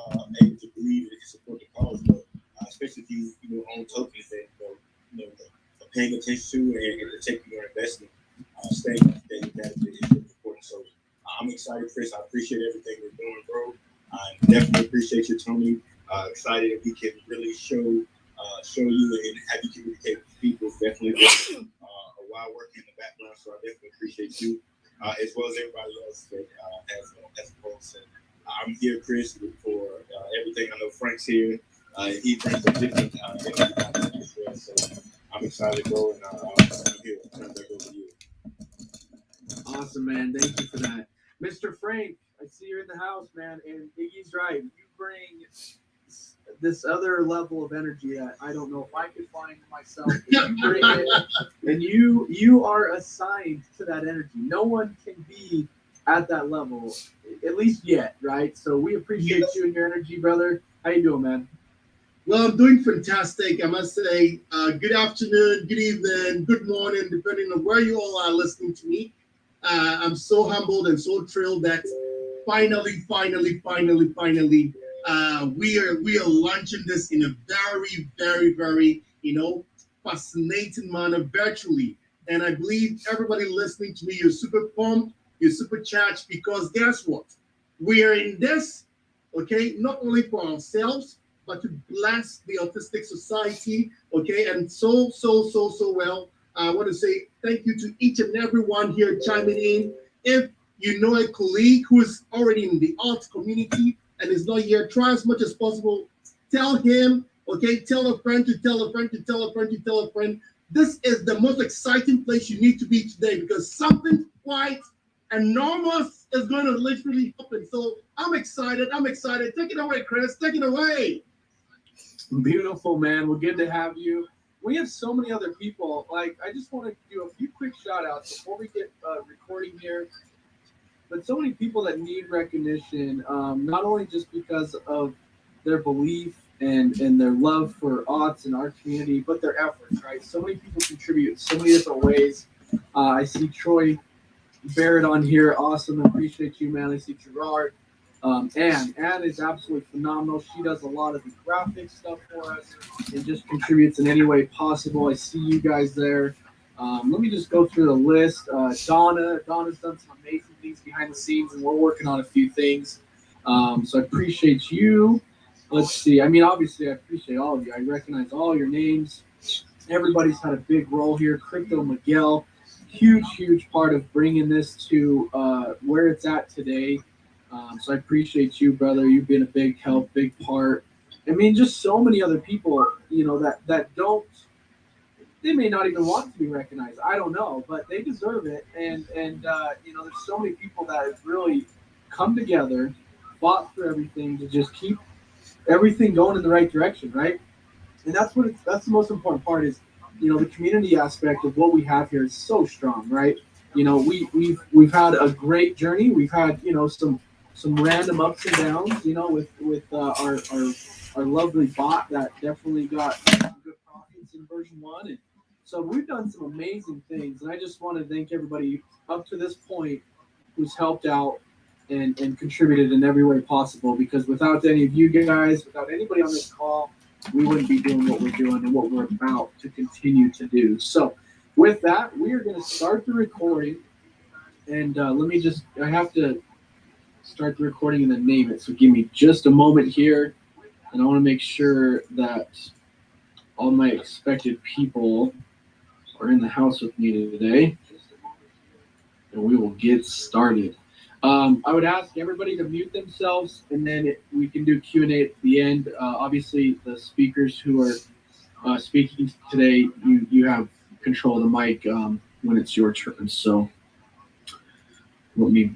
able to believe and support the cause, but especially if own tokens that are paying attention to and protecting your investment, staying up to date with that is really important. So I'm excited, Chris. I appreciate everything we're doing, bro. I definitely appreciate you, Tony. Excited that we can really show you and have you communicate with people. Definitely a while working in the background, so I definitely appreciate you, as well as everybody else that has involved. So I'm here, Chris, for everything. I know Frank's here. He brings a different energy as well. So I'm excited, bro, and I'm here. I'll turn it back over to you. Awesome, man. Thank you for that. Mr. Frank, I see you're in the house, man, and Iggy's right. You bring this other level of energy that I don't know if I could find myself. You bring it, and you are assigned to that energy. No one can be at that level, at least yet, right? So we appreciate you and your energy, brother. How you doing, man? Well, I'm doing fantastic. I must say, good afternoon, good evening, good morning, depending on where you all are listening to me. I'm so humbled and so thrilled that finally, we are launching this in a very, very, very, fascinating manner virtually. And I believe everybody listening to me, you're super pumped, you're super charged, because guess what? We are in this, okay, not only for ourselves, but to bless the autistic society, okay, and so well. I want to say thank you to each and every one here chiming in. If you know a colleague who is already in the arts community and is not here, try as much as possible. Tell him, okay, tell a friend to tell a friend to tell a friend to tell a friend. This is the most exciting place you need to be today, because something quite enormous is going to literally happen. So I'm excited. Take it away, Chris. Take it away. Beautiful, man. We're good to have you. We have so many other people. Like, I just want to do a few quick shout outs before we get recording here. But so many people that need recognition, not only just because of their belief and their love for Autz and our community, but their efforts, right? So many people contribute so many different ways. I see Troy Barrett on here. Awesome. Appreciate you, man. I see Gerard. Anne is absolutely phenomenal. She does a lot of the graphic stuff for us and just contributes in any way possible. I see you guys there. Let me just go through the list. Donna's done some amazing things behind the scenes, and we're working on a few things. So I appreciate you. Let's see. I mean, obviously, I appreciate all of you. I recognize all your names. Everybody's had a big role here. Crypto Miguel, huge part of bringing this to where it's at today. So I appreciate you, brother. You've been a big help, big part. I mean, just so many other people, that don't. They may not even want to be recognized. I don't know, but they deserve it. And there's so many people that have really come together, fought for everything to just keep everything going in the right direction, right? And that's the most important part is, the community aspect of what we have here is so strong, right? We've had a great journey. We've had some random ups and downs, with our lovely bot that definitely got some good profits in version 1. And so we've done some amazing things. And I just want to thank everybody up to this point who's helped out and contributed in every way possible, because without any of you guys, without anybody on this call, we wouldn't be doing what we're doing and what we're about to continue to do. So with that, we are going to start the recording. And I have to start the recording and then name it. So give me just a moment here. And I want to make sure that all my expected people are in the house with me today. And we will get started. I would ask everybody to mute themselves, and then we can do Q&A at the end. Obviously, the speakers who are speaking today, you have control of the mic when it's your turn. So let me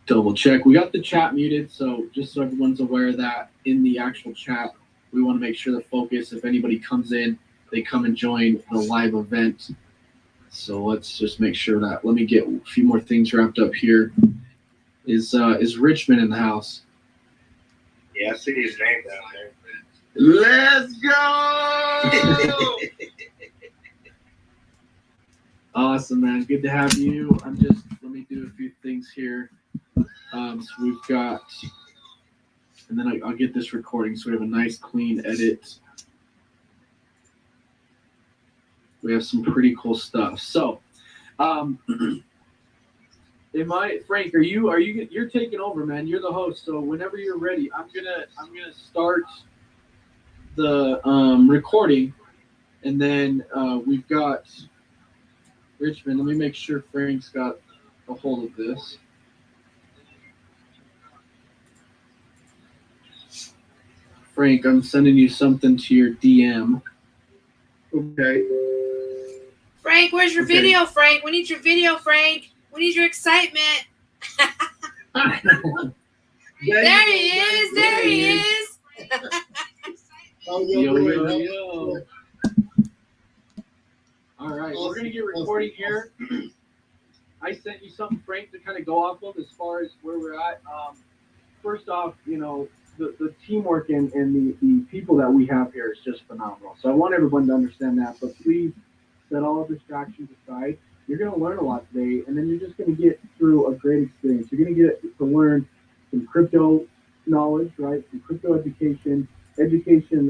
double check. We got the chat muted, so just so everyone's aware that in the actual chat, we want to make sure the focus, if anybody comes in, they come and join the live event. So let's just make sure that. Let me get a few more things wrapped up here. Is Richmond in the house? Yeah, I see his name down there. Let's go! Awesome, man. Good to have you. Let me do a few things here. So we've got And then I'll get this recording so we have a nice clean edit. We have some pretty cool stuff. So, Frank, you're taking over, man. You're the host. So whenever you're ready, I'm gonna start the recording, and then we've got Richmond. Let me make sure Frank's got a hold of this. Frank, I'm sending you something to your DM. Okay. Frank, where's your video, Frank? We need your video, Frank. We need your excitement. There he is. There he is. Yo. All right, we're going to get recording here. I sent you something, Frank, to kind of go off of as far as where we're at. First off, the teamwork and the people that we have here is just phenomenal. So I want everyone to understand that, but please set all distractions aside. You're going to learn a lot today, and then you're just going to get through a great experience. You're going to get to learn some crypto knowledge, right? Some crypto education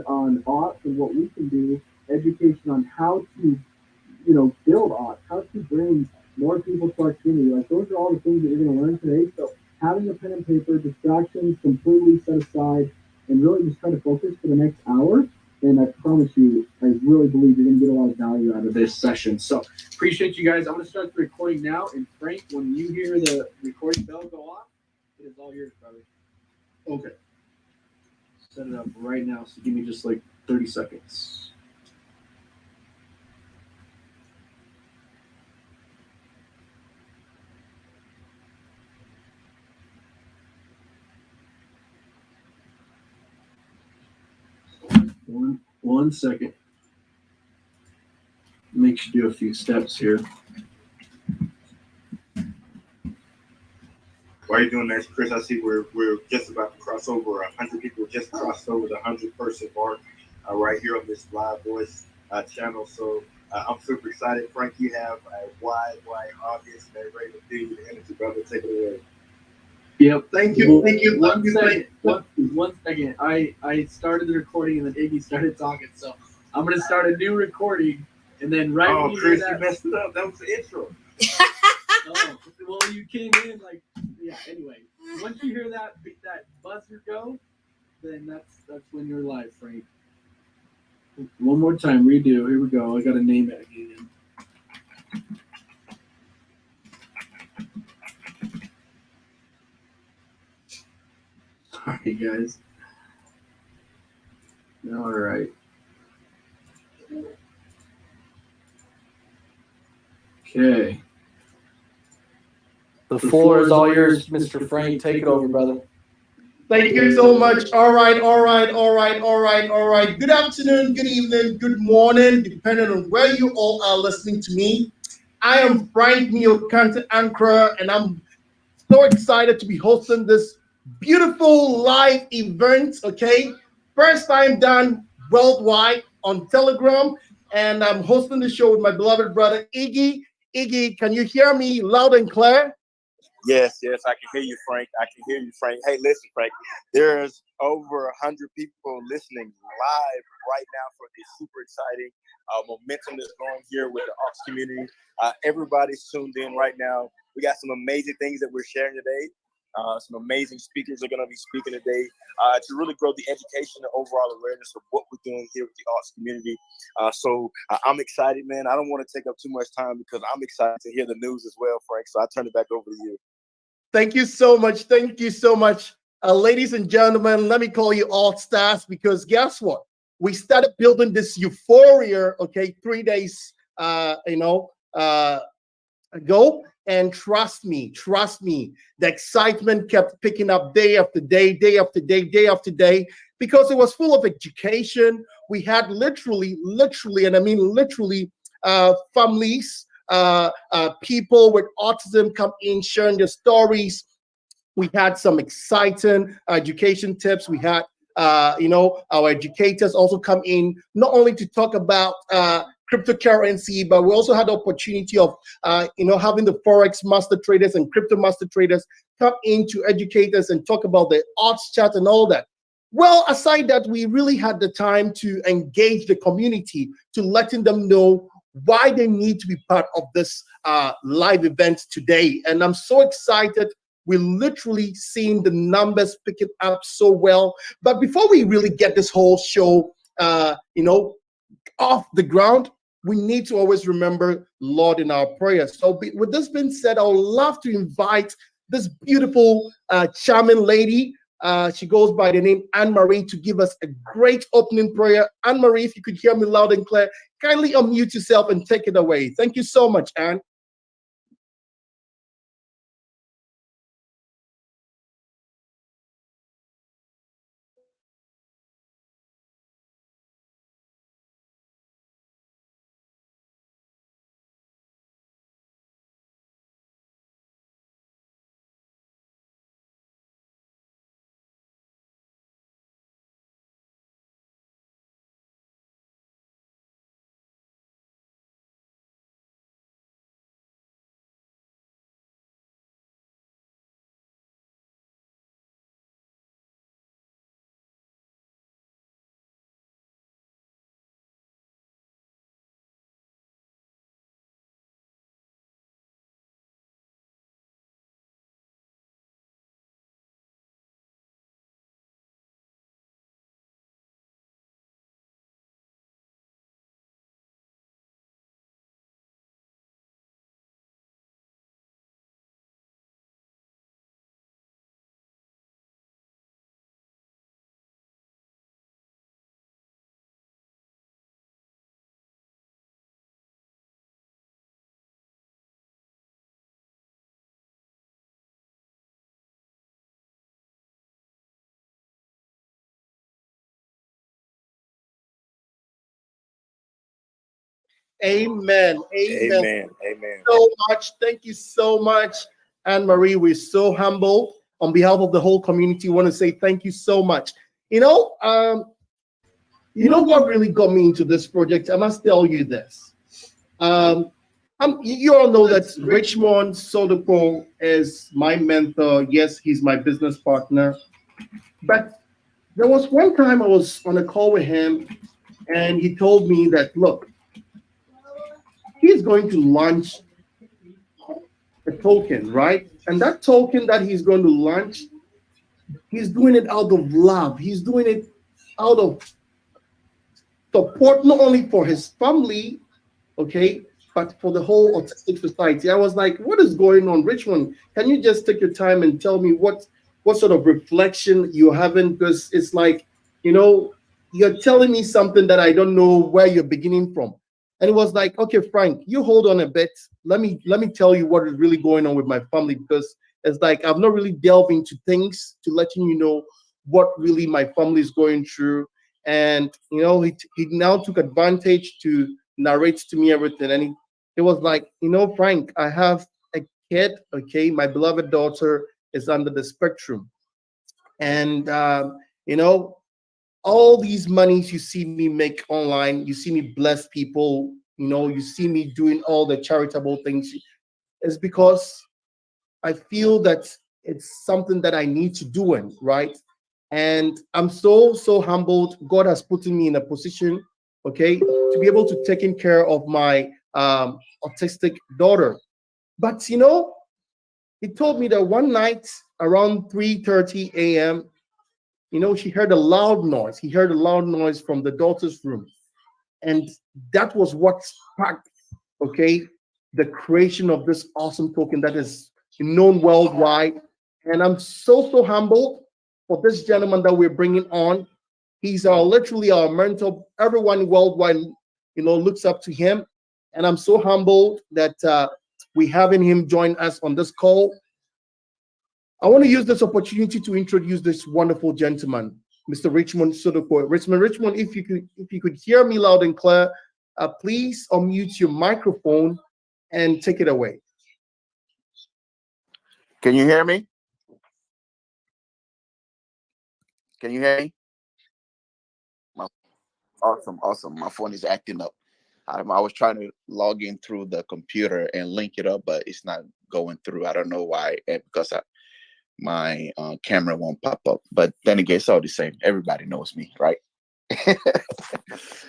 on Autz and what we can do, education on how to, build Autz, how to bring more people to our community. Like, those are all the things that you're going to learn today. So having a pen and paper, distractions completely set aside, and really just try to focus for the next hour. And I promise you, I really believe you're going to get a lot of value out of this session. So appreciate you guys. I'm going to start the recording now. And Frank, when you hear the recording bell go off, it is all yours, brother. Okay. Set it up right now. So give me just like 30 seconds. One second. Make you do a few steps here. While you're doing that, Chris, I see we're just about to cross over 100 people. Just crossed over the 100-person mark right here on this Live Voice channel. So I'm super excited. Frank, you have a wide audience. They're ready to feel the energy, brother. Take it away. Yep. Thank you. One second. I started the recording and then Iggy started talking. So I'm going to start a new recording. And then when you Chris, hear that, you messed it up. That was the intro. Well, you came in anyway. Once you hear that buzzer go, then that's when you're live, Frank. One more time, redo. Here we go. I got to name it again. Sorry, guys. All right. Okay. The floor is all yours, Mr. Frank. Take it over, brother. Thank you so much. All right. Good afternoon, good evening, good morning, depending on where you all are listening to me. I am Frank Neokante Ankara, and I'm so excited to be hosting this beautiful live event, okay? First time done worldwide on Telegram, and I'm hosting the show with my beloved brother, Iggy. Iggy, can you hear me loud and clear? Yes, I can hear you, Frank. Hey, listen, Frank, there's over 100 people listening live right now for this super exciting momentum that's going here with the Autz community. Everybody's tuned in right now. We got some amazing things that we're sharing today. Some amazing speakers are going to be speaking today to really grow the education and overall awareness of what we're doing here with the Autz community. So I'm excited, man. I don't want to take up too much time because I'm excited to hear the news as well, Frank. So I turn it back over to you. Thank you so much. Ladies and gentlemen, let me call you all stars, because guess what? We started building this euphoria, 3 days, ago. And trust me, the excitement kept picking up day after day, because it was full of education. We had literally, and I mean literally, families, people with autism come in sharing their stories. We had some exciting education tips. We had, our educators also come in, not only to talk about cryptocurrency, but we also had the opportunity of, having the Forex master traders and crypto master traders come in to educate us and talk about the Autz chart and all that. Well, aside that, we really had the time to engage the community, to letting them know why they need to be part of this live event today. And I'm so excited. We're literally seeing the numbers picking up so well. But before we really get this whole show, off the ground, we need to always remember Lord in our prayers. So, with this being said, I would love to invite this beautiful, charming lady. She goes by the name Anne Marie to give us a great opening prayer. Anne Marie, if you could hear me loud and clear, kindly unmute yourself and take it away. Thank you so much, Anne. Amen. Amen. Amen. Amen. So much. Thank you so much, Anne Marie. We're so humble. On behalf of the whole community, want to say thank you so much. What really got me into this project? I must tell you this. You all know that Richmond Sodoko is my mentor. Yes, he's my business partner. But there was one time I was on a call with him, and he told me that, look, he's going to launch a token, right? And that token that he's going to launch, he's doing it out of love. He's doing it out of support, not only for his family, okay, but for the whole autistic society. I was like, what is going on, Richmond? Can you just take your time and tell me what sort of reflection you're having? Because it's like, you're telling me something that I don't know where you're beginning from. And it was like, okay, Frank, you hold on a bit. Let me tell you what is really going on with my family, because it's like I've not really delved into things to letting you know what really my family is going through. And he now took advantage to narrate to me everything. And it was like, Frank, I have a kid. Okay, my beloved daughter is under the spectrum, and all these monies you see me make online, you see me bless people, you see me doing all the charitable things, is because I feel that it's something that I need to do, right? And I'm so humbled. God has put me in a position, okay, to be able to taking care of my autistic daughter. But he told me that one night around 3:30 a.m., she heard a loud noise. He heard a loud noise from the daughter's room. And that was what sparked, okay, the creation of this awesome token that is known worldwide. And I'm so humbled for this gentleman that we're bringing on. He's literally our mentor. Everyone worldwide, looks up to him. And I'm so humbled that we're having him join us on this call. I want to use this opportunity to introduce this wonderful gentleman, Mr. Richmond Sodoko. Richmond, if you could hear me loud and clear, please unmute your microphone and take it away. Can you hear me? Can you hear me? Awesome. My phone is acting up. I was trying to log in through the computer and link it up, but it's not going through. I don't know why. And because my camera won't pop up. But then again, it's all the same. Everybody knows me, right?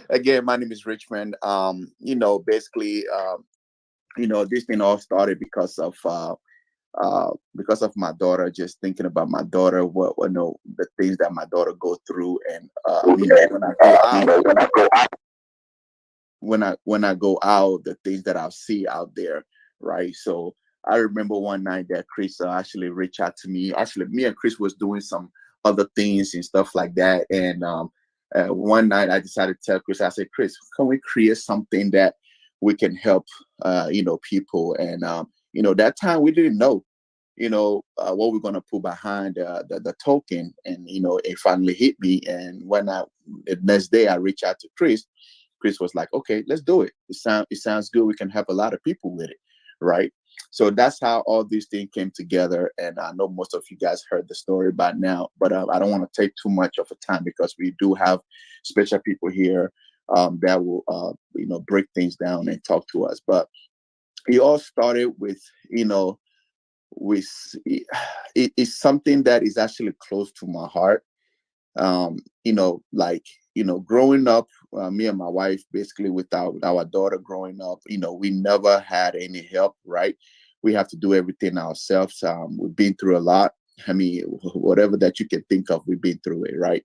Again, my name is Richmond. Basically, this thing all started because of my daughter. Just thinking about my daughter, what no, the things that my daughter go through, and when I go out, the things that I'll see out there, right? So I remember one night that Chris actually reached out to me. Actually, me and Chris was doing some other things and stuff like that, and one night I decided to tell Chris. I said, Chris, can we create something that we can help, people? And that time we didn't know, what we're gonna put behind the token, and it finally hit me. And when the next day I reached out to Chris. Chris was like, "Okay, let's do it. It sounds good. We can help a lot of people with it, right?" So that's how all these things came together. And I know most of you guys heard the story by now, but I don't want to take too much of a time because we do have special people here that will, break things down and talk to us. But it all started with, with it's something that is actually close to my heart. Growing up, me and my wife, basically with our daughter growing up, we never had any help, right? We have to do everything ourselves. We've been through a lot. I mean, whatever that you can think of, we've been through it, right?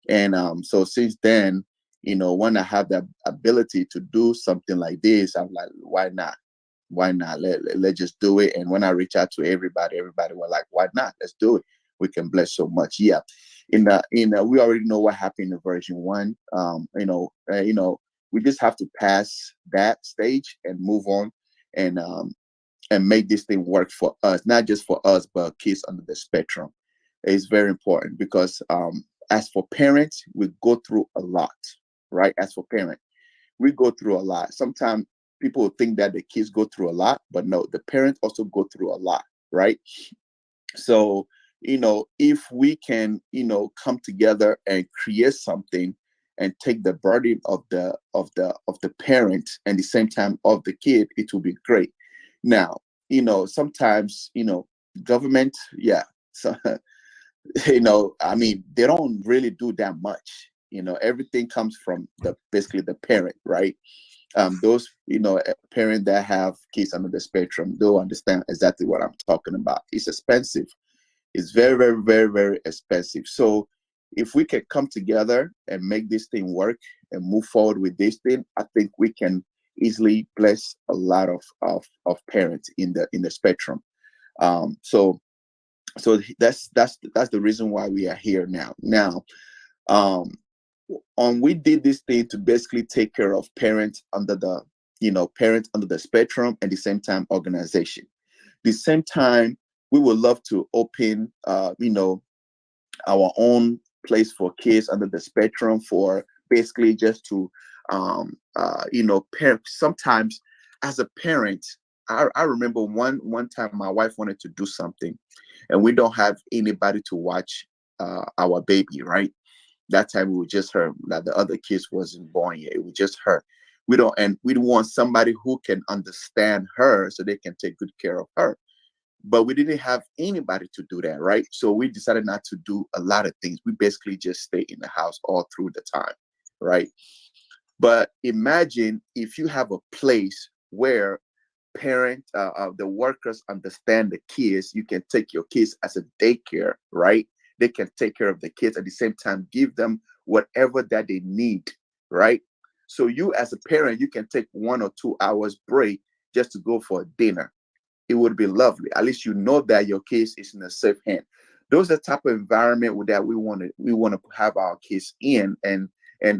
And so since then, when I have that ability to do something like this, I'm like, why not? Why not? Let's just do it. And when I reach out to everybody was like, why not? Let's do it. We can bless so much. Yeah. We already know what happened in version 1. We just have to pass that stage and move on, and make this thing work for us, not just for us, but kids under the spectrum. It's very important because as for parents, we go through a lot, right? As for parents, we go through a lot. Sometimes people think that the kids go through a lot, but no, the parents also go through a lot, right? So, if we can, come together and create something and take the burden of the parent and the same time of the kid, it will be great. Now, sometimes, government, yeah. So, I mean, they don't really do that much. Everything comes from basically the parent, right? Those parents that have kids under the spectrum, they'll understand exactly what I'm talking about. It's expensive. It's very, very, very, very expensive. So if we can come together and make this thing work and move forward with this thing, I think we can easily bless a lot of parents in the spectrum. So that's the reason why we are here now. Now, we did this thing to basically take care of parents under the spectrum, and the same time organization. The same time, we would love to open our own place for kids under the spectrum, for basically just to parent. Sometimes as a parent, I remember one time my wife wanted to do something, and we don't have anybody to watch our baby, right? That time it was just her. That the other kids wasn't born yet. It was just her. We want somebody who can understand her so they can take good care of her. But we didn't have anybody to do that, right? So we decided not to do a lot of things. We basically just stay in the house all through the time, right? But imagine if you have a place where the workers understand the kids. You can take your kids as a daycare, right? They can take care of the kids at the same time, give them whatever that they need, right? So you as a parent, you can take 1 or 2 hours break just to go for a dinner. It would be lovely. At least you know that your kids is in a safe hand. Those are the type of environment that we want to have our kids in, and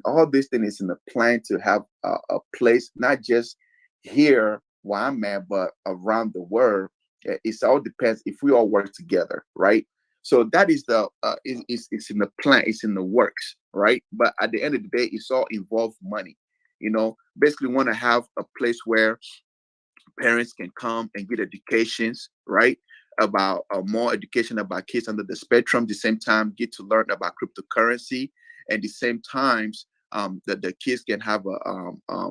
all this thing is in the plan to have a place not just here where I'm at, but around the world. It all depends if we all work together, right? So that is it's in the plan, it's in the works, right? But at the end of the day, it's all involved money. Basically want to have a place where parents can come and get educations, right? About more education about kids under the spectrum. The same time, get to learn about cryptocurrency, and the same times that the kids can have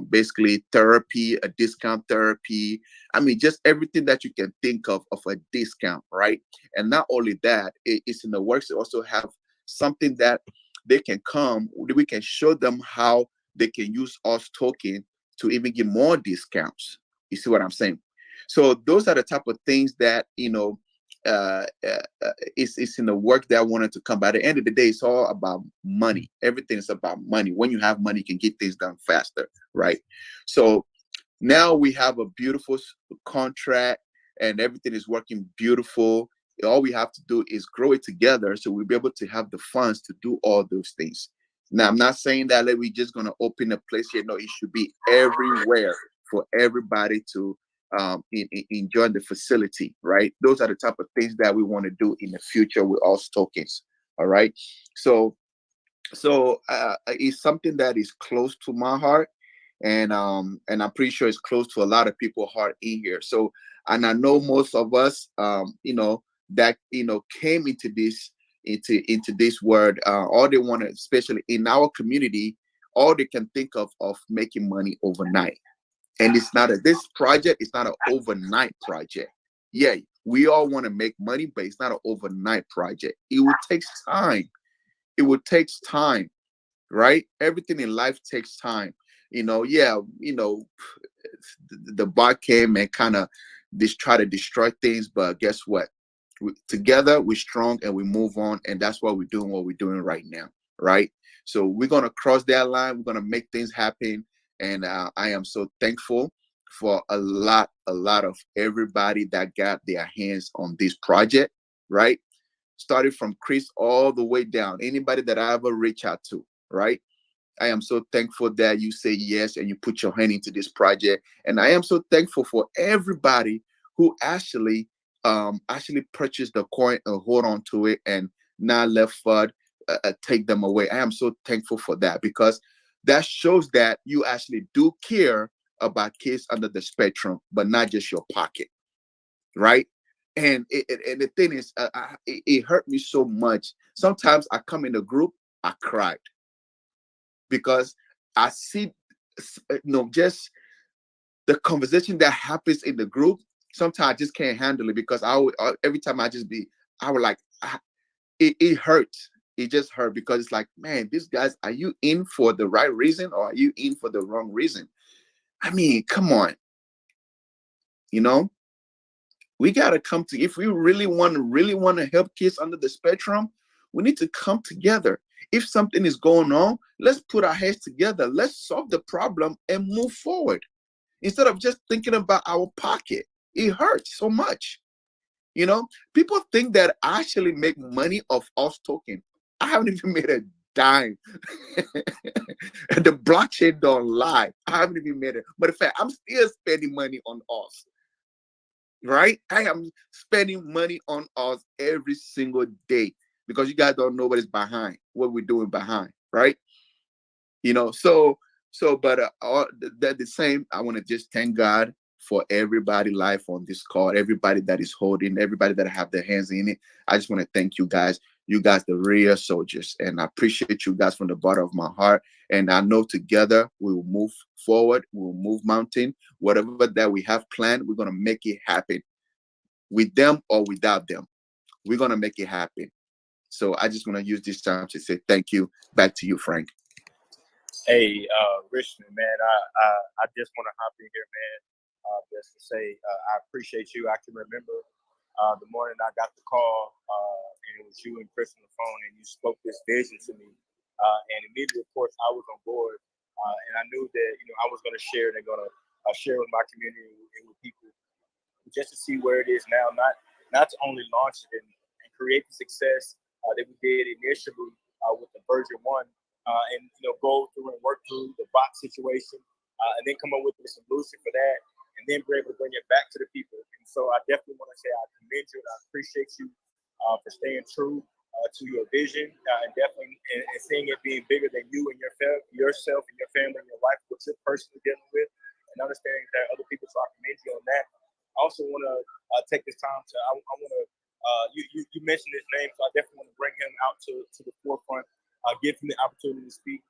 basically therapy, a discount therapy. I mean, just everything that you can think of a discount, right? And not only that, it's in the works to also have something that they can come, we can show them how they can use Autz token to even get more discounts. You see what I'm saying? So those are the type of things that, it's in the work that I wanted to come. By the end of the day, it's all about money. Everything is about money. When you have money, you can get things done faster, right? So now we have a beautiful contract and everything is working beautiful. All we have to do is grow it together so we'll be able to have the funds to do all those things. Now, I'm not saying that like, we're just going to open a place here. No, it should be everywhere for everybody to enjoy the facility, right? Those are the type of things that we want to do in the future with Autz tokens. All right. So it's something that is close to my heart, and I'm pretty sure it's close to a lot of people's heart in here. So, and I know most of us, that came into this word, all they want to, especially in our community, all they can think of making money overnight. And it's not this project, it's not an overnight project. Yeah, we all want to make money, but it's not an overnight project. It will take time. It will take time, right? Everything in life takes time. The bot came and kind of try to destroy things, but guess what? Together we're strong and we move on, and that's what we're doing right now, right? So we're gonna cross that line. We're gonna make things happen, and I am so thankful for a lot of everybody that got their hands on this project, right? Started from Chris all the way down. Anybody that I ever reach out to, right? I am so thankful that you say yes and you put your hand into this project. And I am so thankful for everybody who actually purchased the coin and hold on to it and not let FUD take them away. I am so thankful for that, because that shows that you actually do care about kids under the spectrum, but not just your pocket, right? And the thing is, it hurt me so much. Sometimes I come in the group, I cried, because I see, just the conversation that happens in the group. Sometimes I just can't handle it, because every time I would like, it hurts. It just hurt, because it's like, man, these guys, are you in for the right reason or are you in for the wrong reason? I mean, come on, we gotta come to. If we really want to help kids under the spectrum, we need to come together. If something is going on, let's put our heads together. Let's solve the problem and move forward, instead of just thinking about our pocket. It hurts so much. People think that I actually make money off Autz token. I haven't even made a dime. And the blockchain don't lie. I haven't even made it. But in fact, I'm still spending money on Autz. Right? I am spending money on Autz every single day, because you guys don't know what is behind, what we're doing behind, right? But the same, I want to just thank God for everybody live on this call, everybody that is holding, everybody that have their hands in it. I just want to thank you guys. You guys, the real soldiers, and I appreciate you guys from the bottom of my heart. And I know together we will move forward, we will move mountain. Whatever that we have planned, we're gonna make it happen. With them or without them, we're gonna make it happen. So I just want to use this time to say thank you. Back to you, Frank. Hey, Richmond, man, I just want to hop in here, man, just to say I appreciate you. I can remember the morning I got the call, and it was you and Chris on the phone, and you spoke this vision to me, and immediately, of course, I was on board, and I knew that I was going to share it and going to share with my community and with people, just to see where it is now, not to only launch it and create the success that we did initially with the version 1, and go through and work through the bot situation, and then come up with a solution for that, and then be able to bring it back to the people. And so I definitely want to say I commend you and I appreciate you for staying true to your vision, and definitely and seeing it being bigger than you and yourself and your family and your life, what you're personally dealing with, and understanding that other people. So I commend you on that. I also want to take this time to, I want to, you mentioned his name, so I definitely want to bring him out to the forefront, give him the opportunity to speak.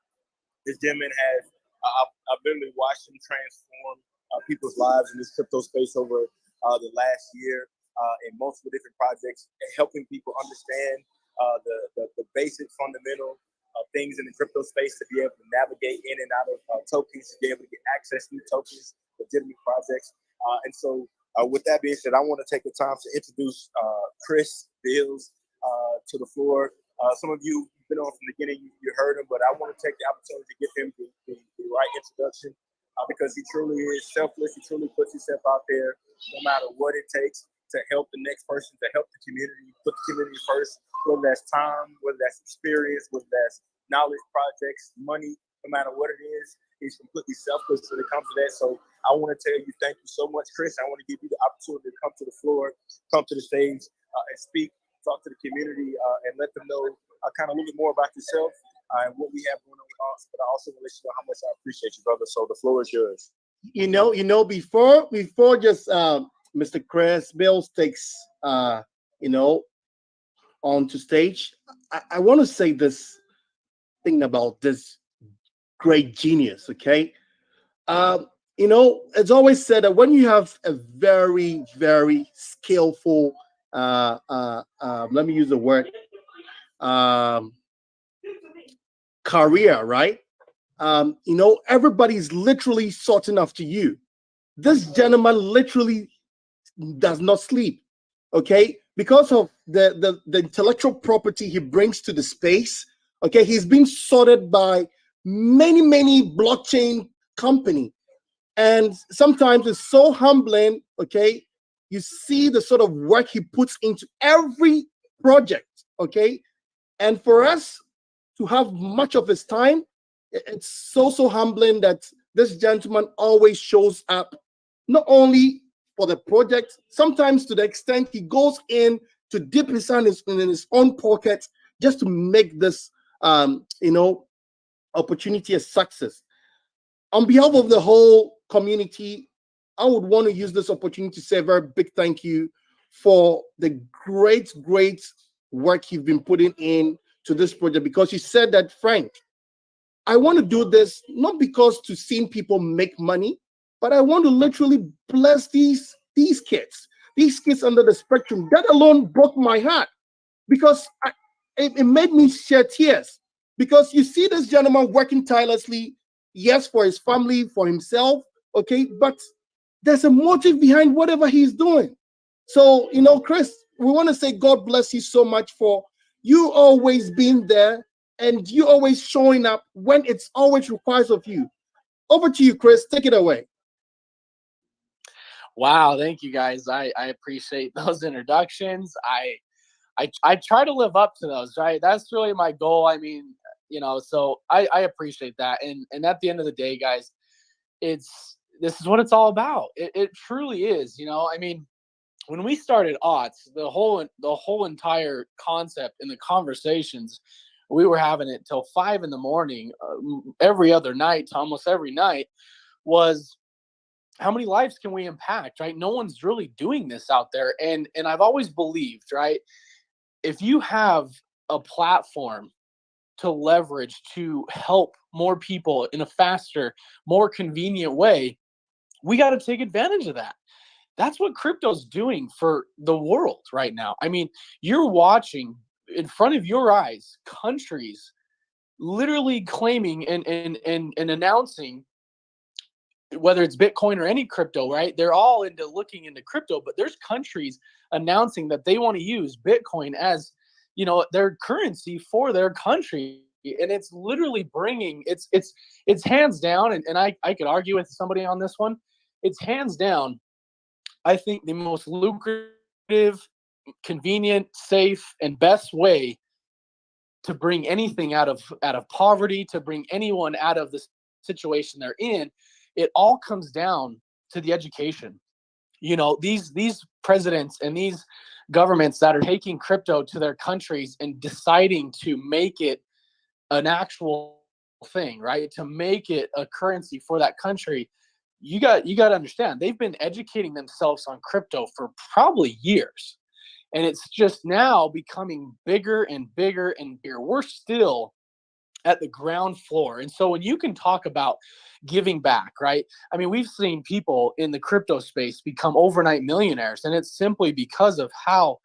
This gentleman has, I've literally watched him transform people's lives in this crypto space over the last year in multiple different projects, helping people understand the basic fundamental things in the crypto space to be able to navigate in and out of tokens, to be able to get access to new tokens, legitimate projects. And so with that being said, I want to take the time to introduce Chris Bills to the floor. Some of you have been on from the beginning, you heard him, but I want to take the opportunity to give him the right introduction because he truly is selfless. He truly puts himself out there no matter what it takes to help the next person, to help the community, put the community first, whether that's time, whether that's experience, whether that's knowledge, projects, money, no matter what it is. He's completely selfless when it comes to that. So I want to tell you, thank you so much, Chris. I want to give you the opportunity to come to the floor, come to the stage and speak, talk to the community and let them know kind of a little bit more about yourself and what we have going on with us. But I also want to let you know how much I appreciate you, brother. So the floor is yours. Before just Mr. Chris Bills takes onto stage, I want to say this thing about this great genius. Okay, it's always said that when you have a very, very skillful, let me use the word, career, right? Everybody's literally sorting after you. This gentleman literally does not sleep, okay? Because of the intellectual property he brings to the space, okay? He's been sorted by many blockchain company. And sometimes it's so humbling, okay? You see the sort of work he puts into every project, okay? And for us to have much of his time, it's so humbling that this gentleman always shows up, not only for the project, sometimes to the extent he goes in to dip his hand in his own pocket just to make this, opportunity a success. On behalf of the whole community, I would want to use this opportunity to say a very big thank you for the great work you've been putting in to this project, because you said that, Frank, I want to do this not because to see people make money, but I want to literally bless these kids under the spectrum. That alone broke my heart because it made me shed tears, because you see this gentleman working tirelessly, yes, for his family, for himself, okay, but there's a motive behind whatever he's doing. So, Chris, we want to say God bless you so much for you always being there and you always showing up when it's always requires of you. Over to you, Chris. Take it away. Wow, thank you guys. I appreciate those introductions. I try to live up to those, right? That's really my goal. I mean, so I appreciate that. And at the end of the day, guys, this is what it's all about. It truly is. I mean, when we started Autz, the whole entire concept and the conversations, we were having it till 5 a.m, every other night, almost every night, was how many lives can we impact, right? No one's really doing this out there. And I've always believed, right, if you have a platform to leverage to help more people in a faster, more convenient way, we got to take advantage of that. That's what crypto's doing for the world right now. I mean, you're watching in front of your eyes countries literally claiming and announcing, whether it's Bitcoin or any crypto, right? They're all looking into crypto, but there's countries announcing that they want to use Bitcoin as, their currency for their country. And it's literally bringing, it's hands down. And I could argue with somebody on this one. It's hands down, I think, the most lucrative, convenient, safe, and best way to bring anything out of poverty, to bring anyone out of the situation they're in. It all comes down to the education. These presidents and these governments that are taking crypto to their countries and deciding to make it an actual thing, right? To make it a currency for that country. You got to understand, they've been educating themselves on crypto for probably years. And it's just now becoming bigger and bigger and bigger. We're still at the ground floor. And so when you can talk about giving back, right? I mean, we've seen people in the crypto space become overnight millionaires, and it's simply because of how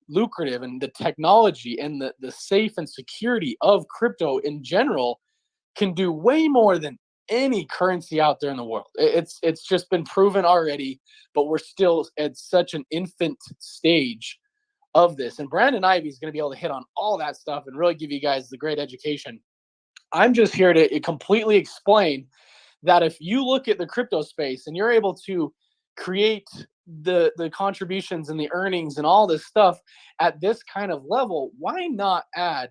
lucrative and the technology and the safe and security of crypto in general can do way more than any currency out there in the world. It's just been proven already, but we're still at such an infant stage of this. And Brandon Ivy is going to be able to hit on all that stuff and really give you guys the great education. I'm just here to completely explain that if you look at the crypto space and you're able to create the contributions and the earnings and all this stuff at this kind of level, why not add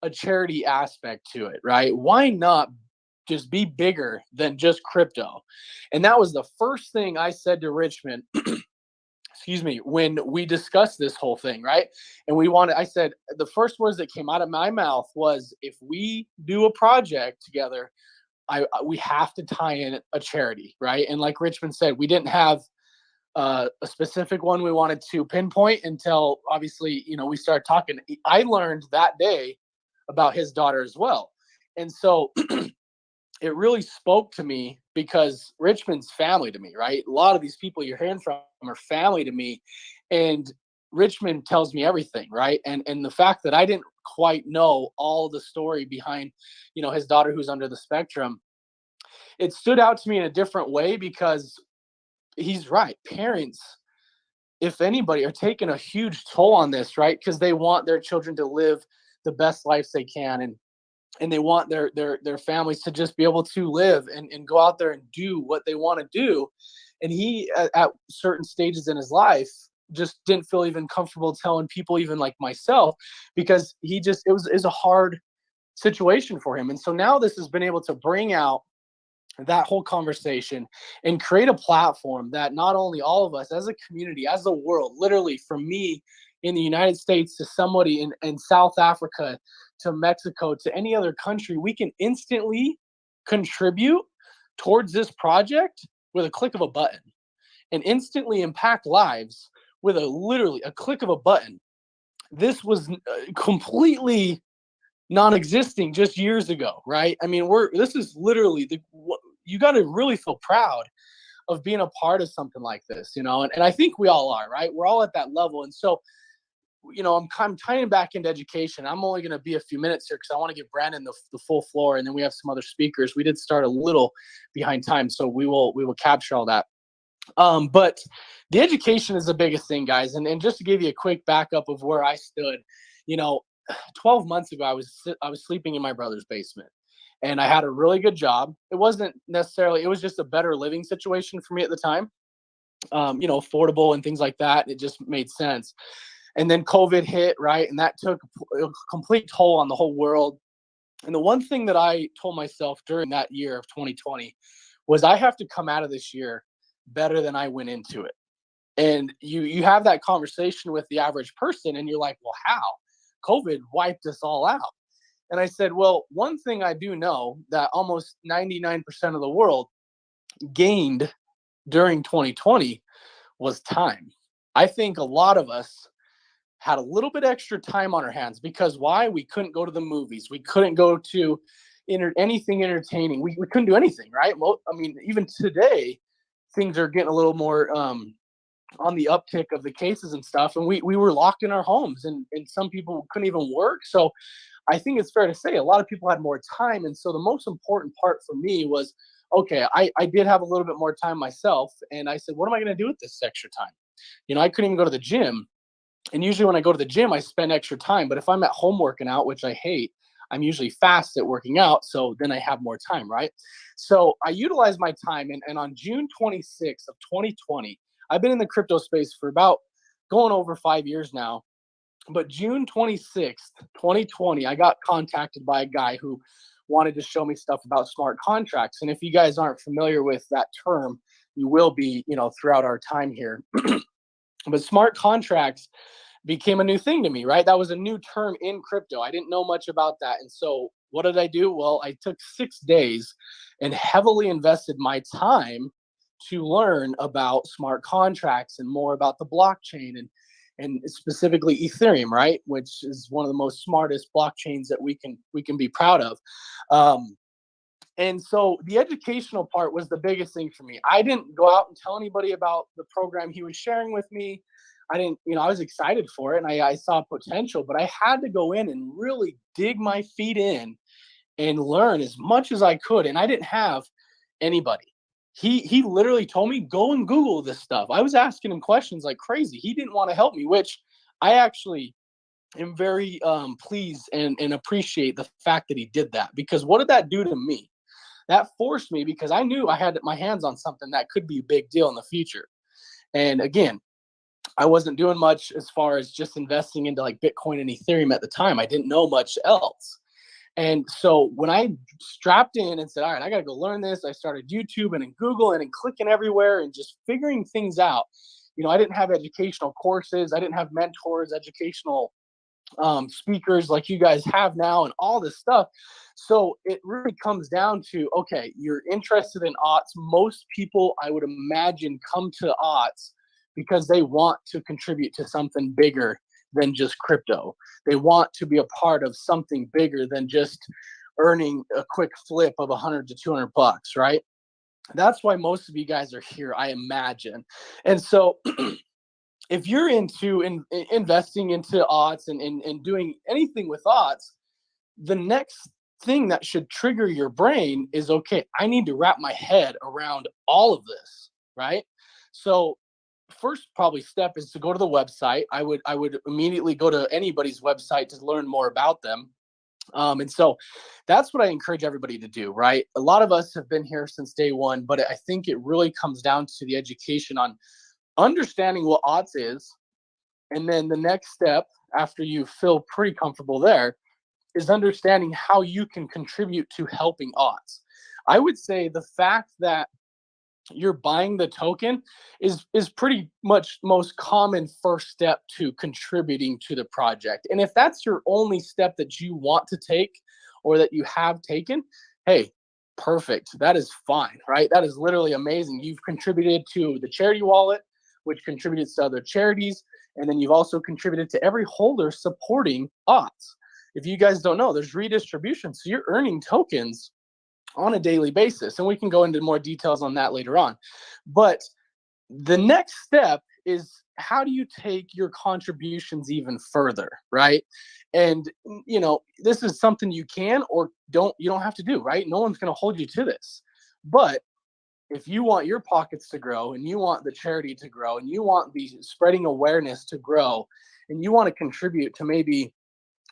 a charity aspect to it, right? Why not just be bigger than just crypto? And that was the first thing I said to Richmond, excuse me, when we discussed this whole thing, right? And I said, the first words that came out of my mouth was, if we do a project together, we have to tie in a charity, right? And like Richmond said, we didn't have a specific one we wanted to pinpoint until obviously, we started talking. I learned that day about his daughter as well. And so it really spoke to me because Richmond's family to me, right? A lot of these people you're hearing from are family to me. And Richmond tells me everything, right? And the fact that I didn't quite know all the story behind, his daughter who's under the spectrum, it stood out to me in a different way because he's right. Parents, if anybody, are taking a huge toll on this, right? Because they want their children to live the best lives they can, and they want their families to just be able to live and go out there and do what they want to do. And he, at certain stages in his life, just didn't feel even comfortable telling people, even like myself, because it was a hard situation for him. And so now this has been able to bring out that whole conversation and create a platform that not only all of us as a community, as a world, literally from me in the United States to somebody in South Africa to Mexico to any other country, we can instantly contribute towards this project with a click of a button and instantly impact lives with literally a click of a button. This was completely non-existing just years ago, right? I mean, this is literally you got to really feel proud of being a part of something like this, and I think we all are, right? We're all at that level. And so, I'm tying back into education. I'm only going to be a few minutes here because I want to give Brandon the full floor, and then we have some other speakers. We did start a little behind time, so we will capture all that. But the education is the biggest thing, guys. And just to give you a quick backup of where I stood, 12 months ago, I was sleeping in my brother's basement, and I had a really good job. It wasn't necessarily, it was just a better living situation for me at the time, affordable and things like that. It just made sense. And then COVID hit, right? And that took a complete toll on the whole world. And the one thing that I told myself during that year of 2020 was I have to come out of this year better than I went into it. And you have that conversation with the average person and you're like, well, how? COVID wiped us all out. And I said, well, one thing I do know that almost 99% of the world gained during 2020 was time. I think a lot of us had a little bit extra time on our hands because why? We couldn't go to the movies. We couldn't go to anything entertaining. We couldn't do anything, right? Well, I mean, even today, things are getting a little more on the uptick of the cases and stuff. And we were locked in our homes and some people couldn't even work. So I think it's fair to say a lot of people had more time. And so the most important part for me was, okay, I did have a little bit more time myself. And I said, what am I going to do with this extra time? I couldn't even go to the gym. And usually when I go to the gym, I spend extra time. But if I'm at home working out, which I hate, I'm usually fast at working out. So then I have more time, right? So I utilize my time. And on June 26th of 2020, I've been in the crypto space for about going over 5 years now. But June 26th, 2020, I got contacted by a guy who wanted to show me stuff about smart contracts. And if you guys aren't familiar with that term, you will be, throughout our time here. But smart contracts became a new thing to me, right? That was a new term in crypto. I didn't know much about that. And so what did I do? Well, I took 6 days and heavily invested my time to learn about smart contracts and more about the blockchain and specifically Ethereum, right? Which is one of the most smartest blockchains that we can be proud of. And so the educational part was the biggest thing for me. I didn't go out and tell anybody about the program he was sharing with me. I didn't, I was excited for it and I saw potential, but I had to go in and really dig my feet in and learn as much as I could. And I didn't have anybody. He literally told me, go and Google this stuff. I was asking him questions like crazy. He didn't want to help me, which I actually am very pleased and appreciate the fact that he did that, because what did that do to me? That forced me, because I knew I had my hands on something that could be a big deal in the future. And again, I wasn't doing much as far as just investing into like Bitcoin and Ethereum at the time. I didn't know much else. And so when I strapped in and said, all right, I got to go learn this, I started YouTube and Google and clicking everywhere and just figuring things out. I didn't have educational courses. I didn't have mentors, educational speakers like you guys have now and all this stuff. So it really comes down to, okay, you're interested in Autz. Most people, I would imagine, come to Autz because they want to contribute to something bigger than just crypto. They want to be a part of something bigger than just earning a quick flip of $100 to $200, right? That's why most of you guys are here, I imagine. And so if you're into investing into Autz and doing anything with Autz, the next thing that should trigger your brain is, okay, I need to wrap my head around all of this, right? So first probably step is to go to the website. I would immediately go to anybody's website to learn more about them. And so that's what I encourage everybody to do, right? A lot of us have been here since day one, but I think it really comes down to the education on understanding what Autz is. And then the next step, after you feel pretty comfortable there, is understanding how you can contribute to helping Autz. I would say the fact that you're buying the token is pretty much most common first step to contributing to the project. And if that's your only step that you want to take or that you have taken, hey, perfect. That is fine, right? That is literally amazing. You've contributed to the charity wallet, which contributes to other charities. And then you've also contributed to every holder supporting Autz. If you guys don't know, there's redistribution. So you're earning tokens on a daily basis. And we can go into more details on that later on. But the next step is, how do you take your contributions even further, right? And, this is something you can or you don't have to do, right? No one's going to hold you to this. But if you want your pockets to grow and you want the charity to grow and you want the spreading awareness to grow and you want to contribute to maybe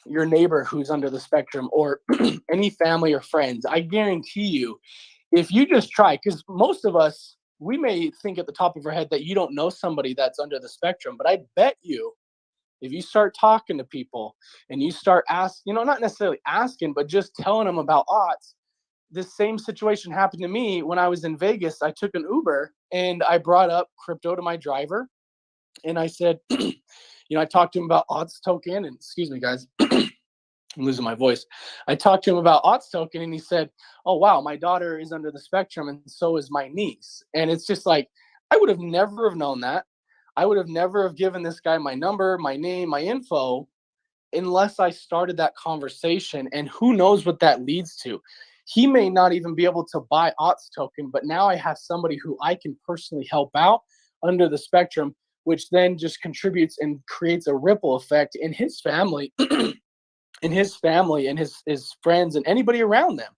your neighbor who's under the spectrum or any family or friends, I guarantee you, if you just try, because most of us, we may think at the top of our head that you don't know somebody that's under the spectrum, but I bet you, if you start talking to people and you start asking, not necessarily asking, but just telling them about Autz, this same situation happened to me when I was in Vegas. I took an Uber and I brought up crypto to my driver. And I said, I talked to him about Autz token, and excuse me, guys, I'm losing my voice. I talked to him about Autz token, and he said, oh, wow, my daughter is under the spectrum, and so is my niece. And it's just like, I would have never have known that. I would have never have given this guy my number, my name, my info, unless I started that conversation. And who knows what that leads to. He may not even be able to buy Autz token, but now I have somebody who I can personally help out under the spectrum, which then just contributes and creates a ripple effect in his family, in his family and his friends and anybody around them.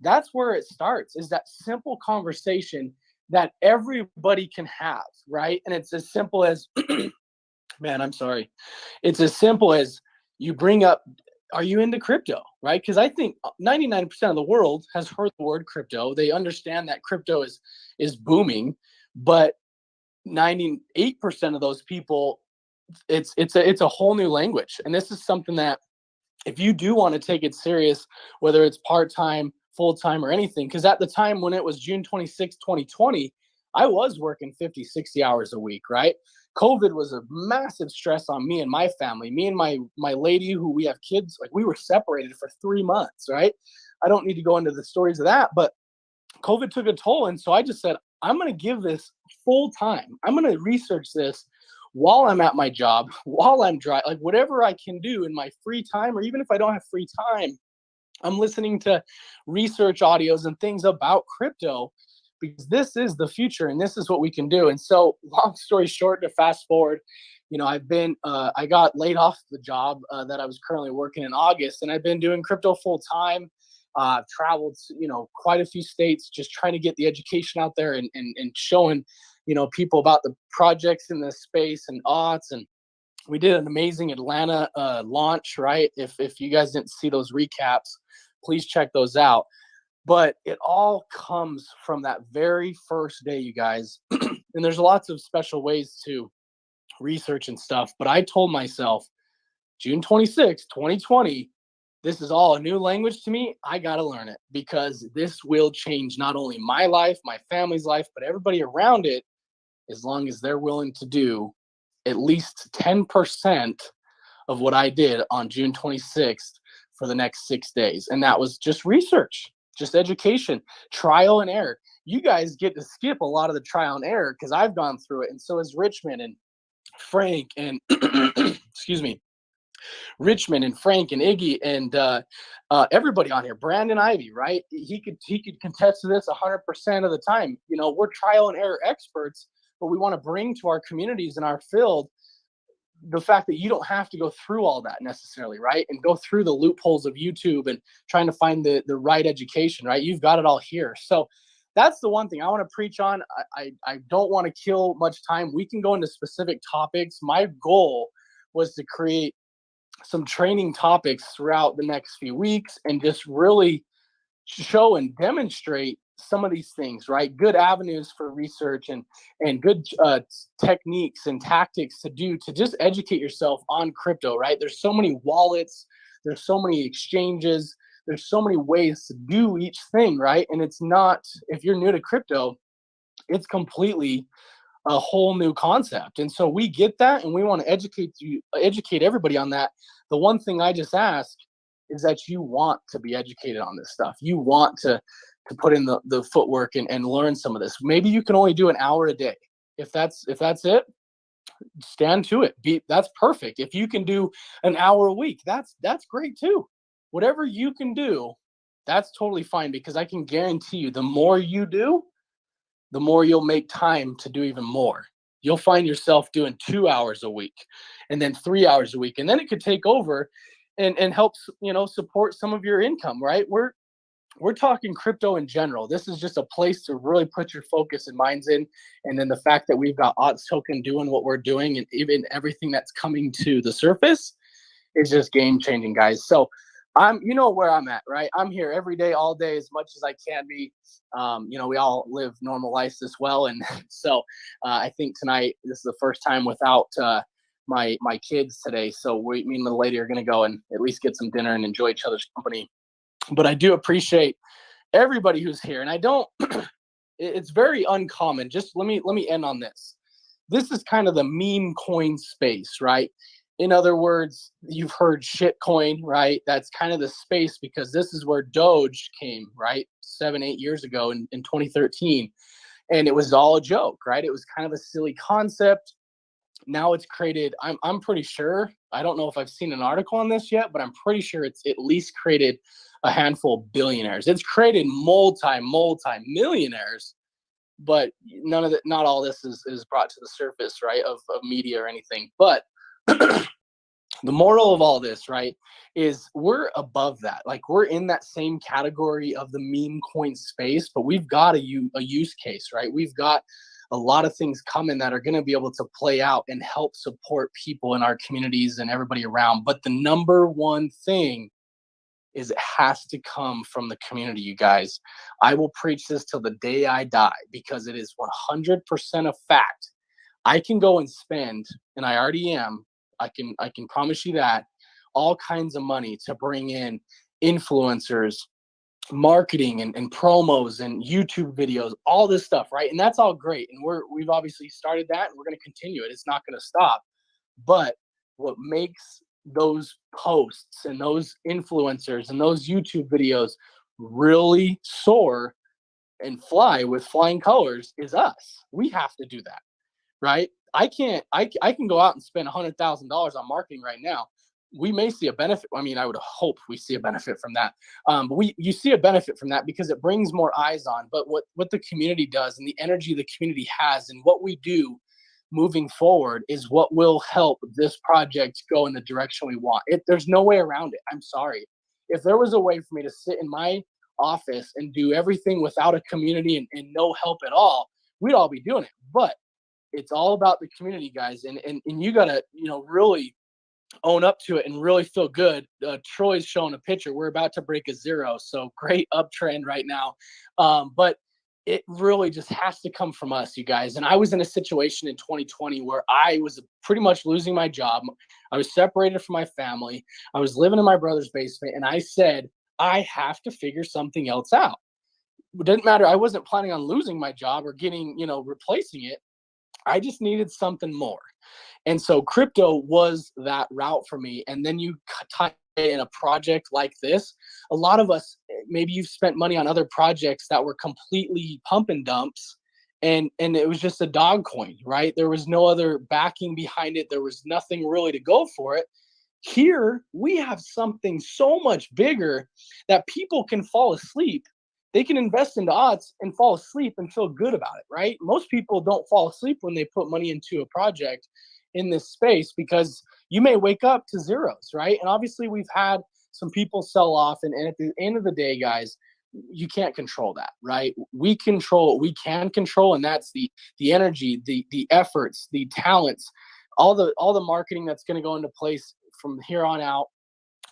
That's where it starts, is that simple conversation that everybody can have, right? And it's as simple as, man, I'm sorry. It's as simple as you bring up, are you into crypto, right? Because I think 99% of the world has heard the word crypto. They understand that crypto is booming, but 98% of those people, it's a whole new language. And this is something that if you do want to take it serious, whether it's part-time, full-time, or anything, because at the time when it was June 26, 2020, I was working 50, 60 hours a week, right? COVID was a massive stress on me and my family. Me and my lady, who we have kids, like we were separated for 3 months, right? I don't need to go into the stories of that, but COVID took a toll. And so I just said, I'm going to give this full time. I'm going to research this while I'm at my job, while I'm driving, like whatever I can do in my free time, or even if I don't have free time, I'm listening to research audios and things about crypto, because this is the future and this is what we can do. And so, long story short, to fast forward, I got laid off the job that I was currently working in August, and I've been doing crypto full time. I've traveled, quite a few states, just trying to get the education out there and showing, people about the projects in this space and Autz. And we did an amazing Atlanta launch, right? If you guys didn't see those recaps, please check those out. But it all comes from that very first day, you guys. And there's lots of special ways to research and stuff. But I told myself, June 26, 2020, this is all a new language to me. I got to learn it, because this will change not only my life, my family's life, but everybody around it, as long as they're willing to do at least 10% of what I did on June 26th for the next 6 days. And that was just research, just education, trial and error. You guys get to skip a lot of the trial and error because I've gone through it. And so has Richmond and Frank and excuse me, Richmond and Frank and Iggy and everybody on here, Brandon Ivy, right? He could contest to this 100% of the time. We're trial and error experts, but we want to bring to our communities and our field the fact that you don't have to go through all that necessarily, right? And go through the loopholes of YouTube and trying to find the right education, right? You've got it all here. So that's the one thing I want to preach on. I don't want to kill much time. We can go into specific topics. My goal was to create some training topics throughout the next few weeks and just really show and demonstrate some of these things, right? Good avenues for research and good techniques and tactics to just educate yourself on crypto, right? There's so many wallets, there's so many exchanges, there's so many ways to do each thing, right? And it's not, if you're new to crypto, it's completely a whole new concept. And so we get that, and we want to educate everybody on that. The one thing I just ask is that you want to be educated on this stuff. You want to put in the footwork and learn some of this. Maybe you can only do an hour a day. If that's it, stand to it. That's perfect. If you can do an hour a week, that's great too. Whatever you can do, that's totally fine, because I can guarantee you, the more you do, the more you'll make time to do even more. You'll find yourself doing 2 hours a week and then 3 hours a week. And then it could take over and help, support some of your income, right? We're talking crypto in general. This is just a place to really put your focus and minds in. And then the fact that we've got Autz token doing what we're doing, and even everything that's coming to the surface, is just game changing, guys. So where I'm at, right? I'm here every day, all day, as much as I can be. We all live normal lives as well. And so I think tonight, this is the first time without my kids today. So me and the lady are going to go and at least get some dinner and enjoy each other's company. But I do appreciate everybody who's here. And I don't, it's very uncommon. Just let me end on this. This is kind of the meme coin space, right? In other words, you've heard shitcoin, right? That's kind of the space, because this is where Doge came, right? 7-8 years ago in 2013. And it was all a joke, right? It was kind of a silly concept. Now it's created, I'm pretty sure, I don't know if I've seen an article on this yet, but I'm pretty sure it's at least created a handful of billionaires. It's created multi-millionaires, but not all this is brought to the surface, right, of media or anything. But the moral of all this, right, is we're above that. Like, we're in that same category of the meme coin space, but we've got a use case, right? We've got a lot of things coming that are going to be able to play out and help support people in our communities and everybody around. But the number one thing is it has to come from the community, you guys. I will preach this till the day I die, because it is 100% a fact. I can go and spend, and I already am, I can promise you that, all kinds of money to bring in influencers, marketing and promos and YouTube videos, all this stuff, right? And that's all great. And we've obviously started that, and we're going to continue it. It's not going to stop. But what makes those posts and those influencers and those YouTube videos really soar and fly with flying colors is us. We have to do that, right? I can go out and spend $100,000 on marketing right now. We may see a benefit. I mean, I would hope we see a benefit from that. But you see a benefit from that because it brings more eyes on. But what the community does and the energy the community has and what we do moving forward is what will help this project go in the direction we want. There's no way around it. I'm sorry. If there was a way for me to sit in my office and do everything without a community and no help at all, we'd all be doing it. But it's all about the community, guys. And you got to, really own up to it and really feel good. Troy's showing a picture. We're about to break a 0. So great uptrend right now. But it really just has to come from us, you guys. And I was in a situation in 2020 where I was pretty much losing my job. I was separated from my family. I was living in my brother's basement. And I said, I have to figure something else out. It didn't matter. I wasn't planning on losing my job or getting, replacing it. I just needed something more. And so crypto was that route for me. And then you tie in a project like this. A lot of us, maybe you've spent money on other projects that were completely pump and dumps. And it was just a dog coin, right? There was no other backing behind it. There was nothing really to go for it. Here, we have something so much bigger that people can fall asleep. They can invest into Autz and fall asleep and feel good about it, right? Most people don't fall asleep when they put money into a project in this space because you may wake up to zeros, right? And obviously we've had some people sell off, and at the end of the day, guys, you can't control that, right? We control what we can control, and that's the energy, the efforts, the talents, all the marketing that's going to go into place from here on out.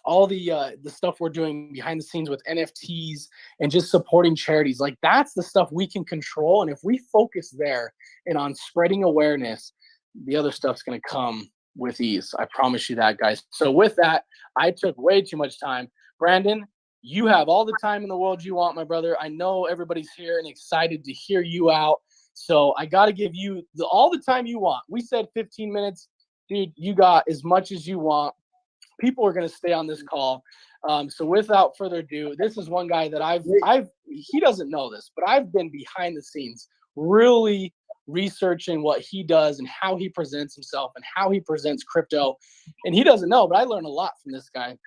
All the stuff we're doing behind the scenes with NFTs and just supporting charities, like that's the stuff we can control. And if we focus there and on spreading awareness, the other stuff's going to come with ease. I promise you that, guys. So with that, I took way too much time. Brandon, you have all the time in the world you want, my brother. I know everybody's here and excited to hear you out. So I got to give you all the time you want. We said 15 minutes. Dude, you got as much as you want. People are going to stay on this call. So without further ado, this is one guy that he doesn't know this, but I've been behind the scenes really researching what he does and how he presents himself and how he presents crypto. And he doesn't know, but I learned a lot from this guy.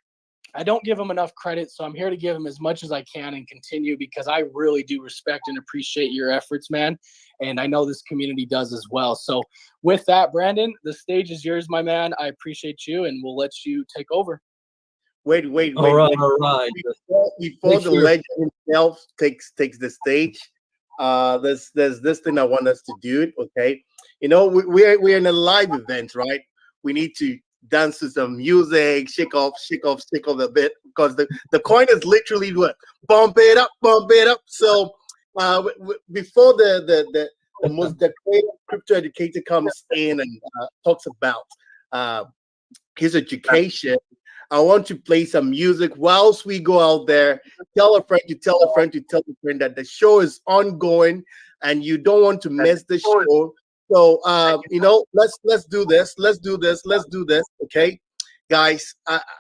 I don't give him enough credit, so I'm here to give him as much as I can and continue because I really do respect and appreciate your efforts, man. And I know this community does as well. So with that, Brandon, the stage is yours, my man. I appreciate you, and we'll let you take over. Wait. All right. Before the legend himself takes the stage, there's this thing I want us to do. Okay, we're in a live event, right? We need to dance to some music, shake off a bit because the coin is literally what bump it up. So before the creative crypto educator comes in and talks about his education, I want to play some music whilst we go out there. Tell a friend to tell a friend to tell a friend that the show is ongoing and you don't want to miss the show. So let's do this. Let's do this. Okay, guys,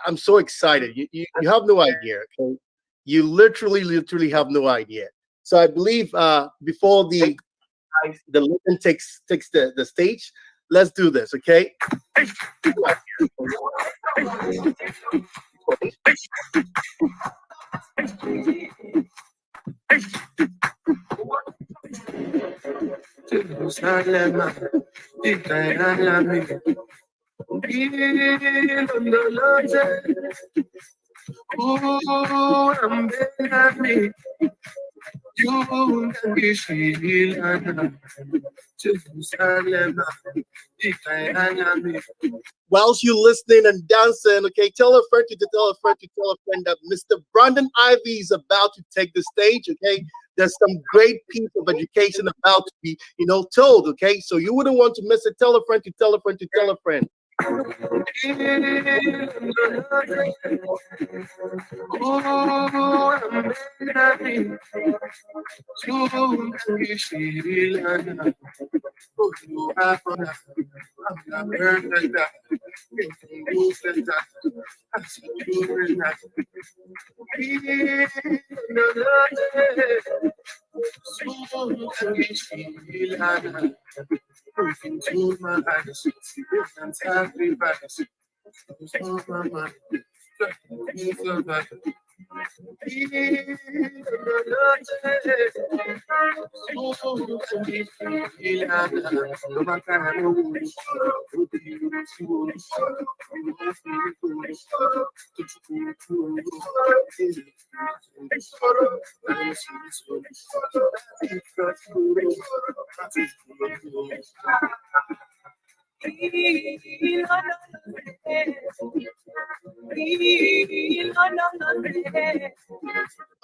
I'm so excited. You have no idea. Okay, you literally have no idea. So I believe before the legend takes the stage, let's do this. Okay. Whilst you listening and dancing, okay, tell a friend to tell a friend to tell a friend that Mr. Brandon Ivy is about to take the stage. Okay, there's some great piece of education about to be, told. Okay, so you wouldn't want to miss it. Tell a friend to tell a friend to tell a friend.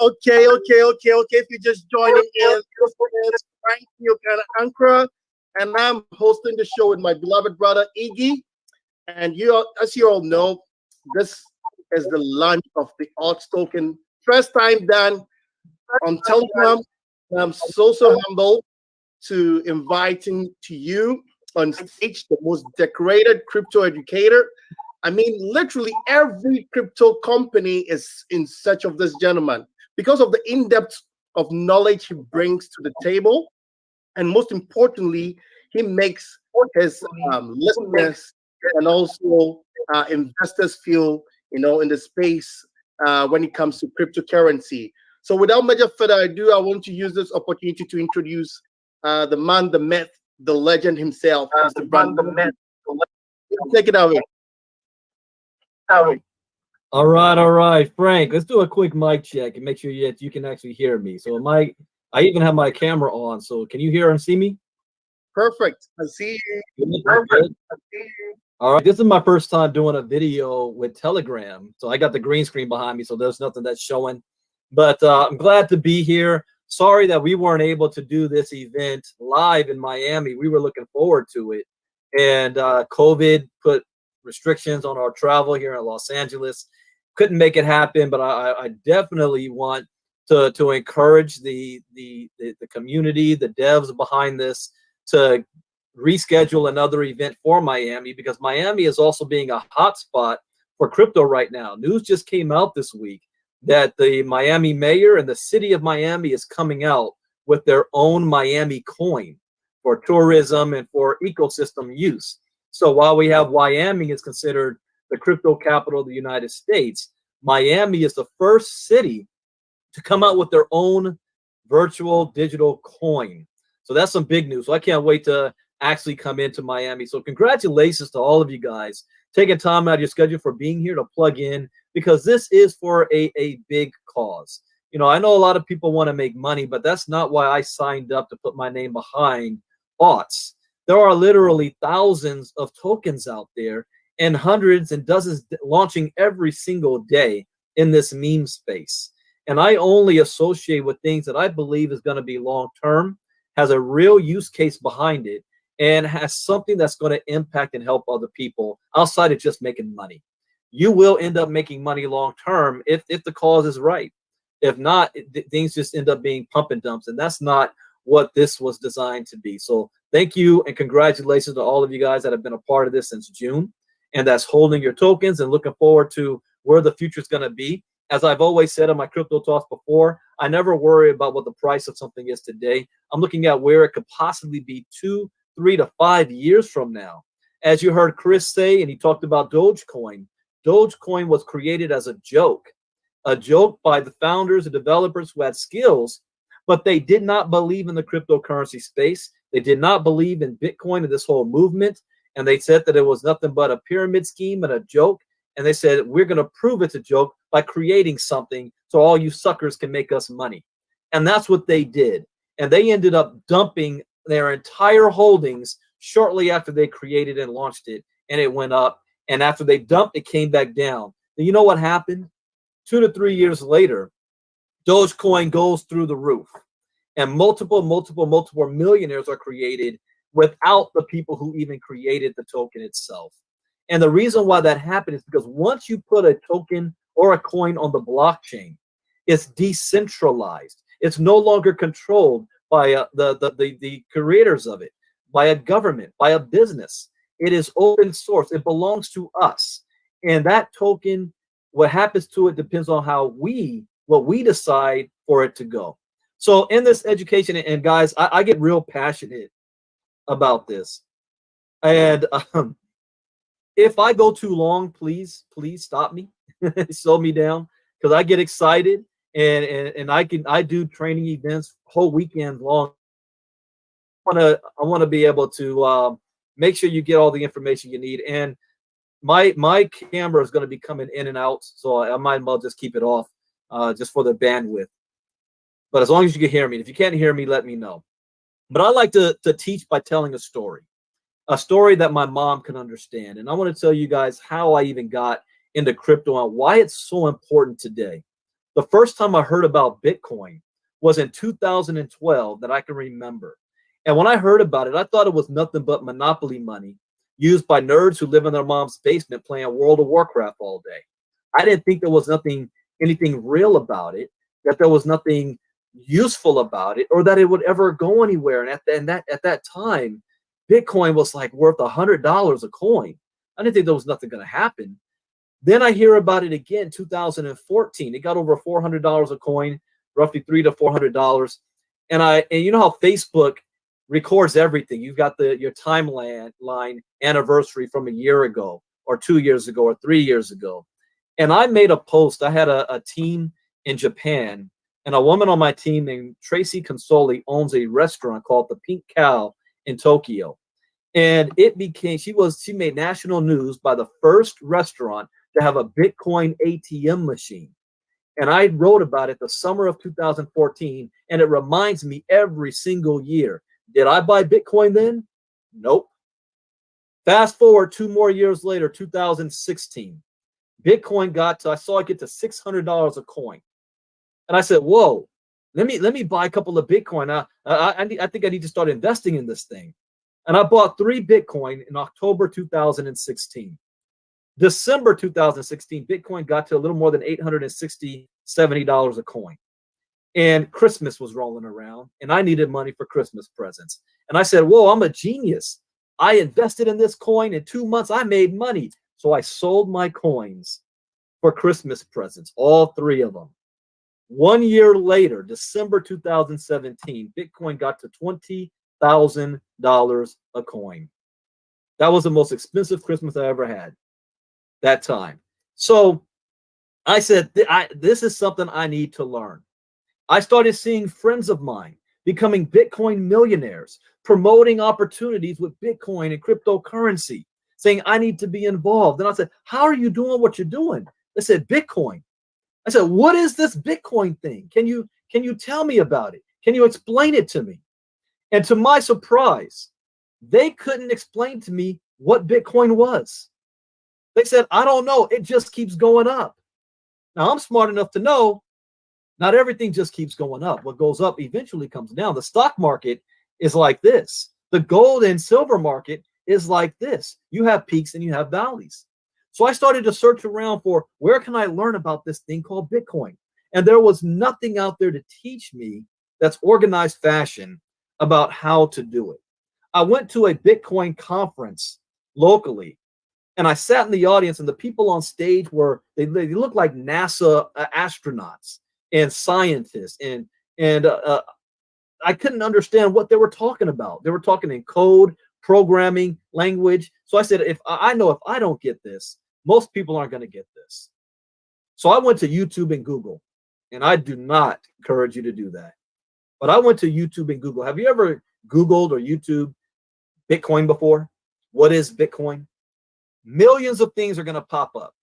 Okay. If you're just joining in, this is Frank Ankara, and I'm hosting the show with my beloved brother Iggy. And as you all know, this is the launch of the Autz token. First time done on Telegram. I'm so humbled to inviting to you on stage the most decorated crypto educator. I mean, literally every crypto company is in search of this gentleman because of the in-depth of knowledge he brings to the table. And most importantly, he makes his listeners and also investors feel, in the space when it comes to cryptocurrency. So without much further ado, I want to use this opportunity to introduce the man, the myth, the legend himself, Mr. Brandon. Take it away. All right, Frank. Let's do a quick mic check and make sure that you can actually hear me. So I even have my camera on. So can you hear and see me? Perfect. I see you. Perfect. All right. This is my first time doing a video with Telegram. So I got the green screen behind me, so there's nothing that's showing. But I'm glad to be here. Sorry that we weren't able to do this event live in Miami. We were looking forward to it. And COVID put restrictions on our travel here in Los Angeles. Couldn't make it happen, but I definitely want to encourage the community, the devs behind this, to reschedule another event for Miami, because Miami is also being a hotspot for crypto right now. News just came out this week that the Miami mayor and the city of Miami is coming out with their own Miami coin for tourism and for ecosystem use. So while we have Miami is considered the crypto capital of the United States, Miami is the first city to come out with their own virtual digital coin. So that's some big news. So I can't wait to actually come into Miami. So congratulations to all of you guys taking time out of your schedule for being here to plug in, because this is for a big cause. I know a lot of people want to make money, but that's not why I signed up to put my name behind Autz. There are literally thousands of tokens out there and hundreds and dozens launching every single day in this meme space. And I only associate with things that I believe is going to be long-term, has a real use case behind it, and has something that's going to impact and help other people outside of just making money. You will end up making money long-term if the cause is right. If not, things just end up being pump and dumps, and that's not what this was designed to be. So thank you and congratulations to all of you guys that have been a part of this since June and that's holding your tokens and looking forward to where the future is going to be. As I've always said in my crypto talks before, I never worry about what the price of something is today. I'm looking at where it could possibly be 2, 3 to 5 years from now. As you heard Chris say, and he talked about Dogecoin. Dogecoin was created as a joke by the founders and developers who had skills, but they did not believe in the cryptocurrency space. They did not believe in Bitcoin and this whole movement. And they said that it was nothing but a pyramid scheme and a joke. And they said, we're going to prove it's a joke by creating something so all you suckers can make us money. And that's what they did. And they ended up dumping their entire holdings shortly after they created and launched it. And it went up. And after they dumped, it came back down. And you know what happened? 2 to 3 years later, Dogecoin goes through the roof. And multiple millionaires are created without the people who even created the token itself. And the reason why that happened is because once you put a token or a coin on the blockchain, it's decentralized. It's no longer controlled by the creators of it, by a government, by a business. It is open source. It belongs to us. And that token, what happens to it depends on what we decide for it to go. So in this education, and guys, I get real passionate about this. And if I go too long, please stop me, slow me down, because I get excited and I do training events whole weekends long. I want to be able to make sure you get all the information you need. And my camera is going to be coming in and out, so I might as well just keep it off, just for the bandwidth. But as long as you can hear me, if you can't hear me, let me know. But I like to teach by telling a story that my mom can understand. And I want to tell you guys how I even got into crypto and why it's so important today. The first time I heard about Bitcoin was in 2012 that I can remember. And when I heard about it, I thought it was nothing but monopoly money used by nerds who live in their mom's basement playing World of Warcraft all day. I didn't think there was anything real about it, that there was nothing useful about it, or that it would ever go anywhere. And at that time, Bitcoin was like worth $100 a coin. I didn't think there was nothing going to happen. Then I hear about it again, 2014. It got over $400 a coin, roughly $300 to $400. And you know how Facebook records everything. You've got your timeline anniversary from a year ago, or 2 years ago, or 3 years ago. And I made a post. I had a team in Japan, and a woman on my team named Tracy Consoli owns a restaurant called the Pink Cow in Tokyo. And she made national news by the first restaurant to have a Bitcoin ATM machine. And I wrote about it the summer of 2014, and it reminds me every single year. Did I buy Bitcoin then? Nope. Fast forward 2 more years later, 2016. Bitcoin I saw it get to $600 a coin. And I said, whoa, let me buy a couple of Bitcoin. I think I need to start investing in this thing. And I bought 3 Bitcoin in October 2016. December 2016, Bitcoin got to a little more than $860, $70 a coin. And Christmas was rolling around, and I needed money for Christmas presents. And I said, whoa, I'm a genius. I invested in this coin. In 2 months, I made money. So I sold my coins for Christmas presents, all 3 of them. 1 year later, December 2017, Bitcoin got to $20,000 a coin. That was the most expensive Christmas I ever had that time. So I said, this is something I need to learn. I started seeing friends of mine becoming Bitcoin millionaires, promoting opportunities with Bitcoin and cryptocurrency, saying I need to be involved. And I said, how are you doing what you're doing? They said, Bitcoin. I said, what is this Bitcoin thing? Can you tell me about it? Can you explain it to me? And to my surprise, they couldn't explain to me what Bitcoin was. They said, I don't know. It just keeps going up. Now, I'm smart enough to know not everything just keeps going up. What goes up eventually comes down. The stock market is like this. The gold and silver market is like this. You have peaks and you have valleys. So I started to search around for where can I learn about this thing called Bitcoin? And there was nothing out there to teach me that's organized fashion about how to do it. I went to a Bitcoin conference locally, and I sat in the audience, and the people on stage they looked like NASA astronauts and scientists, and I couldn't understand what they were talking about. They were talking in code, programming, language. So I said, if I don't get this, most people aren't going to get this. So I went to YouTube and Google, and I do not encourage you to do that. But I went to YouTube and Google. Have you ever Googled or YouTube Bitcoin before? What is Bitcoin? Millions of things are going to pop up.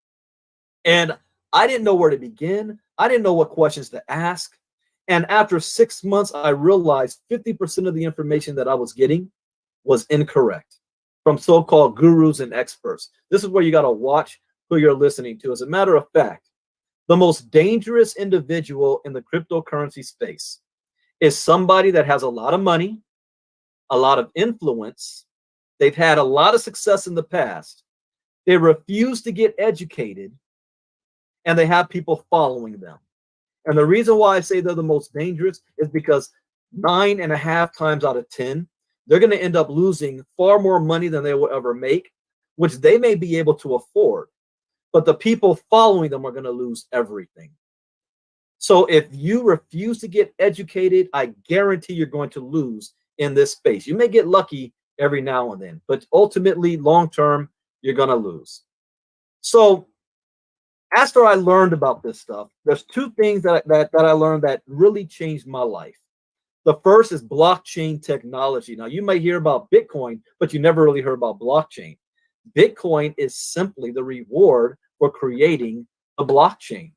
And I didn't know where to begin. I didn't know what questions to ask. And after 6 months, I realized 50% of the information that I was getting was incorrect from so-called gurus and experts. This is where you got to watch who you're listening to. As a matter of fact, the most dangerous individual in the cryptocurrency space is somebody that has a lot of money, a lot of influence. They've had a lot of success in the past. They refuse to get educated, and they have people following them. And the reason why I say they're the most dangerous is because 9.5 times out of 10, they're going to end up losing far more money than they will ever make, which they may be able to afford. But the people following them are going to lose everything. So if you refuse to get educated, I guarantee you're going to lose in this space. You may get lucky every now and then. But ultimately, long term, you're going to lose. So after I learned about this stuff, there's two things that I learned that really changed my life. The first is blockchain technology. Now, you may hear about Bitcoin, but you never really heard about blockchain. Bitcoin is simply the reward for creating a blockchain.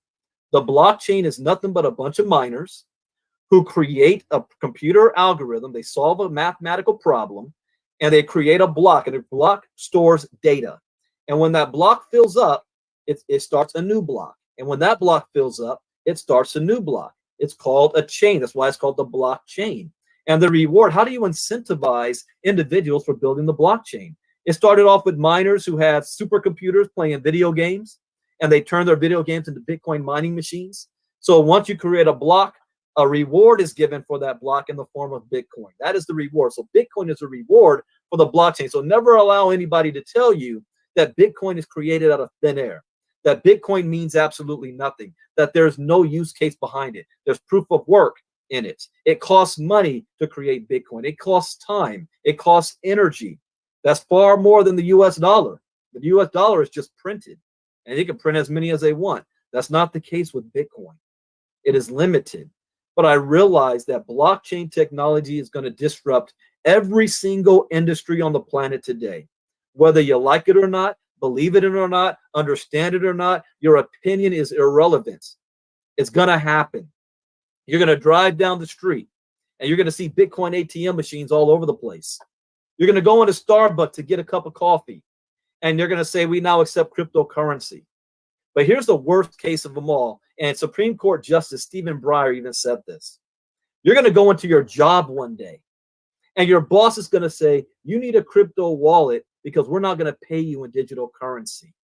The blockchain is nothing but a bunch of miners who create a computer algorithm. They solve a mathematical problem, and they create a block, and a block stores data. And when that block fills up, it starts a new block. And when that block fills up, it starts a new block. It's called a chain. That's why it's called the blockchain. And the reward, how do you incentivize individuals for building the blockchain? It started off with miners who had supercomputers playing video games, and they turned their video games into Bitcoin mining machines. So once you create a block, a reward is given for that block in the form of Bitcoin. That is the reward. So Bitcoin is a reward for the blockchain. So never allow anybody to tell you that Bitcoin is created out of thin air, that Bitcoin means absolutely nothing, that there's no use case behind it. There's proof of work in it. It costs money to create Bitcoin. It costs time. It costs energy. That's far more than the US dollar. The US dollar is just printed, and they can print as many as they want. That's not the case with Bitcoin. It is limited. But I realized that blockchain technology is going to disrupt every single industry on the planet today. Whether you like it or not, believe it or not, understand it or not, your opinion is irrelevant. It's going to happen. You're going to drive down the street, and you're going to see Bitcoin ATM machines all over the place. You're going to go into Starbucks to get a cup of coffee, and they're going to say, we now accept cryptocurrency. But here's the worst case of them all. And Supreme Court Justice Stephen Breyer even said this. You're going to go into your job one day, and your boss is going to say, you need a crypto wallet because we're not going to pay you in digital currency.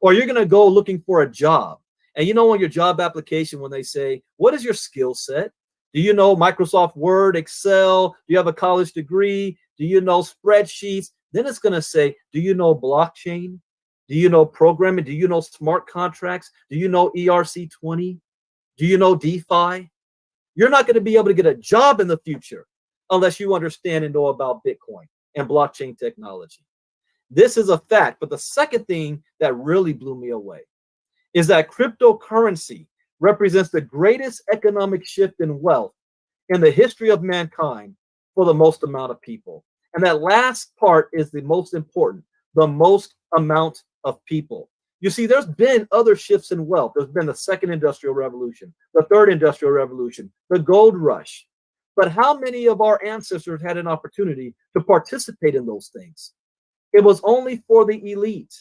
Or you're going to go looking for a job. And you know, on your job application, when they say, what is your skill set? Do you know Microsoft Word, Excel? Do you have a college degree? Do you know spreadsheets? Then it's going to say, do you know blockchain? Do you know programming? Do you know smart contracts? Do you know ERC20? Do you know DeFi? You're not going to be able to get a job in the future unless you understand and know about Bitcoin and blockchain technology. This is a fact. But the second thing that really blew me away is that cryptocurrency represents the greatest economic shift in wealth in the history of mankind for the most amount of people. And that last part is the most important, the most amount of people. You see, there's been other shifts in wealth. There's been the second industrial revolution, the third industrial revolution, the gold rush. But how many of our ancestors had an opportunity to participate in those things? It was only for the elite.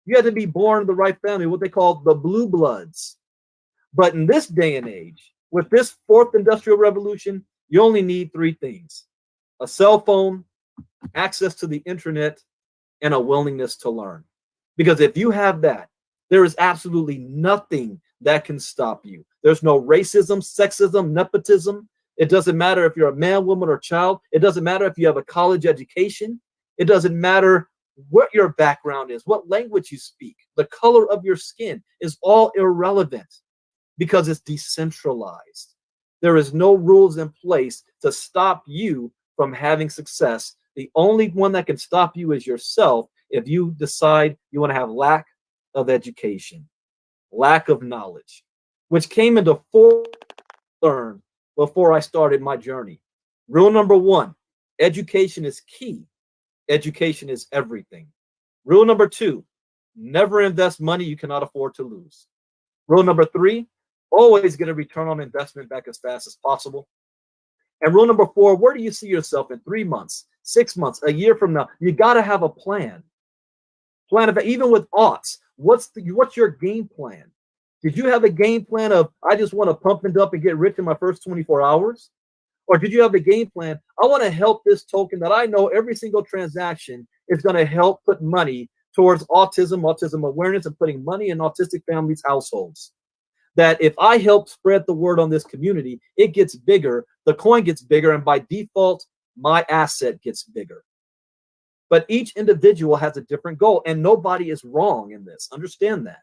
You had to be born in the right family, what they call the blue bloods. But in this day and age, with this fourth industrial revolution, you only need three things: a cell phone, access to the internet, and a willingness to learn. Because if you have that, there is absolutely nothing that can stop you. There's no racism, sexism, nepotism. It doesn't matter if you're a man, woman, or child. It doesn't matter if you have a college education. It doesn't matter what your background is, what language you speak. The color of your skin is all irrelevant because it's decentralized. There is no rules in place to stop you from having success. The only one that can stop you is yourself if you decide you want to have lack of lack of knowledge, which came into full learn before I started my journey. Rule number one, education is key. Education is everything. Rule number two, never invest money you cannot afford to lose. Rule number three, always get a return on investment back as fast as possible. And rule number four, where do you see yourself in 3 months, 6 months, a year from now? You got to have a plan. Plan of, even with Autz, what's your game plan? Did you have a game plan of, I just want to pump and dump and get rich in my first 24 hours? Or did you have a game plan? I want to help this token that I know every single transaction is going to help put money towards autism awareness, and putting money in autistic families' households. That if I help spread the word on this community, it gets bigger, the coin gets bigger, and by default, my asset gets bigger. But each individual has a different goal, and nobody is wrong in this. Understand that.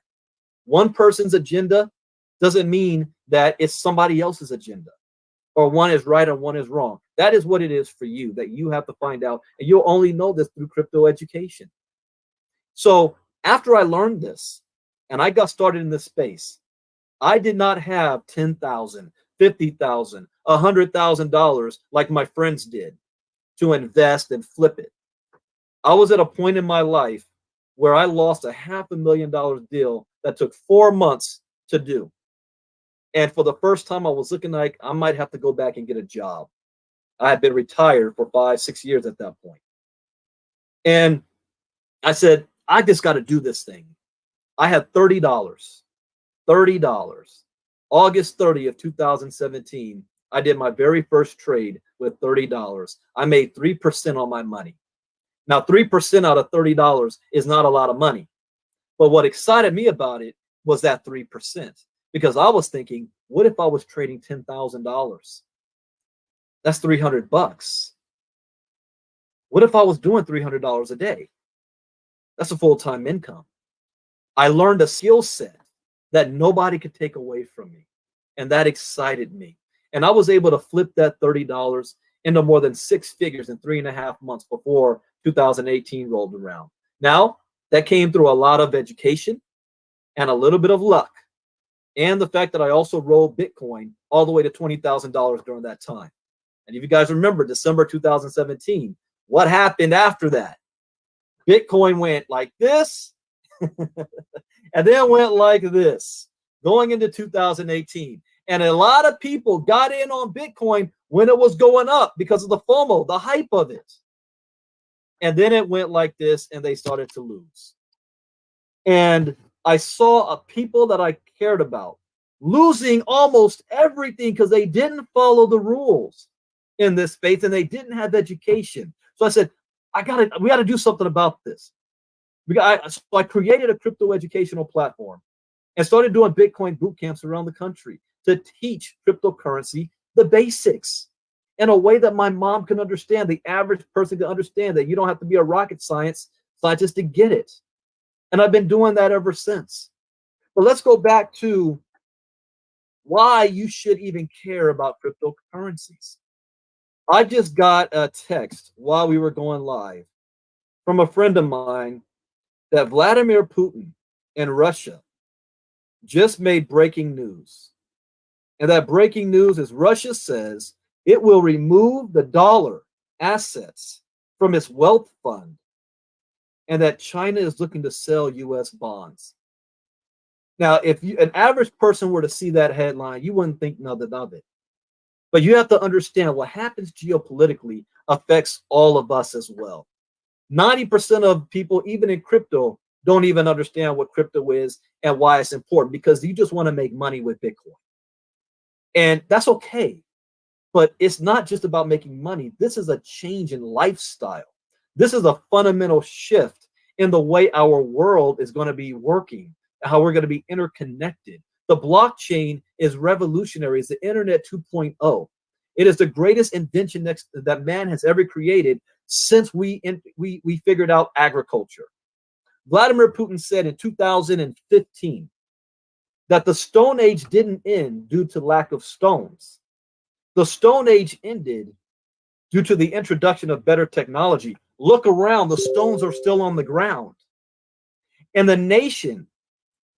One person's agenda doesn't mean that it's somebody else's agenda. or one is right and one is wrong. That is what it is for you, that you have to find out. And you'll only know this through crypto education. So after I learned this and I got started in this space, I did not have $10,000, $50,000, $100,000 like my friends did to invest and flip it. I was at a point in my life where I lost a $500,000 deal that took 4 months to do. And for the first time, I was looking like I might have to go back and get a job. I had been retired for 5, 6 years at that point. And I said, I just got to do this thing. I had $30. August 30th, 2017, I did my very first trade with $30. I made 3% on my money. Now, 3% out of $30 is not a lot of money. But what excited me about it was that 3%. Because I was thinking, what if I was trading $10,000? That's $300. What if I was doing $300 a day? That's a full-time income. I learned a skill set that nobody could take away from me. And that excited me. And I was able to flip that $30 into more than 6 figures in 3.5 months before 2018 rolled around. Now, that came through a lot of education and a little bit of luck. And the fact that I also rolled Bitcoin all the way to $20,000 during that time. And if you guys remember December 2017, what happened after that? Bitcoin went like this, and then went like this, going into 2018. And a lot of people got in on Bitcoin when it was going up because of the FOMO, the hype of it. And then it went like this, and they started to lose. And I saw people that I cared about losing almost everything because they didn't follow the rules in this space and they didn't have education. So I said, we got to do something about this. So I created a crypto educational platform and started doing Bitcoin boot camps around the country to teach cryptocurrency the basics in a way that my mom can understand, the average person can understand, that you don't have to be a rocket scientist to get it. And I've been doing that ever since. But let's go back to why you should even care about cryptocurrencies. I just got a text while we were going live from a friend of mine that Vladimir Putin in Russia just made breaking news. And that breaking news is Russia says it will remove the dollar assets from its wealth fund, and that China is looking to sell U.S. bonds. Now, if an average person were to see that headline, you wouldn't think nothing of it. But you have to understand what happens geopolitically affects all of us as well. 90% of people, even in crypto, don't even understand what crypto is and why it's important, because you just want to make money with Bitcoin. And that's okay. But it's not just about making money. This is a change in lifestyle. This is a fundamental shift in the way our world is going to be working, how we're going to be interconnected. The blockchain is revolutionary. It's the internet 2.0. It is the greatest invention that man has ever created since we figured out agriculture. Vladimir Putin said in 2015 that the Stone Age didn't end due to lack of stones. The Stone Age ended due to the introduction of better technology. Look around, the stones are still on the ground. And the nation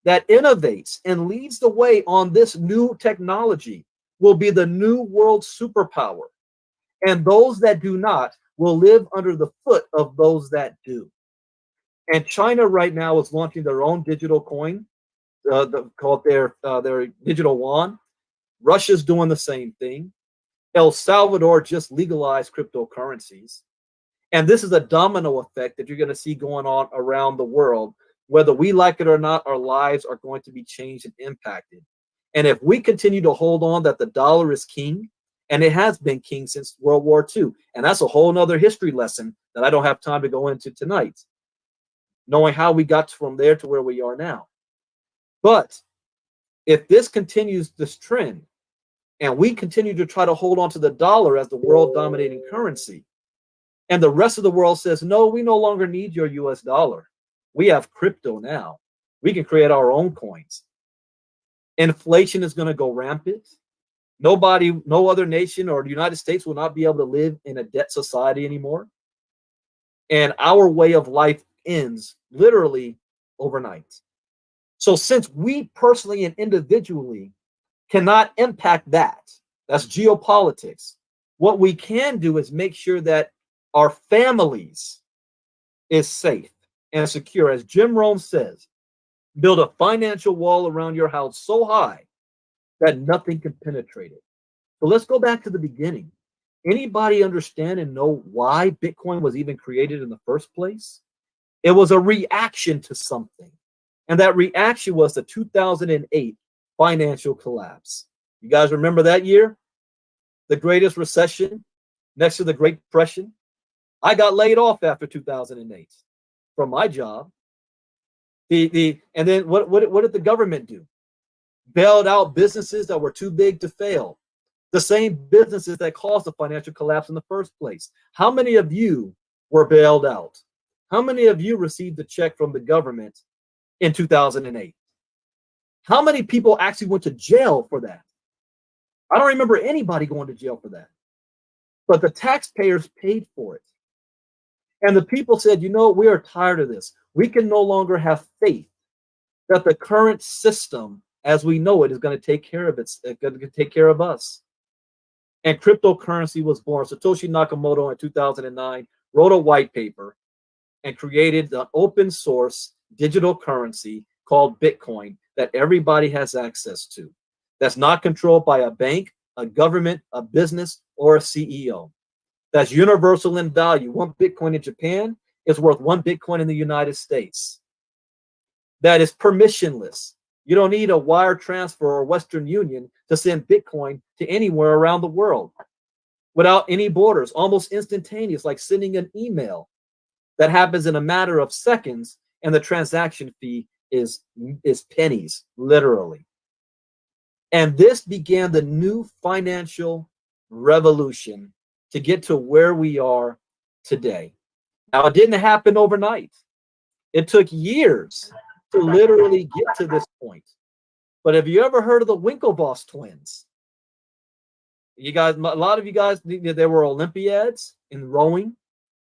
that innovates and leads the way on this new technology will be the new world superpower. And those that do not will live under the foot of those that do. And China right now is launching their own digital coin, called their digital yuan. Russia's doing the same thing. El Salvador just legalized cryptocurrencies. And this is a domino effect that you're going to see going on around the world. Whether we like it or not, our lives are going to be changed and impacted. And if we continue to hold on that the dollar is king, and it has been king since World War II, and that's a whole nother history lesson that I don't have time to go into tonight, knowing how we got from there to where we are now. But if this continues, this trend, and we continue to try to hold on to the dollar as the world dominating currency, and the rest of the world says, no, we no longer need your US dollar. We have crypto now. We can create our own coins. Inflation is going to go rampant. Nobody, no other nation or the United States will not be able to live in a debt society anymore. And our way of life ends literally overnight. So since we personally and individually cannot impact that, that's geopolitics, what we can do is make sure that our families is safe and secure. As Jim Rome says, build a financial wall around your house so high that nothing can penetrate it. So let's go back to the beginning. Anybody understand and know why Bitcoin was even created in the first place? It was a reaction to something. And that reaction was the 2008 financial collapse. You guys remember that year? The greatest recession next to the Great Depression. I got laid off after 2008 from my job. And then what did the government do? Bailed out businesses that were too big to fail. The same businesses that caused the financial collapse in the first place. How many of you were bailed out? How many of you received a check from the government in 2008? How many people actually went to jail for that? I don't remember anybody going to jail for that. But the taxpayers paid for it. And the people said, you know, we are tired of this. We can no longer have faith that the current system, as we know it, is going to take care of it's going to take care of us. And cryptocurrency was born. Satoshi Nakamoto in 2009 wrote a white paper and created the open source digital currency called Bitcoin that everybody has access to. That's not controlled by a bank, a government, a business, or a CEO. That's universal in value. 1 Bitcoin in Japan is worth 1 Bitcoin in the United States. That is permissionless. You don't need a wire transfer or Western Union to send Bitcoin to anywhere around the world without any borders, almost instantaneous, like sending an email that happens in a matter of seconds, and the transaction fee is pennies, literally. And this began the new financial revolution to get to where we are today. Now, it didn't happen overnight. It took years to literally get to this point. But have you ever heard of the Winklevoss twins? You guys, a lot of you guys, they were Olympiads in rowing.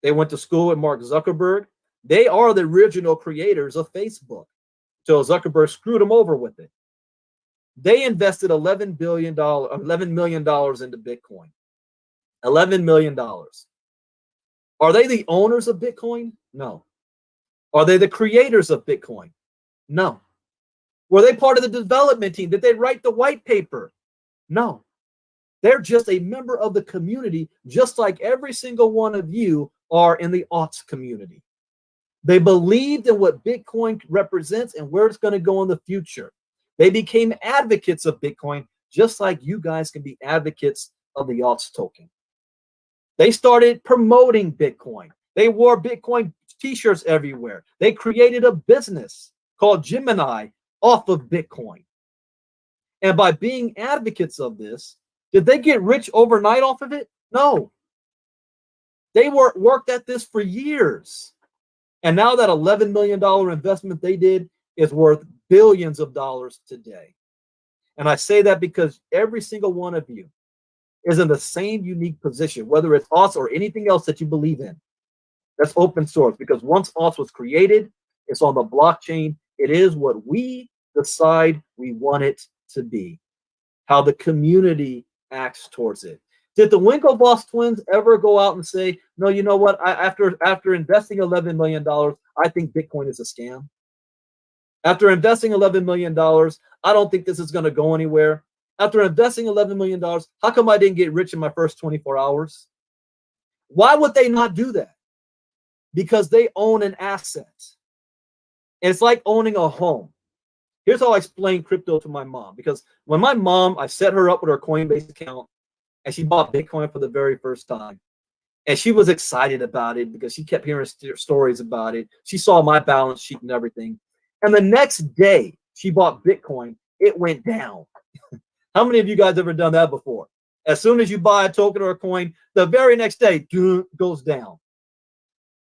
They went to school with Mark Zuckerberg. They are the original creators of Facebook. So Zuckerberg screwed them over with it. They invested $11 million into Bitcoin. $11 million. Are they the owners of Bitcoin? No. Are they the creators of Bitcoin? No. Were they part of the development team? Did they write the white paper? No. They're just a member of the community, just like every single one of you are in the Autz community. They believed in what Bitcoin represents and where it's going to go in the future. They became advocates of Bitcoin, just like you guys can be advocates of the Autz token. They started promoting Bitcoin. They wore Bitcoin t-shirts everywhere. They created a business called Gemini off of Bitcoin. And by being advocates of this, did they get rich overnight off of it? No. They worked at this for years. And now that $11 million investment they did is worth billions of dollars today. And I say that because every single one of you is in the same unique position, whether it's Autz or anything else that you believe in. That's open source, because once Autz was created, it's on the blockchain. It is what we decide we want it to be, how the community acts towards it. Did the Winklevoss twins ever go out and say, no, you know what, after investing $11 million, I think Bitcoin is a scam? After investing $11 million, I don't think this is going to go anywhere. After investing $11 million, how come I didn't get rich in my first 24 hours? Why would they not do that? Because they own an asset. It's like owning a home. Here's how I explain crypto to my mom. Because when my mom, I set her up with her Coinbase account, and she bought Bitcoin for the very first time. And she was excited about it because she kept hearing stories about it. She saw my balance sheet and everything. And the next day she bought Bitcoin, it went down. How many of you guys ever done that before? As soon as you buy a token or a coin, the very next day, goes down.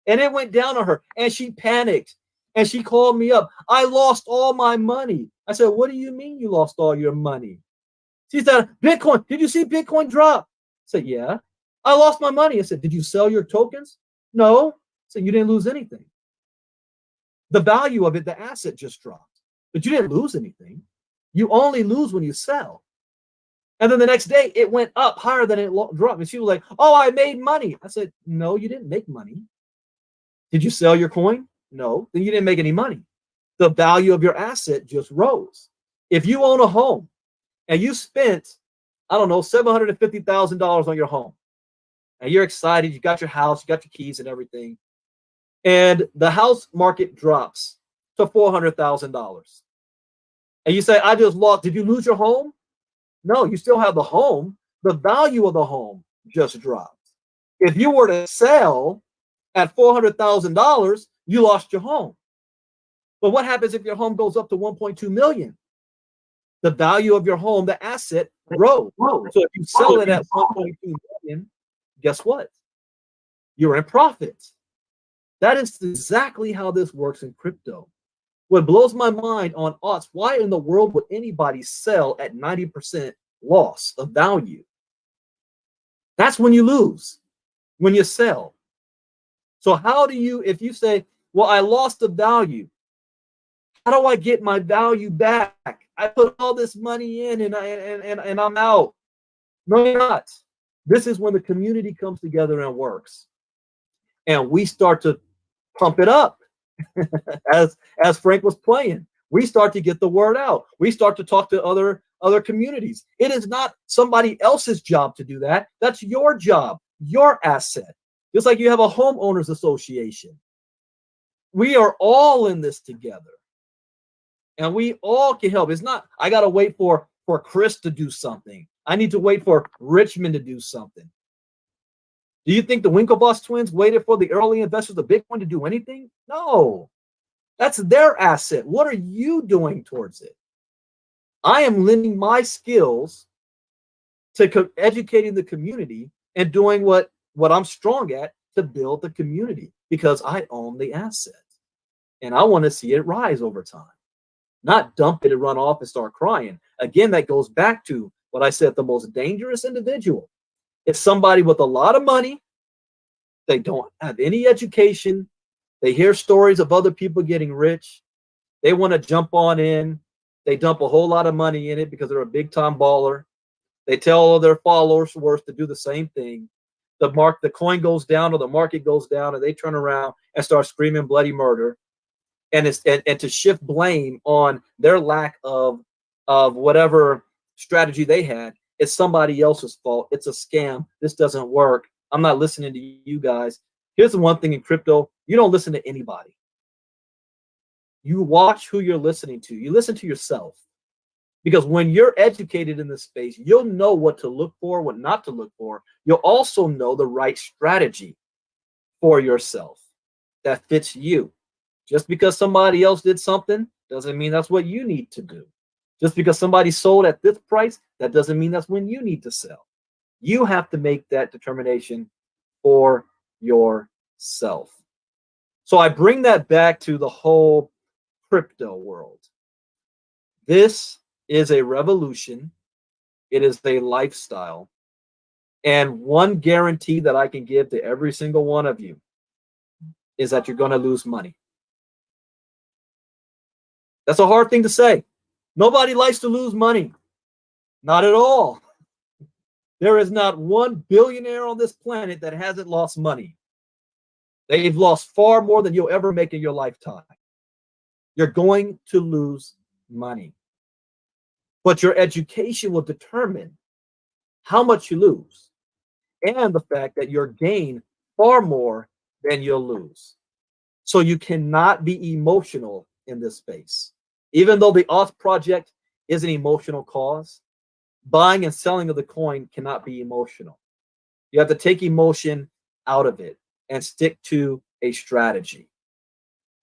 And it went down on her, and she panicked, and she called me up. I lost all my money. I said, what do you mean you lost all your money? She said, Bitcoin, did you see Bitcoin drop? I said, yeah. I lost my money. I said, did you sell your tokens? No. I said, you didn't lose anything. The value of it, the asset just dropped, but you didn't lose anything. You only lose when you sell. And then the next day it went up higher than it dropped. And she was like, oh, I made money. I said, no, you didn't make money. Did you sell your coin? No, then you didn't make any money. The value of your asset just rose. If you own a home and you spent, I don't know, $750,000 on your home, and you're excited, you got your house, you got your keys and everything, and the house market drops to $400,000. And you say, I just lost. Did you lose your home? No, you still have the home. The value of the home just dropped. If you were to sell at $400,000, you lost your home. But what happens if your home goes up to 1.2 million? The value of your home, the asset, grows. So if you sell it at 1.2 million, guess what? You're in profit. That is exactly how this works in crypto. What blows my mind on Autz, why in the world would anybody sell at 90% loss of value? That's when you lose, when you sell. So how do you, if you say, well, I lost the value, how do I get my value back? I put all this money in and I'm out. No, you're not. This is when the community comes together and works. And we start to pump it up. as Frank was playing, we start to get the word out. We start to talk to other communities. It is not somebody else's job to do that. That's your job, your asset. Just like you have a homeowners association. We are all in this together. And we all can help. It's not, I got to wait for Chris to do something. I need to wait for Richmond to do something. Do you think the Winklevoss twins waited for the early investors of Bitcoin to do anything? No. That's their asset. What are you doing towards it? I am lending my skills to educating the community and doing what I'm strong at to build the community because I own the asset. And I want to see it rise over time. Not dump it and run off and start crying. Again, that goes back to what I said, the most dangerous individual. It's somebody with a lot of money. They don't have any education. They hear stories of other people getting rich. They want to jump on in. They dump a whole lot of money in it because they're a big time baller. They tell all their followers to do the same thing. The coin goes down or the market goes down and they turn around and start screaming bloody murder. And to shift blame on their lack of whatever strategy they had, it's somebody else's fault. It's a scam. This doesn't work. I'm not listening to you guys. Here's the one thing in crypto, you don't listen to anybody. You watch who you're listening to. You listen to yourself. Because when you're educated in this space, you'll know what to look for, what not to look for. You'll also know the right strategy for yourself that fits you. Just because somebody else did something doesn't mean that's what you need to do. Just because somebody sold at this price, that doesn't mean that's when you need to sell. You have to make that determination for yourself. So I bring that back to the whole crypto world. This is a revolution. It is a lifestyle. And one guarantee that I can give to every single one of you is that you're going to lose money. That's a hard thing to say. Nobody likes to lose money. Not at all. There is not one billionaire on this planet that hasn't lost money. They've lost far more than you'll ever make in your lifetime. You're going to lose money. But your education will determine how much you lose and the fact that you'll gain far more than you'll lose. So you cannot be emotional in this space. Even though the Autz project is an emotional cause, buying and selling of the coin cannot be emotional. You have to take emotion out of it and stick to a strategy.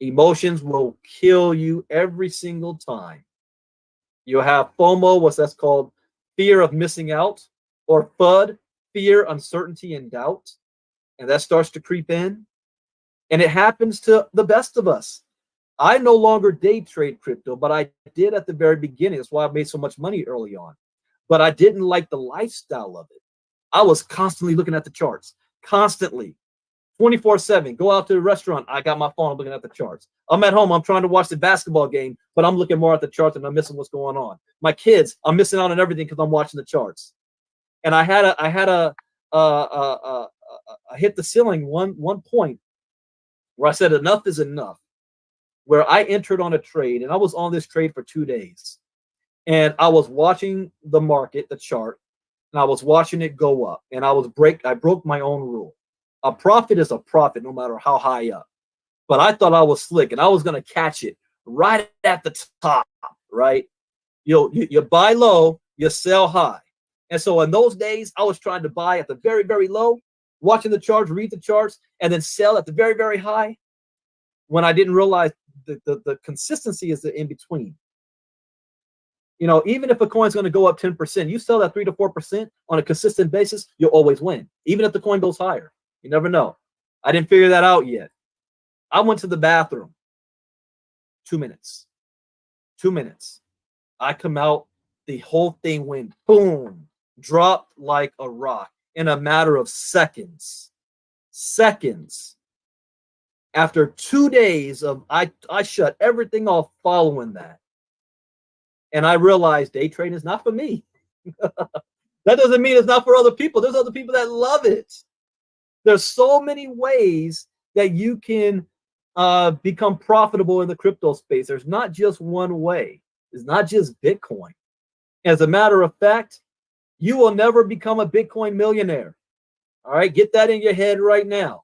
Emotions will kill you every single time. You'll have FOMO, what's that's called, fear of missing out, or FUD, fear, uncertainty, and doubt. And that starts to creep in. And it happens to the best of us. I no longer day trade crypto, but I did at the very beginning. That's why I made so much money early on. but I didn't like the lifestyle of it. I was constantly looking at the charts, constantly, 24/7. Go out to the restaurant, I got my phone, I'm looking at the charts. I'm at home, I'm trying to watch the basketball game, but I'm looking more at the charts and I'm missing what's going on. My kids, I'm missing out on everything because I'm watching the charts. And I hit the ceiling one point where I said enough is enough. Where I entered on a trade, and I was on this trade for 2 days, and I was watching the market, the chart, and I was watching it go up, and I broke my own rule. A profit is a profit, no matter how high up. But I thought I was slick, and I was going to catch it right at the top, right? You buy low, you sell high. And so in those days, I was trying to buy at the very, very low, watching the charts, read the charts, and then sell at the very, very high, when I didn't realize the consistency is the in between. Even if a coin's going to go up 10%, you sell that 3 to 4% on a consistent basis, you'll always win. Even if the coin goes higher, you never know. I didn't figure that out yet. I went to the bathroom. 2 minutes. 2 minutes. I come out, the whole thing went boom, dropped like a rock in a matter of seconds. Seconds. After 2 days of I shut everything off following that. And I realized day trading is not for me. That doesn't mean it's not for other people. There's other people that love it. There's so many ways that you can become profitable in the crypto space. There's not just one way. It's not just Bitcoin. As a matter of fact, you will never become a Bitcoin millionaire. All right, get that in your head right now.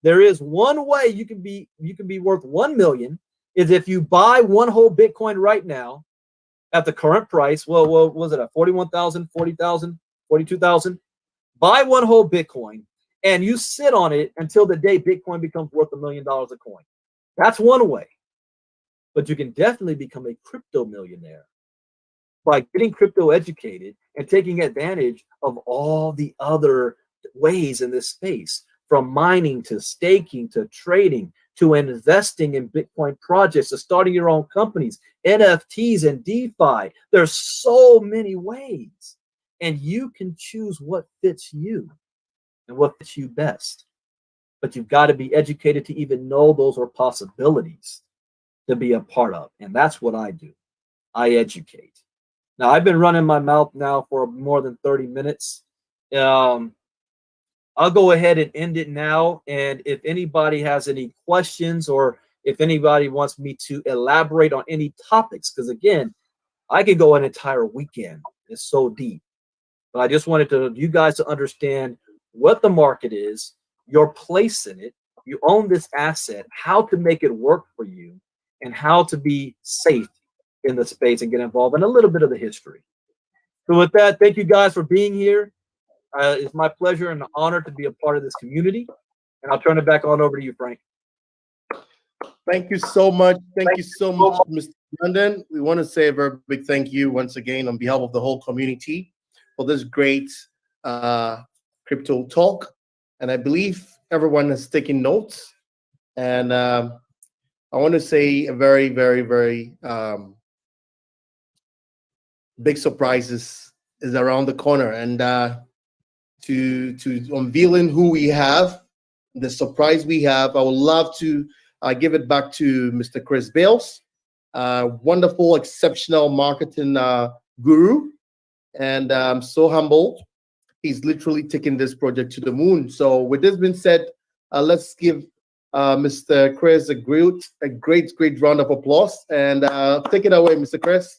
There is one way you can be worth 1 million, is if you buy one whole Bitcoin right now at the current price. Well, what was it at 41,000, 40,000, 42,000? Buy one whole Bitcoin and you sit on it until the day Bitcoin becomes worth $1 million a coin. That's one way. But you can definitely become a crypto millionaire by getting crypto educated and taking advantage of all the other ways in this space, from mining to staking to trading to investing in Bitcoin projects to starting your own companies, NFTs and DeFi. There's so many ways, and you can choose what fits you and what fits you best. But you've got to be educated to even know those are possibilities to be a part of. And that's what I do. I educate. Now, I've been running my mouth now for more than 30 minutes. I'll go ahead and end it now. And if anybody has any questions, or if anybody wants me to elaborate on any topics, because again, I could go an entire weekend. It's so deep. But I just wanted you guys to understand what the market is, your place in it. You own this asset, how to make it work for you, and how to be safe in the space and get involved in a little bit of the history. So with that, thank you guys for being here. It's my pleasure and an honor to be a part of this community. And I'll turn it back on over to you, Frank. Thank you so much. Thank you so much, Mr. London. We want to say a very big thank you once again on behalf of the whole community for this great crypto talk. And I believe everyone has taken notes. And I want to say a very, very, very big surprise is around the corner. And to unveiling who we have, the surprise we have, I would love to give it back to Mr. Chris Bales, wonderful, exceptional marketing guru. And I'm so humbled. He's literally taking this project to the moon. So with this being said, let's give Mr. Chris a great round of applause. And take it away, Mr. Chris.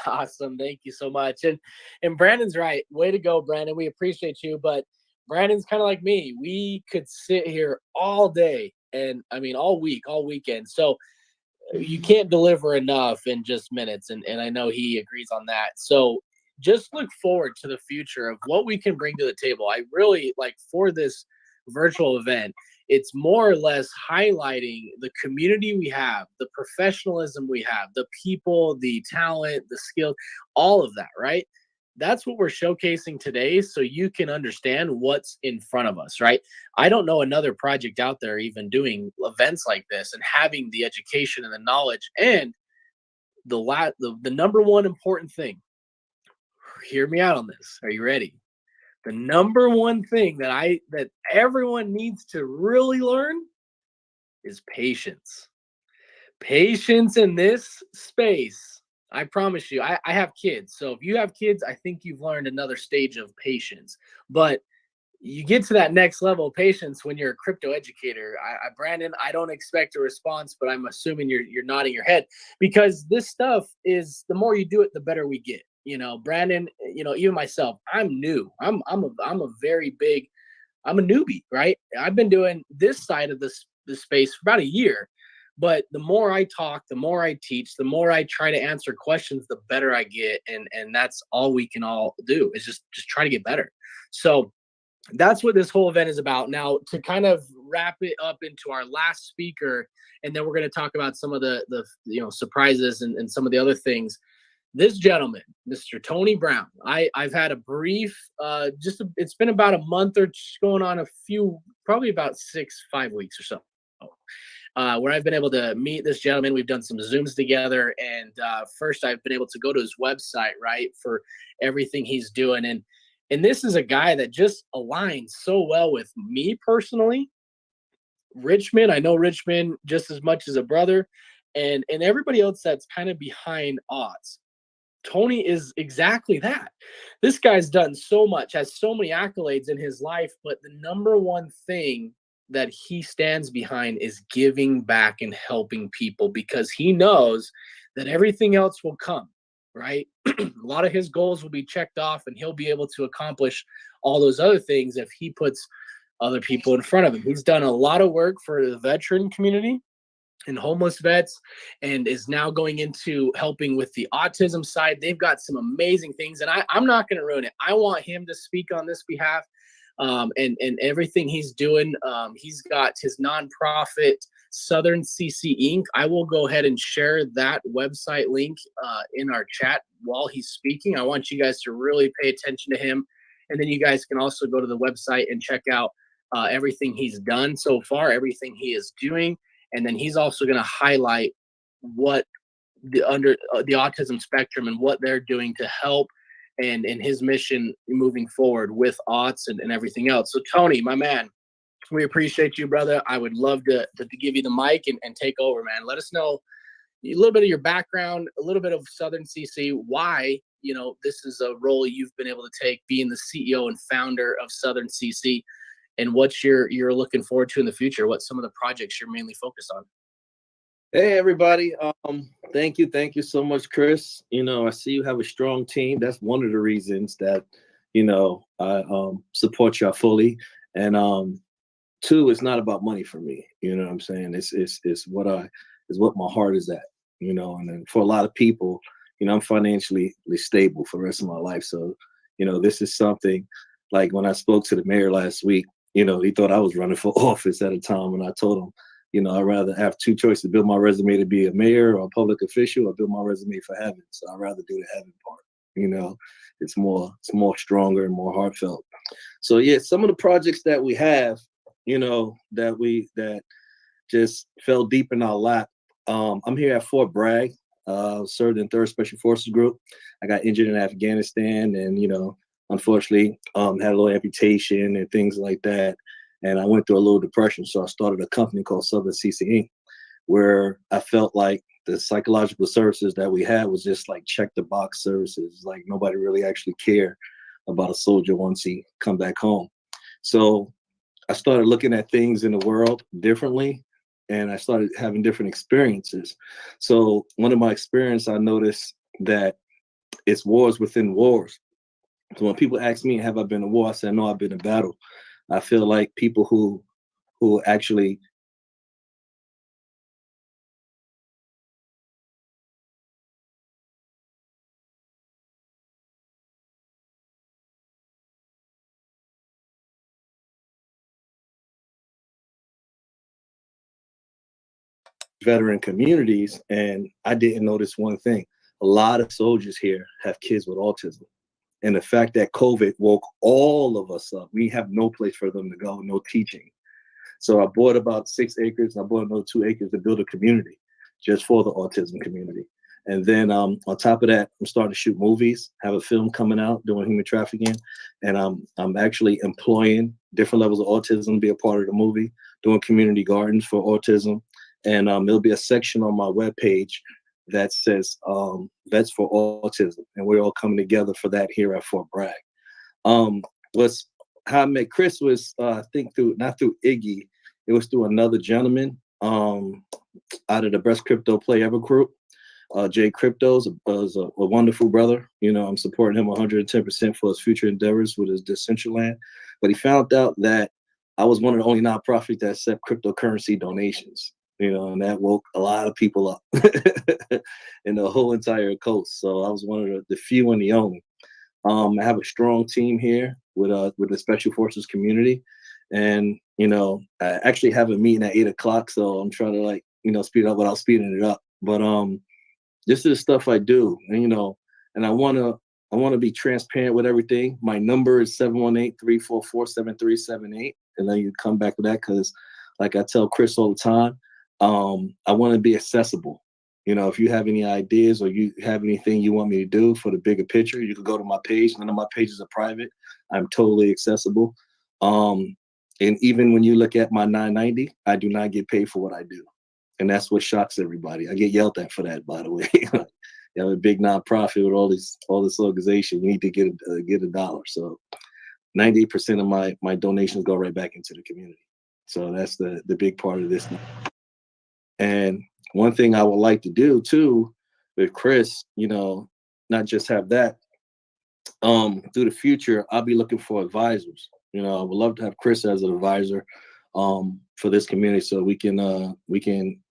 Awesome. Thank you so much. And Brandon's right. Way to go, Brandon. We appreciate you. But Brandon's kind of like me. We could sit here all day and all week, all weekend. So you can't deliver enough in just minutes. And I know he agrees on that. So just look forward to the future of what we can bring to the table. I really like for this virtual event, it's more or less highlighting the community we have, the professionalism we have, the people, the talent, the skill, all of that, right? That's what we're showcasing today, so you can understand what's in front of us, right? I don't know another project out there even doing events like this and having the education and the knowledge, and the number one important thing, hear me out on this. Are you ready? The number one thing that everyone needs to really learn is patience. Patience in this space. I promise you, I have kids. So if you have kids, I think you've learned another stage of patience. But you get to that next level of patience when you're a crypto educator. Brandon, I don't expect a response, but I'm assuming you're nodding your head, because this stuff is, the more you do it, the better we get. You know, Brandon, you know, even myself, I'm new. I'm a newbie, right? I've been doing this side of this space for about a year. But the more I talk, the more I teach, the more I try to answer questions, the better I get. And that's all we can all do, is just try to get better. So that's what this whole event is about. Now, to kind of wrap it up into our last speaker, and then we're going to talk about some of the surprises and some of the other things. This gentleman, Mr. Tony Brown, I've had a brief, it's been about a month or going on probably about 5 weeks or so, where I've been able to meet this gentleman. We've done some Zooms together, and first I've been able to go to his website, right, for everything he's doing. And this is a guy that just aligns so well with me personally. Richmond, I know Richmond just as much as a brother, and everybody else that's kind of behind Autz. Tony is exactly that. This guy's done so much, has so many accolades in his life, but the number one thing that he stands behind is giving back and helping people, because he knows that everything else will come, right? A lot of his goals will be checked off, and he'll be able to accomplish all those other things if he puts other people in front of him. He's done a lot of work for the veteran community and homeless vets, and is now going into helping with the autism side. They've got some amazing things, and I'm not going to ruin it. I want him to speak on this behalf, and everything he's doing. He's got his nonprofit, Southern CC Inc. I will go ahead and share that website link in our chat while he's speaking. I want you guys to really pay attention to him, and then you guys can also go to the website and check out everything he's done so far, everything he is doing. And then he's also going to highlight what the autism spectrum and what they're doing to help, and his mission moving forward with Autz and everything else. So Tony, my man, we appreciate you, brother. I would love to give you the mic and take over, man. Let us know a little bit of your background, a little bit of Southern CC, why, this is a role you've been able to take, being the CEO and founder of Southern CC, and what you're looking forward to in the future, what some of the projects you're mainly focused on. Hey everybody, thank you so much, Chris. I see you have a strong team. That's one of the reasons that I support y'all fully. And two, it's not about money for me. You know what I'm saying? It's what my heart is at. And then for a lot of people, I'm financially stable for the rest of my life. So this is something, like when I spoke to the mayor last week, he thought I was running for office at a time, and I told him, I'd rather have two choices: build my resume to be a mayor or a public official, or build my resume for heaven. So I'd rather do the heaven part. It's more stronger and more heartfelt. So yeah, some of the projects that we have, that just fell deep in our lap. I'm here at Fort Bragg, served in 3rd Special Forces Group. I got injured in Afghanistan, and unfortunately, had a little amputation and things like that. And I went through a little depression. So I started a company called Southern CC Inc., where I felt like the psychological services that we had was just like check the box services. Like nobody really actually cared about a soldier once he come back home. So I started looking at things in the world differently, and I started having different experiences. So one of my experiences, I noticed that it's wars within wars. So when people ask me, have I been in war? I said, no, I've been in battle. I feel like people who actually veteran communities, and I didn't notice one thing. A lot of soldiers here have kids with autism. And the fact that COVID woke all of us up, we have no place for them to go, no teaching. So I bought about 6 acres, and I bought another 2 acres to build a community just for the autism community. And then on top of that, I'm starting to shoot movies, have a film coming out doing human trafficking. And I'm actually employing different levels of autism to be a part of the movie, doing community gardens for autism. And there'll be a section on my webpage that says Vets for Autism. And we're all coming together for that here at Fort Bragg. How I met Chris was, I think, not through Iggy, it was through another gentleman out of the Best Crypto Play Ever group. Jay Crypto's is a wonderful brother. You know, I'm supporting him 110% for his future endeavors with his Decentraland. But he found out that I was one of the only nonprofits that accept cryptocurrency donations. You know, and that woke a lot of people up in the whole entire coast. So I was one of the few and the only. I have a strong team here with the Special Forces community, and you know, I actually have a meeting at 8 o'clock. So I'm trying to speed it up without speeding it up. But this is the stuff I do, and you know, and I wanna be transparent with everything. My number is 718-344-7378, and then you come back to that because, like I tell Chris all the time, I want to be accessible. You know, if you have any ideas or you have anything you want me to do for the bigger picture, you can go to my page. None of my pages are private. I'm totally accessible. And even when you look at my 990, I do not get paid for what I do. And that's what shocks everybody. I get yelled at for that, by the way. You have a big nonprofit with all this organization. You need to get a dollar. So 98% of my donations go right back into the community. So that's the big part of this. And one thing I would like to do too with Chris, you know, not just have that. Through the future, I'll be looking for advisors. You know, I would love to have Chris as an advisor for this community, so we can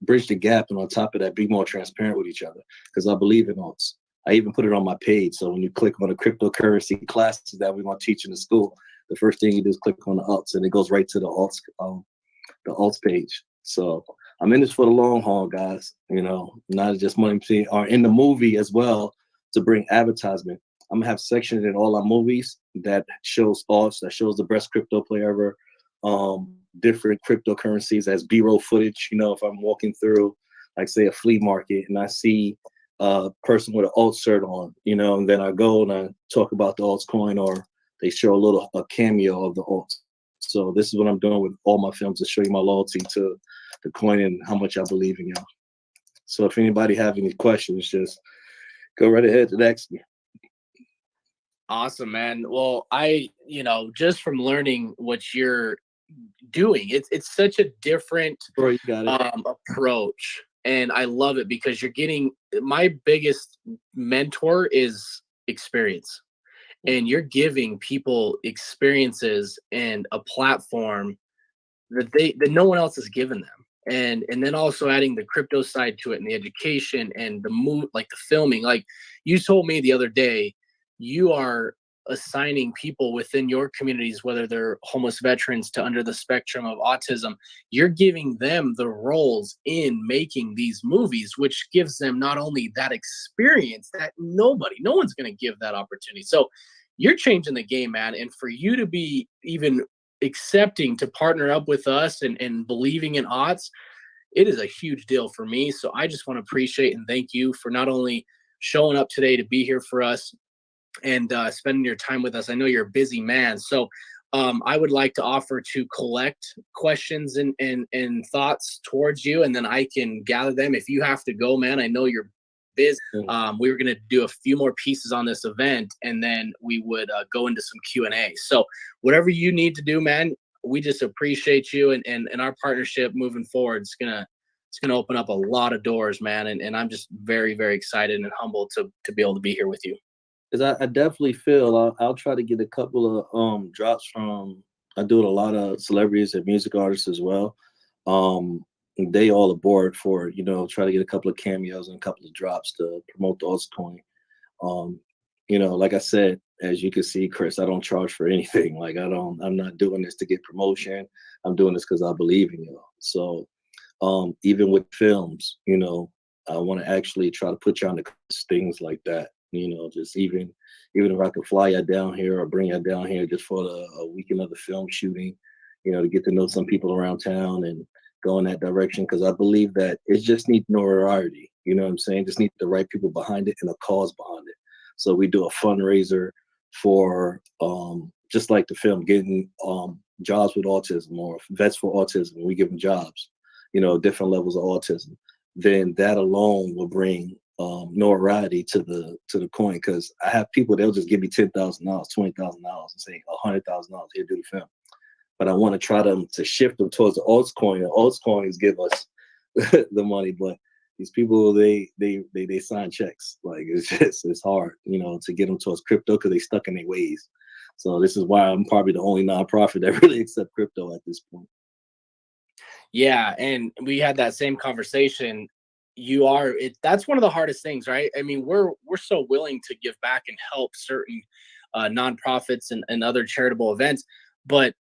bridge the gap, and on top of that, be more transparent with each other. Because I believe in Autz. I even put it on my page. So when you click on the cryptocurrency classes that we're going to teach in the school, the first thing you do is click on the Autz, and it goes right to the Autz page. So I'm in this for the long haul, guys. You know, not just money, or in the movie as well to bring advertisement. I'm gonna have sections in all our movies that shows Autz, that shows the best crypto play ever, different cryptocurrencies as B-roll footage. You know, if I'm walking through, like say a flea market, and I see a person with an Autz shirt on, you know, and then I go and I talk about the Autz coin, or they show a cameo of the Autz. So this is what I'm doing with all my films, to show you my loyalty to the coin and how much I believe in y'all. So if anybody have any questions, just go right ahead to ask me. Awesome, man. Well, just from learning what you're doing, it's such a different approach, and I love it because you're getting, my biggest mentor is experience, and you're giving people experiences and a platform that no one else has given them. And then also adding the crypto side to it, and the education and the filming. Like you told me the other day, you are assigning people within your communities, whether they're homeless veterans to under the spectrum of autism, you're giving them the roles in making these movies, which gives them not only that experience that no one's going to give that opportunity. So you're changing the game, man. And for you to be even accepting to partner up with us and believing in Autz, it is a huge deal for me. So I just want to appreciate and thank you for not only showing up today to be here for us and spending your time with us. I know you're a busy man. So I would like to offer to collect questions and thoughts towards you, and then I can gather them. If you have to go, man, I know you're busy. We were going to do a few more pieces on this event, and then we would go into some Q&A. So whatever you need to do, man, we just appreciate you, and our partnership moving forward is going to open up a lot of doors, man. And I'm just very, very excited and humbled to be able to be here with you. Because I definitely feel I'll try to get a couple of drops from, I do it a lot of celebrities and music artists as well. They all aboard for, you know, try to get a couple of cameos and a couple of drops to promote the Autz coin. You know, like I said, as you can see, Chris, I don't charge for anything. Like I'm not doing this to get promotion. I'm doing this because I believe in you. So even with films, you know, I want to actually try to put you on the things like that. You know, just even if I could fly you down here or bring you down here just for a weekend of the film shooting, you know, to get to know some people around town and go in that direction. Because I believe that it just needs notoriety. You know what I'm saying? Just need the right people behind it and a cause behind it. So we do a fundraiser for just like the film, getting jobs with autism or vets for autism. We give them jobs, you know, different levels of autism. Then that alone will bring notoriety to the coin, because I have people, they'll just give me $10,000, $20,000, and say $100,000 here, do the film. But I want to try to shift them towards the Autz coin. The Autz coins give us the money, but these people, they sign checks. Like, it's hard, you know, to get them towards crypto because they stuck in their ways. So this is why I'm probably the only nonprofit that really accept crypto at this point. Yeah, and we had that same conversation. That's one of the hardest things, right? I mean, we're so willing to give back and help certain nonprofits and other charitable events, but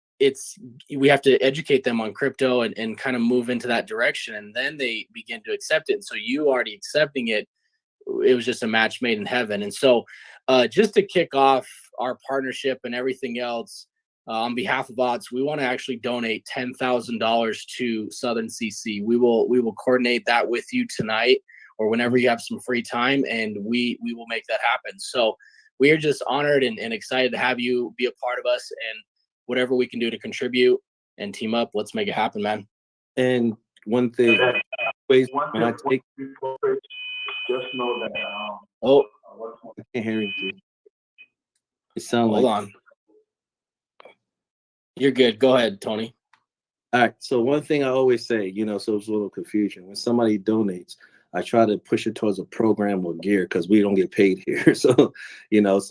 we have to educate them on crypto and kind of move into that direction, and then they begin to accept it. And so you already accepting it, it was just a match made in heaven. And so just to kick off our partnership and everything else, on behalf of Autz, we want to actually donate $10,000 to Southern CC. We will coordinate that with you tonight or whenever you have some free time, and we will make that happen. So we are just honored and excited to have you be a part of us, and whatever we can do to contribute and team up, let's make it happen, man. And one thing, when I take, just know that. I can't hear you. Dude. It sounds like. Hold on. You're good. Go ahead, Tony. All right. So one thing I always say, you know, so it's a little confusion. When somebody donates, I try to push it towards a program or gear because we don't get paid here. So, you know,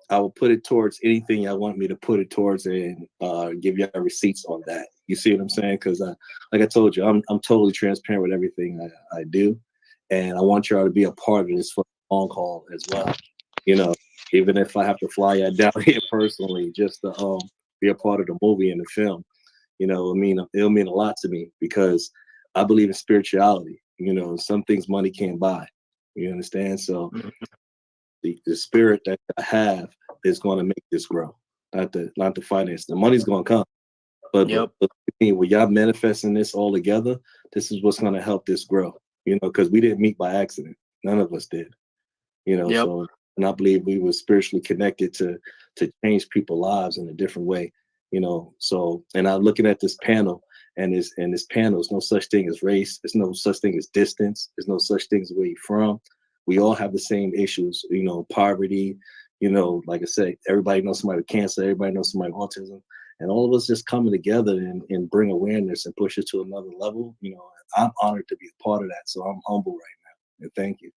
I will put it towards anything y'all want me to put it towards, and give y'all receipts on that. You see what I'm saying? Because like I told you, I'm totally transparent with everything I do, and I want y'all to be a part of this for the long haul as well. You know, even if I have to fly y'all down here personally, just to be a part of the movie and the film. You know, it'll mean a lot to me because I believe in spirituality. You know, some things money can't buy. You understand? So. Mm-hmm. The spirit that I have is going to make this grow, not the finance. The money's going to come, but when y'all manifesting this all together, this is what's going to help this grow. You know, because we didn't meet by accident. None of us did. You know, so, and I believe we were spiritually connected to change people's lives in a different way. You know, so, and I'm looking at this panel, and this panel is no such thing as race. There's no such thing as distance. There's no such thing as where you're from. We all have the same issues, you know, poverty, you know, like I said, everybody knows somebody with cancer, everybody knows somebody with autism, and all of us just coming together and bring awareness and push it to another level. You know, I'm honored to be a part of that. So I'm humble right now. And thank you.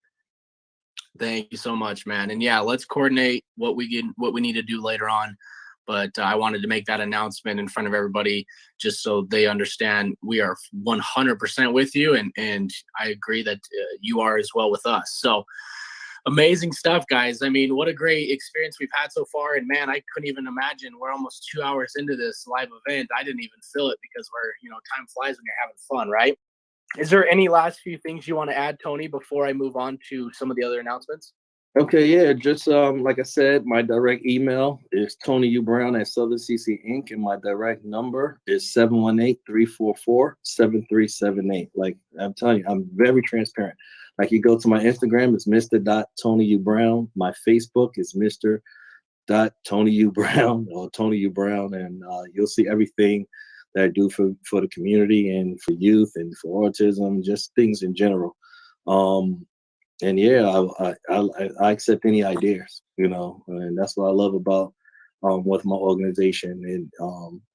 Thank you so much, man. And yeah, let's coordinate what we need to do later on. But I wanted to make that announcement in front of everybody just so they understand we are 100% with you. And I agree that you are as well with us. So amazing stuff, guys. I mean, what a great experience we've had so far. And man, I couldn't even imagine we're almost 2 hours into this live event. I didn't even feel it because time flies when you're having fun, right? Is there any last few things you want to add, Tony, before I move on to some of the other announcements? Okay, yeah, just like I said, my direct email is TonyUBrown at Southern CC Inc. and my direct number is 718-344-7378. Like I'm telling you, I'm very transparent. Like you go to my Instagram, it's Mr.TonyUBrown. My Facebook is Mr.TonyUBrown or TonyUBrown, and you'll see everything that I do for the community and for youth and for autism, just things in general. And yeah, I accept any ideas, you know, and that's what I love about with my organization. And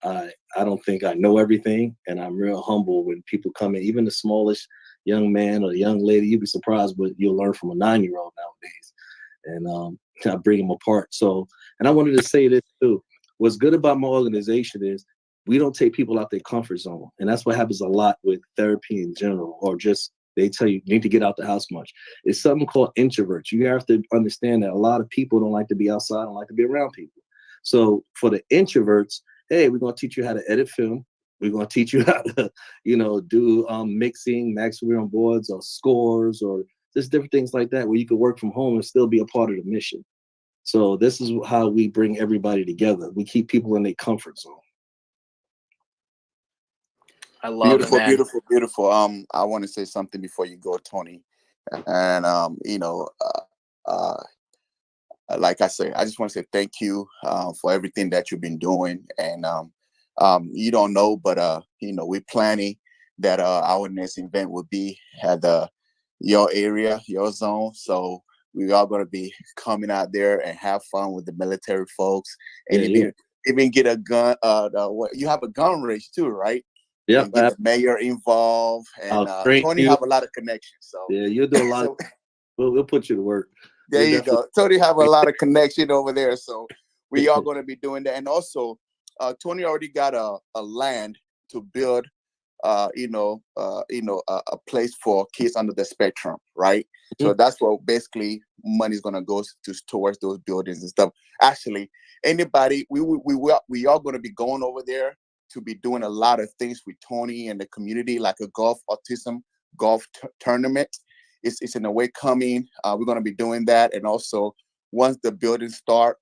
I don't think I know everything, and I'm real humble when people come in, even the smallest young man or young lady. You'd be surprised what you'll learn from a 9-year-old nowadays, and I bring them apart. So, and I wanted to say this too. What's good about my organization is we don't take people out their comfort zone, and that's what happens a lot with therapy in general, or just they tell you need to get out the house much. It's something called introverts. You have to understand that a lot of people don't like to be outside, don't like to be around people. So for the introverts, hey, we're going to teach you how to edit film. We're going to teach you how to, you know, do mixing, maximum on boards or scores or just different things like that where you can work from home and still be a part of the mission. So this is how we bring everybody together. We keep people in their comfort zone. I love Beautiful, it, man. beautiful, beautiful. I want to say something before you go, Tony. And like I say, I just want to say thank you for everything that you've been doing. And you don't know, but we're planning that our next event will be at your area, your zone. So we are going to be coming out there and have fun with the military folks, and even get a gun. You have a gun range too, right? Yeah, And get the mayor involved, and Tony you. have a lot of connections. So Yeah, you'll do a lot. so, We'll put you to work. there you go. Tony have a lot of connection over there. So we are going to be doing that. And also, Tony already got a land to build, a place for kids under the spectrum, right? Mm-hmm. So that's what basically money's going to go towards those buildings and stuff. Actually, anybody, we are going to be going over there to be doing a lot of things with Tony and the community, like a autism golf tournament. It's in a way coming. We're going to be doing that. And also, once the buildings start,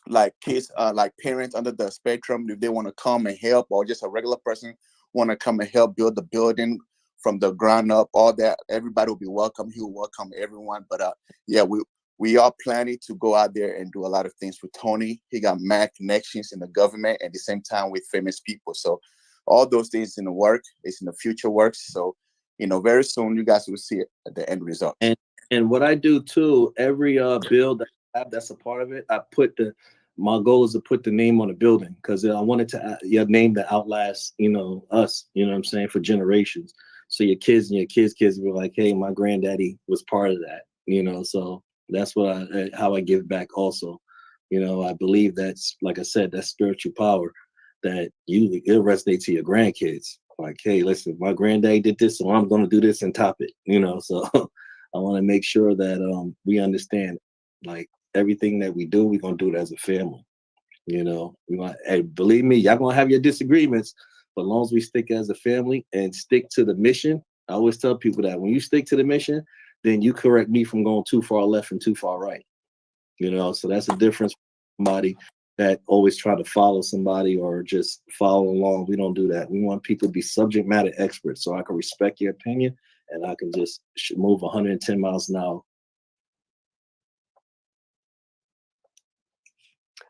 like kids, like parents under the spectrum, if they want to come and help, or just a regular person want to come and help build the building from the ground up, all that, everybody will be welcome. He will welcome everyone. But we are planning to go out there and do a lot of things with Tony. He got mad connections in the government, at the same time with famous people. So all those things in the work, it's in the future works. So very soon you guys will see it at the end result. And what I do too, every build that I have that's a part of it, my goal is to put the name on the building, because I wanted to your name that outlasts, us, you know what I'm saying, for generations. So your kids and your kids will be like, hey, my granddaddy was part of that, so that's how I give back also. I believe that's, like I said, that spiritual power that it'll resonate to your grandkids. Like, hey, listen, my granddaddy did this, so I'm going to do this and top it, so I want to make sure that we understand, like, everything that we do, we're going to do it as a family. Hey, believe me, y'all going to have your disagreements, but as long as we stick as a family and stick to the mission, I always tell people that when you stick to the mission, then you correct me from going too far left and too far right. So that's a difference from somebody that always try to follow somebody or just follow along. We don't do that. We want people to be subject matter experts, so I can respect your opinion and I can just move 110 miles an hour.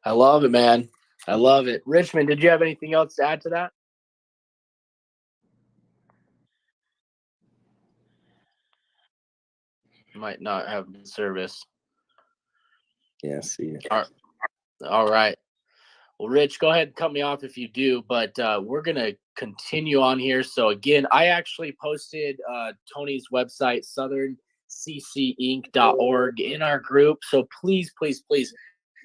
I love it, man. I love it. Richmond, did you have anything else to add to that? Might not have service. Yeah, see it. All right. Well, Rich, go ahead and cut me off if you do, but we're going to continue on here. So again, I actually posted Tony's website, southernccink.org, in our group. So please, please, please,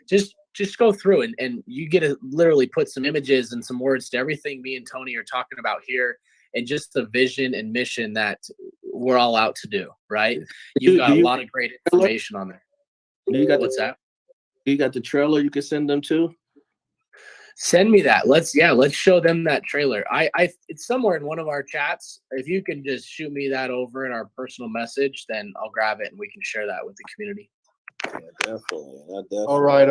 just go through and you get to literally put some images and some words to everything me and Tony are talking about here, and just the vision and mission that we're all out to do, right? You've got a lot of great information on there. What's that? You got the trailer you can send them to? Send me that. Let's show them that trailer. It's somewhere in one of our chats. If you can just shoot me that over in our personal message, then I'll grab it and we can share that with the community. Yeah, definitely. All right.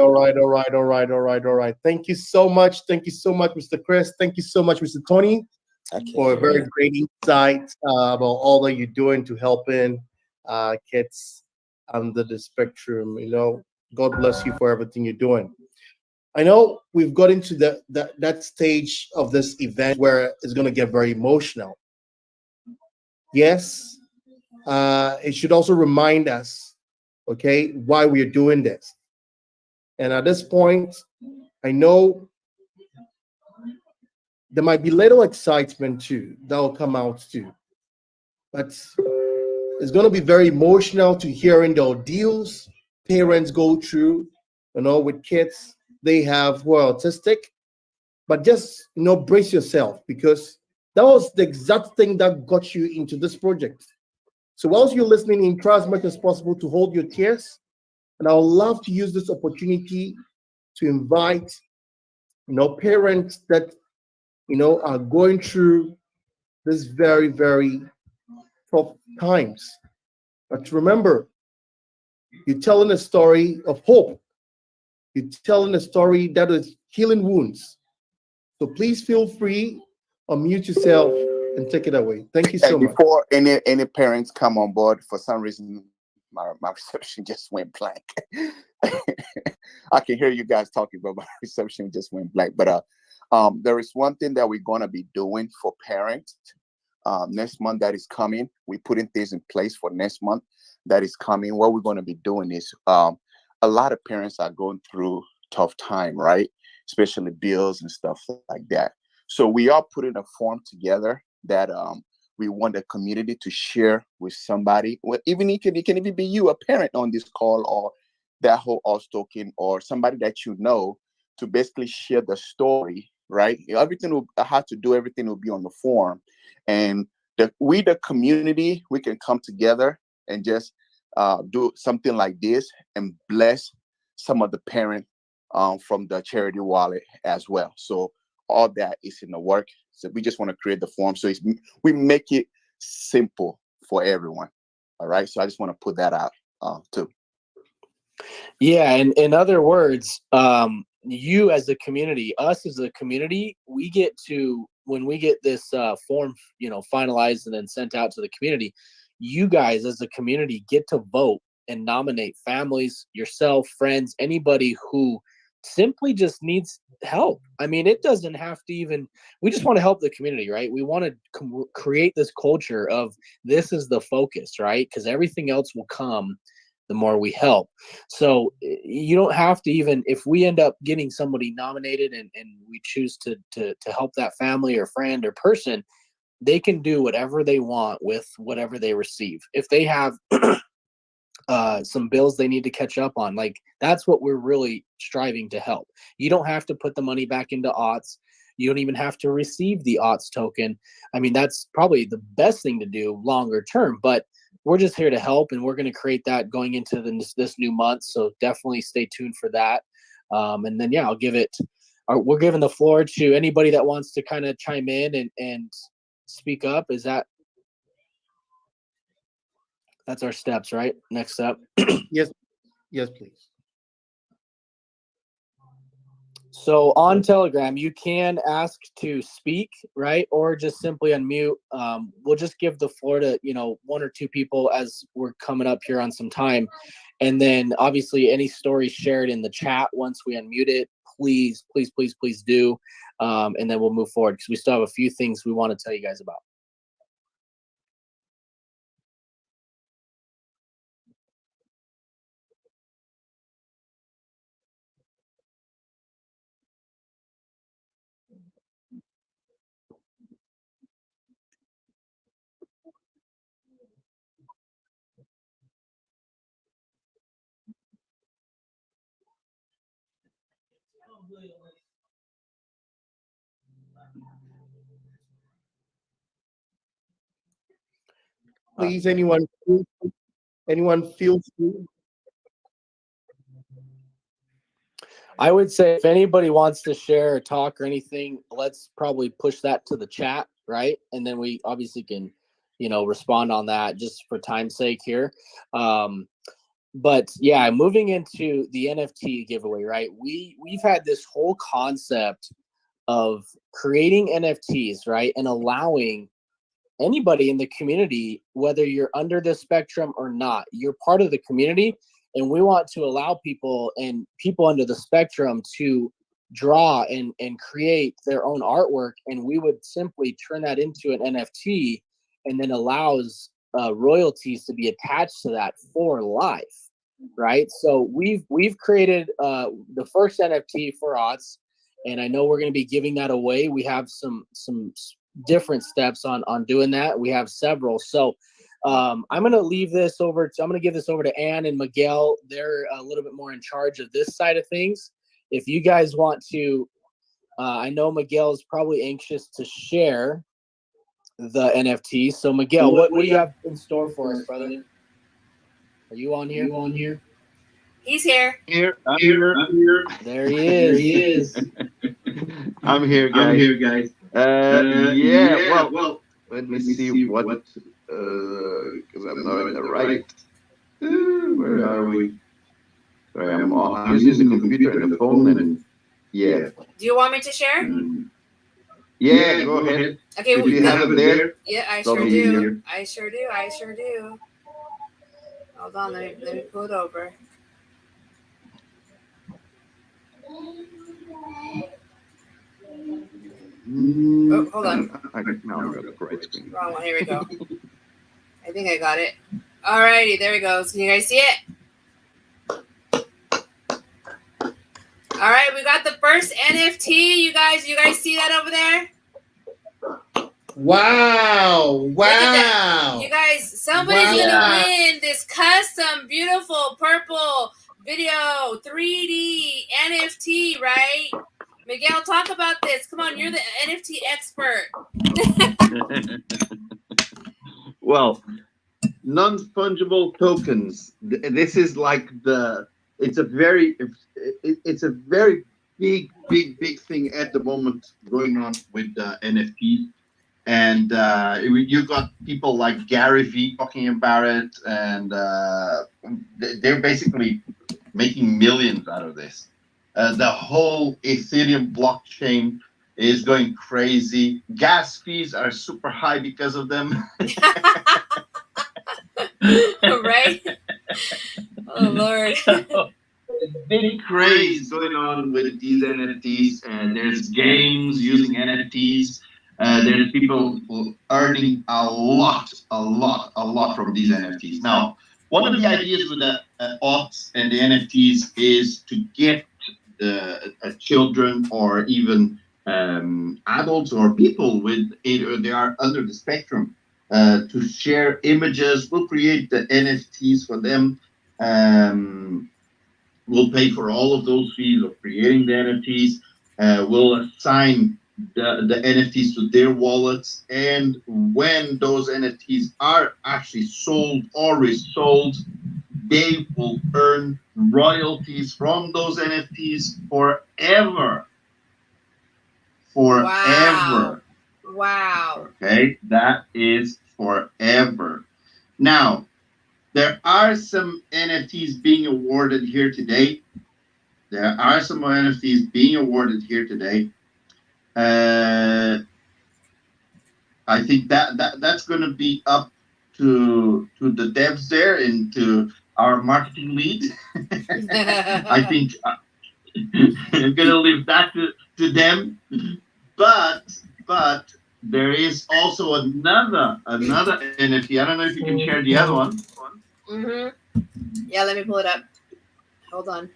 Thank you so much. Mr. Chris. Thank you so much, Mr. Tony, for a very great insight about all that you're doing to helping kids under the spectrum. God bless you for everything you're doing. I know we've got into that stage of this event where it's going to get very emotional. Yes, it should also remind us, okay, why we are doing this. And at this point, I know there might be little excitement too that will come out too, but it's going to be very emotional to hearing the ordeals parents go through, with kids they have who are autistic. But just brace yourself, because that was the exact thing that got you into this project. So whilst you're listening, try as much as possible to hold your tears. And I would love to use this opportunity to invite parents that are going through this very, very tough times. But remember, you're telling a story of hope. You're telling a story that is healing wounds. So please feel free, unmute yourself, and take it away. Thank you And so much. before any parents come on board, for some reason, my reception just went blank. I can hear you guys talking, but my reception just went blank. But there is one thing that we're gonna be doing for parents next month that is coming. We're putting things in place for next month that is coming. What we're gonna be doing is a lot of parents are going through tough time, right? Especially bills and stuff like that. So we are putting a form together that we want the community to share with somebody. Well, even it can even be you, a parent on this call, or that whole Autz token, or somebody that you know, to basically share the story, right? Everything will how to do everything will be on the form, and the community, we can come together and just do something like this and bless some of the parents from the charity wallet as well. So all that is in the work. So we just want to create the form. So we make it simple for everyone. All right. So I just want to put that out too. Yeah, and in other words, you as a community, us as a community, we get to, when we get this form, finalized and then sent out to the community, you guys as a community get to vote and nominate families, yourself, friends, anybody who simply just needs help. I mean, it doesn't have to even, we just want to help the community, right? We want to create this culture of this is the focus, right? Because everything else will come the more we help. So you don't have to, even if we end up getting somebody nominated and we choose to help that family or friend or person, they can do whatever they want with whatever they receive. If they have some bills they need to catch up on, like, that's what we're really striving to help. You don't have to put the money back into Autz. You don't even have to receive the Autz token. I mean, that's probably the best thing to do longer term, but we're just here to help, and we're going to create that going into this new month. So definitely stay tuned for that. And then, yeah, we're giving the floor to anybody that wants to kind of chime in and speak up. That's our steps, right? Next step. Yes, please. So on Telegram, you can ask to speak, right? Or just simply unmute. We'll just give the floor to, one or two people as we're coming up here on some time. And then obviously any stories shared in the chat once we unmute it, please do. And then we'll move forward because we still have a few things we want to tell you guys about. Please, anyone feel free. I would say if anybody wants to share or talk or anything, let's probably push that to the chat, right? And then we obviously can, respond on that just for time's sake here. But yeah, moving into the NFT giveaway, right? We've had this whole concept of creating NFTs, right? And allowing anybody in the community, whether you're under the spectrum or not, you're part of the community. And we want to allow people under the spectrum to draw and create their own artwork. And we would simply turn that into an NFT and then allows royalties to be attached to that for life, right? So we've created the first NFT for Autz, and I know we're going to be giving that away. We have some different steps on doing that. We have several. So I'm going to give this over to Ann and Miguel. They're a little bit more in charge of this side of things. If you guys want to, I know Miguel is probably anxious to share the NFT. So Miguel, what do you have in store for us, brother? Are you on here? He's here. I'm here. There he is. I'm here, guys. Well, let me see what, because I'm not in the right. Where are we? Sorry, I'm using the computer and the phone, and yeah. Do you want me to share? Yeah, go ahead. Okay, If you have it there, yeah, I tell sure me do. here. I sure do. I sure do. Hold on, let me pull it over. Oh, hold on. Now I'm gonna right screen. Wrong one. Here we go. I think I got it. Alrighty, there we go. Can you guys see it? All right, we got the first NFT. You guys see that over there? Wow! Wow! You guys, somebody's gonna win this custom, beautiful purple video 3D NFT, right? Miguel, talk about this. Come on, you're the NFT expert. Well, non-fungible tokens. This is like it's a very big thing at the moment going on with NFT. And you got people like Gary Vee talking about it, and they're basically making millions out of this. The whole Ethereum blockchain is going crazy. Gas fees are super high because of them. Right? Oh, Lord. Big craze going on with these NFTs, and there's games using NFTs. There's people earning a lot from these NFTs. Now, one of the ideas with the Autz and the NFTs is to get the children or even adults or people with they are under the spectrum to share images. We'll create the NFTs for them. We'll pay for all of those fees of creating the NFTs. We'll assign the NFTs to their wallets, and when those NFTs are actually sold or resold, they will earn royalties from those NFTs forever. Forever. Wow. Okay, that is forever. Now, there are some NFTs being awarded here today. I think that's going to be up to the devs there and to our marketing lead. I think I'm going to leave that to them. But there is also another NFT. I don't know if you can share the other one. Mm-hmm. Yeah, let me pull it up. Hold on.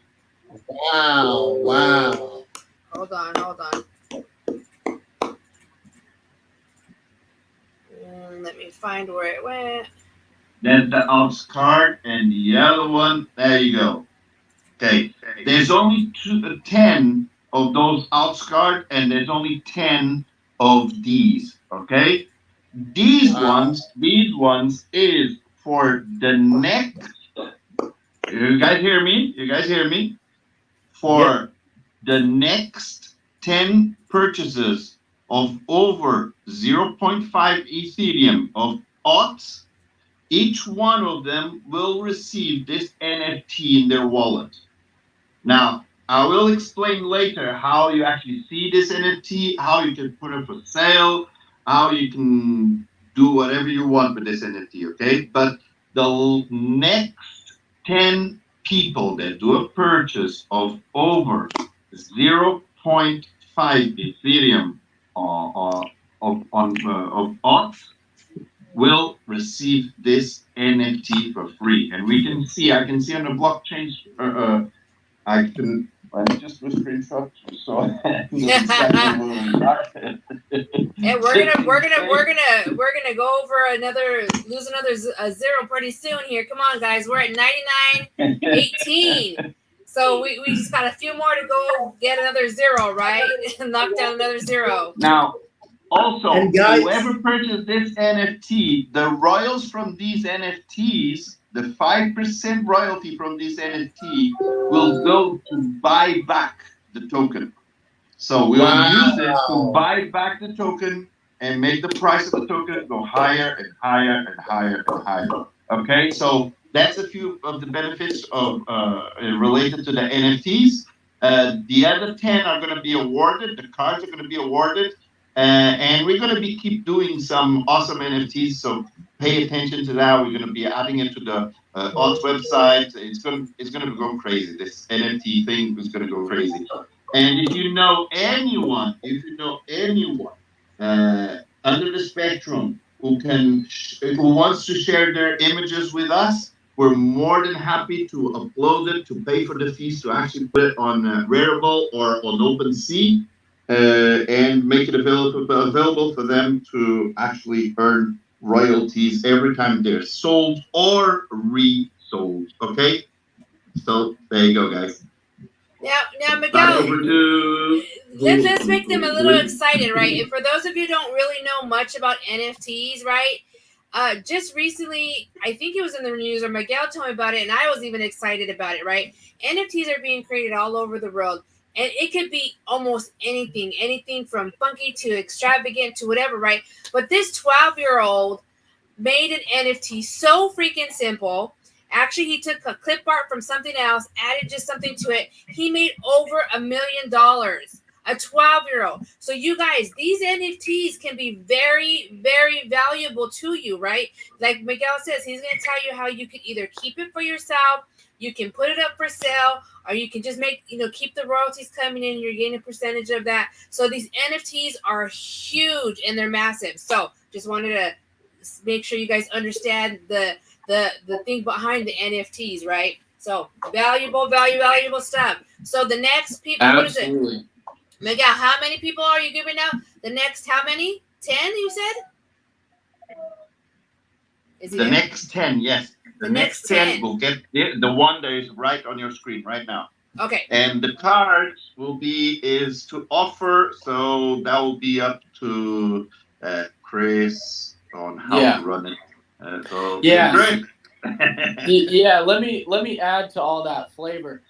Wow! Hold on. Let me find where it went. There's the Autz card, and the other one, there you go. Okay, there's only 10 of those Autz card, and there's only 10 of these. Okay, these ones is for the next. You guys hear me? For the next 10 purchases of over 0.5 Ethereum of Autz, each one of them will receive this NFT in their wallet. Now, I will explain later how you actually see this NFT, how you can put it for sale, how you can do whatever you want with this NFT, okay? But the next 10 people that do a purchase of over 0.5 Ethereum of Autz will receive this NFT for free. And I can see on the blockchain, let me just do a screenshot so And we're gonna go over lose another zero pretty soon here. Come on, guys, we're at 99.18. So we just got a few more to go get another zero, right? Knock down another zero. Now, also, And guys, whoever purchased this NFT, the royals from these NFTs, the 5% royalty from this NFT will go to buy back the token. So we will use it to buy back the token and make the price of the token go higher and higher and higher and higher. Okay, so that's a few of the benefits of related to the NFTs. The other 10 are going to be awarded. The cards are going to be awarded And we're going to be keep doing some awesome NFTs. So pay attention to that. We're going to be adding it to the Autz website. It's going to go crazy. This NFT thing is going to go crazy. And if you know anyone under the spectrum who wants to share their images with us, we're more than happy to upload it, to pay for the fees, to actually put it on Rarible or on OpenSea, and make it available for them to actually earn royalties every time they're sold or resold. Okay, so there you go, guys. Now, Back Miguel, over to let's make them a little excited, right? And for those of you who don't really know much about NFTs, right? Just recently, I think it was in the news, or Miguel told me about it, and I was even excited about it, right? NFTs are being created all over the world, and it could be almost anything from funky to extravagant to whatever, right? But this 12-year-old made an NFT so freaking simple. Actually, he took a clip art from something else, added just something to it. He made over $1 million. A 12-year-old. So you guys, these NFTs can be very, very valuable to you, right? Like Miguel says, he's going to tell you how you can either keep it for yourself, you can put it up for sale, or you can just keep the royalties coming in. You're getting a percentage of that. So these NFTs are huge and they're massive. So just wanted to make sure you guys understand the thing behind the NFTs, right? So valuable stuff. So the next people, Absolutely. What is it? Miguel, how many people are you giving out? The next how many? 10, you said? The next 10, yes. The next 10 will get the one that is right on your screen right now. Okay. And the cards is to offer, so that will be up to Chris on how to run it. Great. Yeah, let me add to all that flavor.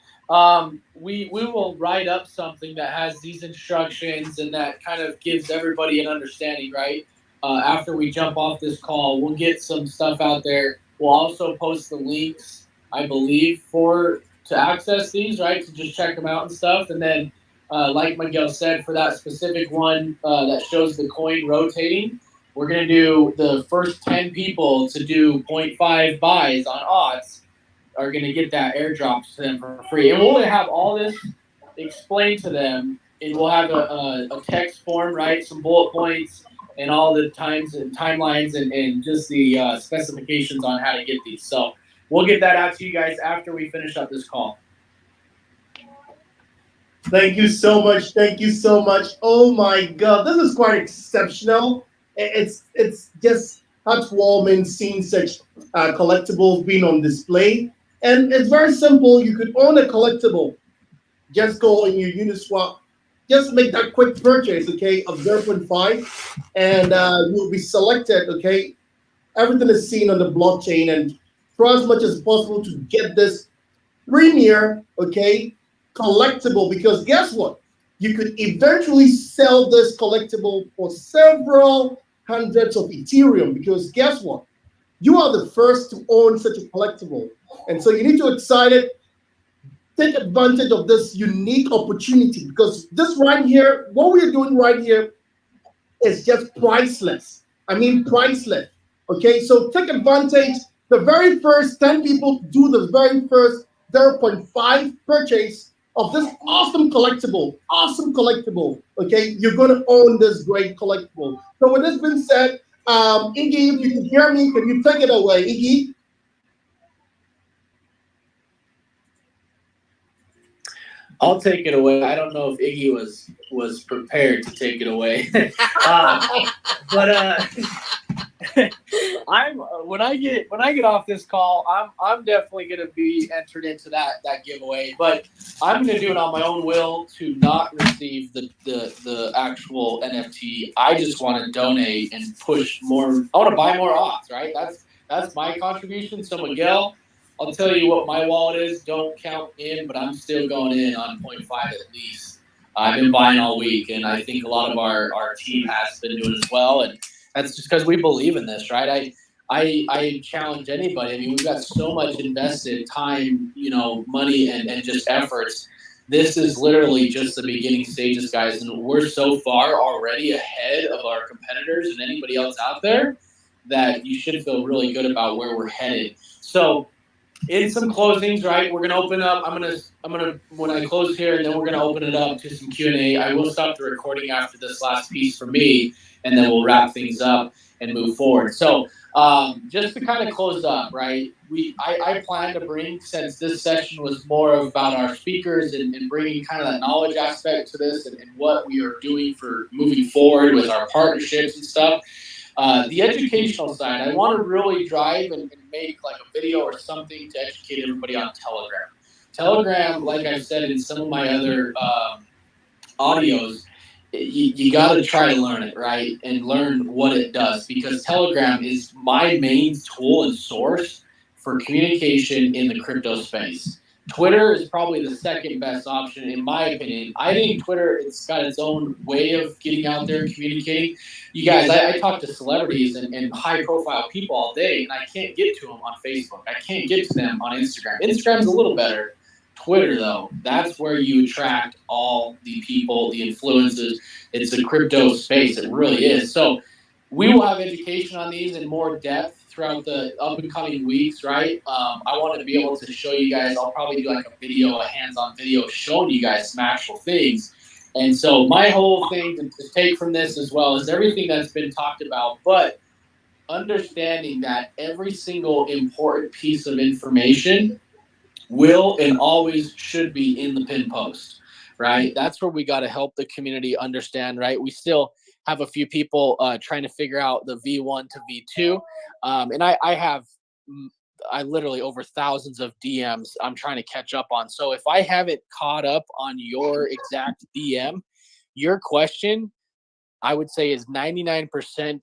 We will write up something that has these instructions and that kind of gives everybody an understanding, right? After we jump off this call, we'll get some stuff out there. We'll also post the links, I believe, to access these, right? To just check them out and stuff. And then, like Miguel said, for that specific one that shows the coin rotating, we're going to do the first 10 people to do 0.5 buys on Autz are going to get that airdrop to them for free. And we'll have all this explained to them, and we'll have a text form, right? Some bullet points and all the times and timelines and just the specifications on how to get these. So we'll get that out to you guys after we finish up this call. Thank you so much. Thank you so much. Oh my God, this is quite exceptional. It's just heartwarming seeing such collectibles being on display. And it's very simple. You could own a collectible. Just go in your Uniswap. Just make that quick purchase, okay, of 0.5, and you'll be selected, okay? Everything is seen on the blockchain, and try as much as possible to get this premier, okay, collectible, because guess what? You could eventually sell this collectible for several hundreds of Ethereum, because guess what? You are the first to own such a collectible. And so you need to excited, take advantage of this unique opportunity, because this right here, what we're doing right here is just priceless. I mean, priceless. Okay, so take advantage. The very first 10 people do the very first 0.5 purchase of this awesome collectible. Okay, you're going to own this great collectible. So with this being said, Iggy, if you can hear me, can you take it away, Iggy? I'll take it away. I don't know if Iggy was prepared to take it away, but I'm when I get off this call, I'm definitely going to be entered into that giveaway. But I'm going to do it on my own will to not receive the actual NFT. I just want to donate and push more. I want to buy more Autz, right? That's my contribution. So Miguel, I'll tell you what my wallet is. Don't count in, but I'm still going in on 0.5 at least. I've been buying all week, and I think a lot of our team has been doing as well. And that's just because we believe in this, right? I challenge anybody. I mean, we've got so much invested time, money, and just efforts This is literally just the beginning stages, guys, and we're so far already ahead of our competitors and anybody else out there that you should feel really good about where we're headed. So in some closings, right, we're gonna open up. I'm gonna when I close here, and then we're gonna open it up to some Q&A. I will stop the recording after this last piece for me, and then we'll wrap things up and move forward. So just to kind of close up, right, I plan to bring, since this session was more about our speakers and bringing kind of that knowledge aspect to this and what we are doing for moving forward with our partnerships and stuff. The educational side, I want to really drive and make like a video or something to educate everybody on Telegram. Telegram, like I've said in some of my other audios, you got to try to learn it, right? And learn what it does, because Telegram is my main tool and source for communication in the crypto space. Twitter is probably the second best option, in my opinion. I think Twitter, it's got its own way of getting out there and communicating. You guys, I talk to celebrities and high-profile people all day, and I can't get to them on Facebook. I can't get to them on Instagram. Instagram's a little better. Twitter, though, that's where you attract all the people, the influencers. It's a crypto space. It really is. So we will have education on these in more depth throughout the up and coming weeks, right? I want to be able to show you guys. I'll probably do like a video, a hands-on video showing you guys some actual things. And so my whole thing to take from this as well is everything that's been talked about, but understanding that every single important piece of information will and always should be in the pin post, right? That's where we got to help the community understand, right? We still have a few people trying to figure out the V1 to V2. And I literally over thousands of DMs I'm trying to catch up on. So if I haven't caught up on your exact DM, your question, I would say, is 99%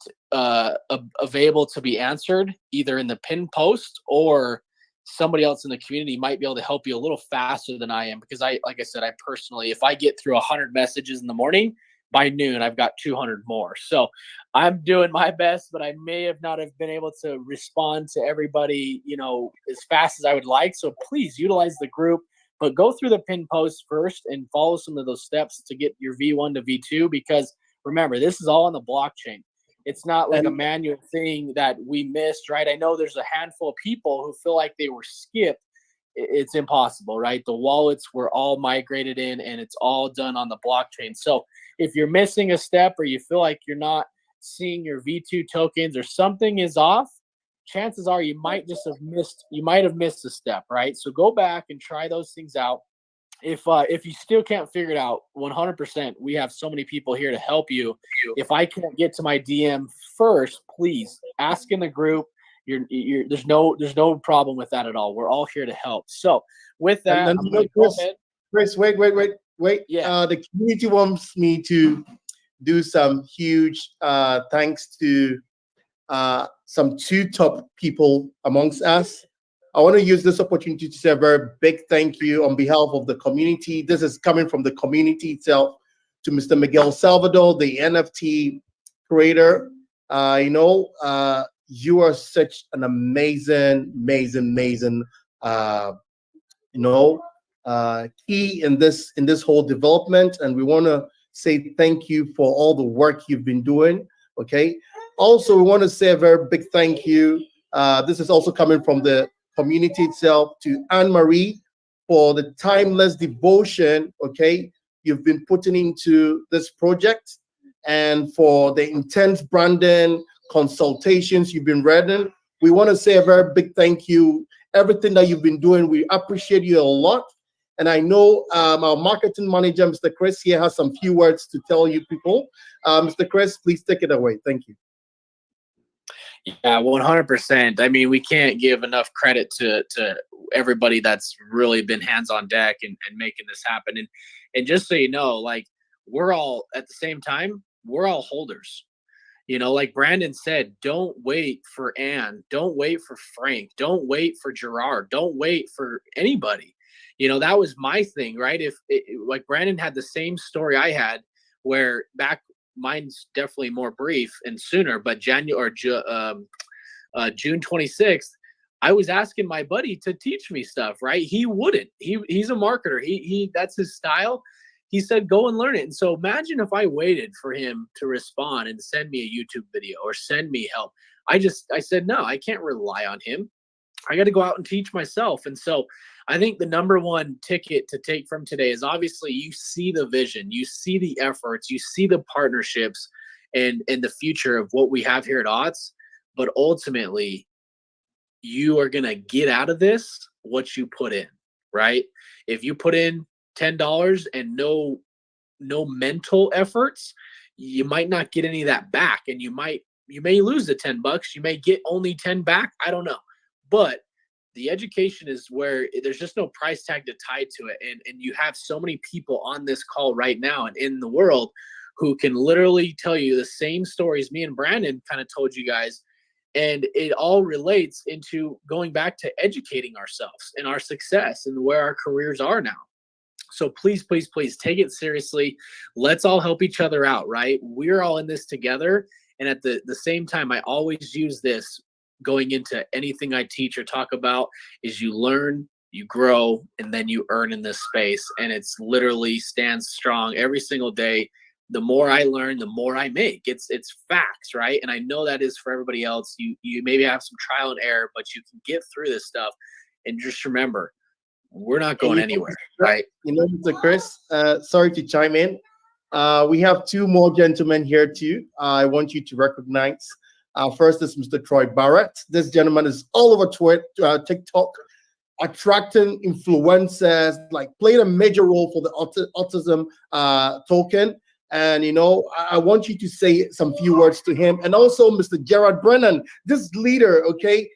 available to be answered either in the pin post, or somebody else in the community might be able to help you a little faster than I am. Because like I said, I personally, if I get through 100 messages in the morning, by noon, I've got 200 more. So I'm doing my best, but I may have not have been able to respond to everybody, as fast as I would like. So please utilize the group, but go through the pin post first and follow some of those steps to get your V1 to V2, because remember, this is all on the blockchain. It's not like a manual thing that we missed, right? I know there's a handful of people who feel like they were skipped. It's impossible, right? The wallets were all migrated in, and it's all done on the blockchain. So if you're missing a step, or you feel like you're not seeing your V2 tokens, or something is off, chances are you might have missed a step, right? So go back and try those things out. If you still can't figure it out, 100%, we have so many people here to help you. If I can't get to my DM first, please ask in the group. There's no problem with that at all. We're all here to help. So with that, Chris, wait. Yeah. The community wants me to do some huge thanks to some two top people amongst us. I want to use this opportunity to say a very big thank you on behalf of the community. This is coming from the community itself, to Mr. Miguel Salvador, the NFT creator. You are such an amazing key in this whole development, and we want to say thank you for all the work you've been doing. Okay. Also, we want to say a very big thank you. This is also coming from the community itself, to Anne-Marie for the timeless devotion, okay, you've been putting into this project, and for the intense branding consultations you've been running. We want to say a very big thank you. Everything that you've been doing, we appreciate you a lot. And I know our marketing manager, Mr. Chris, here has some few words to tell you people. Mr. Chris, please take it away. Thank you. Yeah, 100%. I mean, we can't give enough credit to everybody that's really been hands on deck and making this happen. And just so you know, like, we're all at the same time, we're all holders. Like Brandon said, don't wait for Ann. Don't wait for Frank. Don't wait for Gerard. Don't wait for anybody. That was my thing, right? Like Brandon had the same story I had, where mine's definitely more brief and sooner, but June 26th, I was asking my buddy to teach me stuff, right? He wouldn't. He's a marketer. He that's his style. He said, go and learn it. And so imagine if I waited for him to respond and send me a YouTube video or send me help. I said, no, I can't rely on him. I got to go out and teach myself. And so I think the number one ticket to take from today is obviously you see the vision, you see the efforts, you see the partnerships and the future of what we have here at Autz. But ultimately, you are going to get out of this what you put in, right? If you put in $10 and no mental efforts, you might not get any of that back. And you may lose the $10. You may get only 10 back. I don't know. But the education is where there's just no price tag to tie to it. And you have so many people on this call right now and in the world who can literally tell you the same stories me and Brandon kind of told you guys. And it all relates into going back to educating ourselves and our success and where our careers are now. So please, please, please take it seriously. Let's all help each other out, right? We're all in this together. And at the same time, I always use this going into anything I teach or talk about is you learn, you grow, and then you earn in this space. And it's literally stands strong every single day. The more I learn, the more I make. It's facts, right? And I know that is for everybody else. You maybe have some trial and error, but you can get through this stuff. And just remember, we're not going anywhere, right? You know, Mr. Chris, sorry to chime in. We have two more gentlemen here too. I want you to recognize. First is Mr. Troy Barrett. This gentleman is all over Twitter, TikTok, attracting influencers, like played a major role for the autism token. And, you know, I want you to say some few words to him. And also Mr. Gerard Brennan, this leader, okay,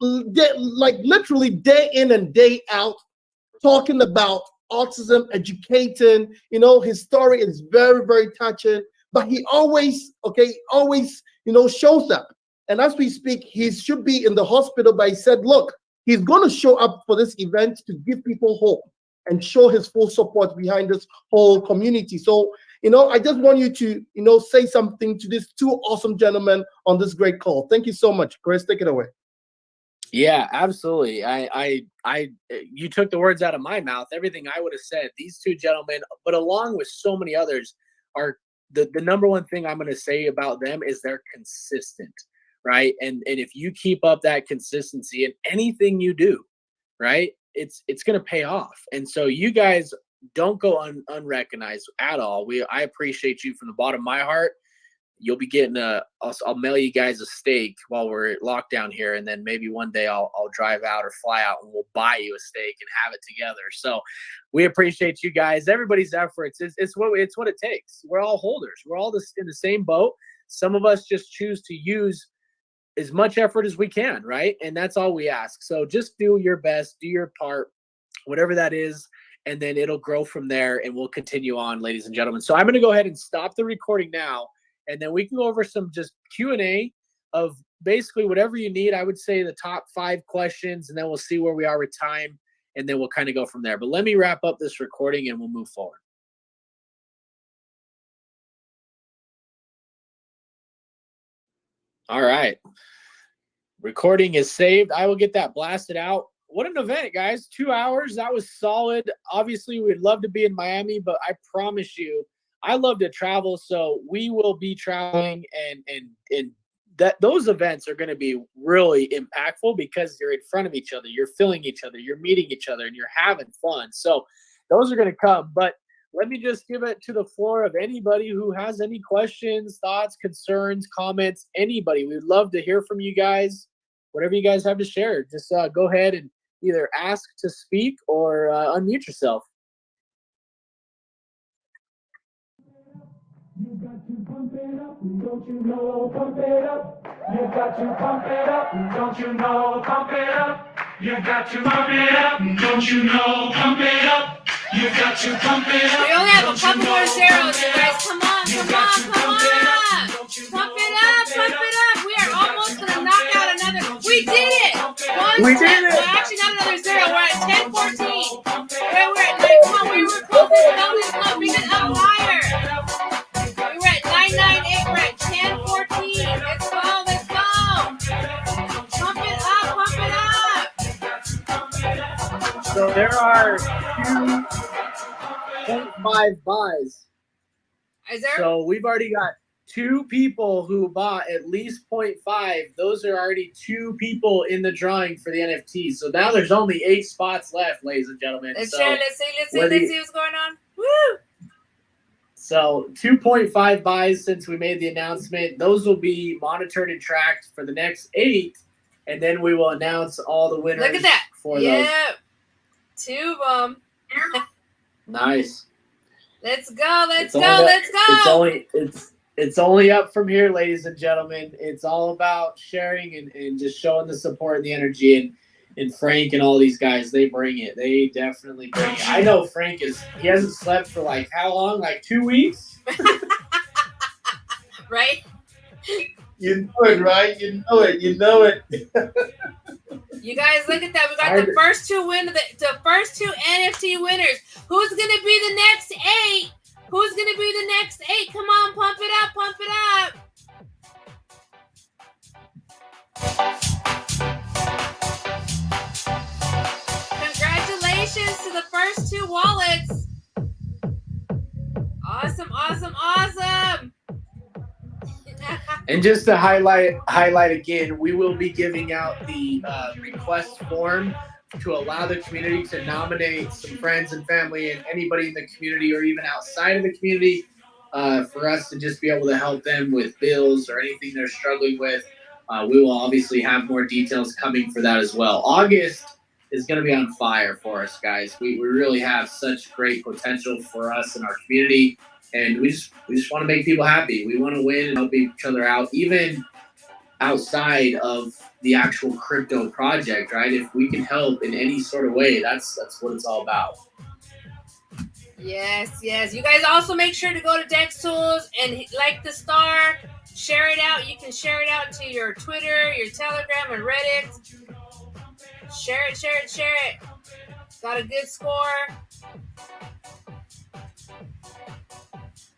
like literally day in and day out, talking about autism, educating. You know, his story is very, very touching, but he always, you know, shows up. And as we speak, he should be in the hospital, but he said, look, he's going to show up for this event to give people hope and show his full support behind this whole community. So, you know, I just want you to, you know, say something to these two awesome gentlemen on this great call. Thank you so much. Chris, take it away. Yeah, absolutely. You took the words out of my mouth. Everything I would have said, these two gentlemen, but along with so many others, are the number one thing I'm going to say about them is they're consistent, right? And if you keep up that consistency in anything you do, right, it's going to pay off. And so you guys don't go unrecognized at all. I appreciate you from the bottom of my heart. You'll be getting I'll mail you guys a steak while we're locked down here. And then maybe one day I'll drive out or fly out and we'll buy you a steak and have it together. So we appreciate you guys, everybody's efforts. It's what it takes. We're all holders. We're all in the same boat. Some of us just choose to use as much effort as we can, right? And that's all we ask. So just do your best, do your part, whatever that is, and then it'll grow from there and we'll continue on, ladies and gentlemen. So I'm going to go ahead and stop the recording now, and then we can go over some just Q&A of basically whatever you need. I would say the top 5 questions, and then we'll see where we are with time, and then we'll kind of go from there. But let me wrap up this recording and we'll move forward. All right. Recording is saved. I will get that blasted out. What an event, guys. 2 hours. That was solid. Obviously, we'd love to be in Miami, but I promise you, I love to travel. So we will be traveling, and that those events are going to be really impactful because you're in front of each other, you're feeling each other, you're meeting each other, and you're having fun. So those are going to come. But let me just give it to the floor of anybody who has any questions, thoughts, concerns, comments, anybody. We'd love to hear from you guys. Whatever you guys have to share, just go ahead and either ask to speak or unmute yourself. You got to pump it up, don't you know? Pump it up. You got to pump it up, don't you know? Pump it up. You got to pump it up, don't you know? Pump it up. You got to pump it up. We only have a couple more zeros, you guys. Come on, come on, come on. Pump it up, pump it up. We are almost going to knock out another. We did it. We did it. Well, actually, not another zero. We're at 10-14. We're at 9. Come on, we were close. This up. Bring it up higher. We were at 998. We're at 10-14. Let's go, let's go. Pump it up, pump it up. there are 2.5 buys. Is there? So we've already got 2 people who bought at least 0.5. Those are already 2 people in the drawing for the NFT. So now there's only 8 spots left, ladies and gentlemen. Let's So share. Let's see what's going on. Woo! So 2.5 buys since we made the announcement. Those will be monitored and tracked for the next 8, and then we will announce all the winners. Look at that. For Yep. 2 of them. those. Nice. Let's go. Let's It's go. only- Let's go. It's only up from here, ladies and gentlemen. It's all about sharing and just showing the support and the energy. And Frank and all these guys, they bring it. They definitely bring it. I know Frank he hasn't slept for like how long? Like 2 weeks? Right? You know it, right? You know it. You know it. You guys, look at that. We got the first 2 the first 2 NFT winners. Who's gonna be the next 8? Who's gonna be the next 8? Come on, pump it up, pump it up. Congratulations to the first 2 wallets. Awesome, awesome, awesome. And just to highlight again, we will be giving out the request form to allow the community to nominate some friends and family and anybody in the community or even outside of the community for us to just be able to help them with bills or anything they're struggling with. We will obviously have more details coming for that as well. August is going to be on fire for us, guys. We really have such great potential for us and our community. And we just want to make people happy. We want to win and help each other out, even outside of the actual crypto project, right? If we can help in any sort of way, that's what it's all about. Yes, yes. You guys also make sure to go to Dex Tools and like the star, share it out. You can share it out to your Twitter, your Telegram, and Reddit. Share it, share it, share it. Got a good score.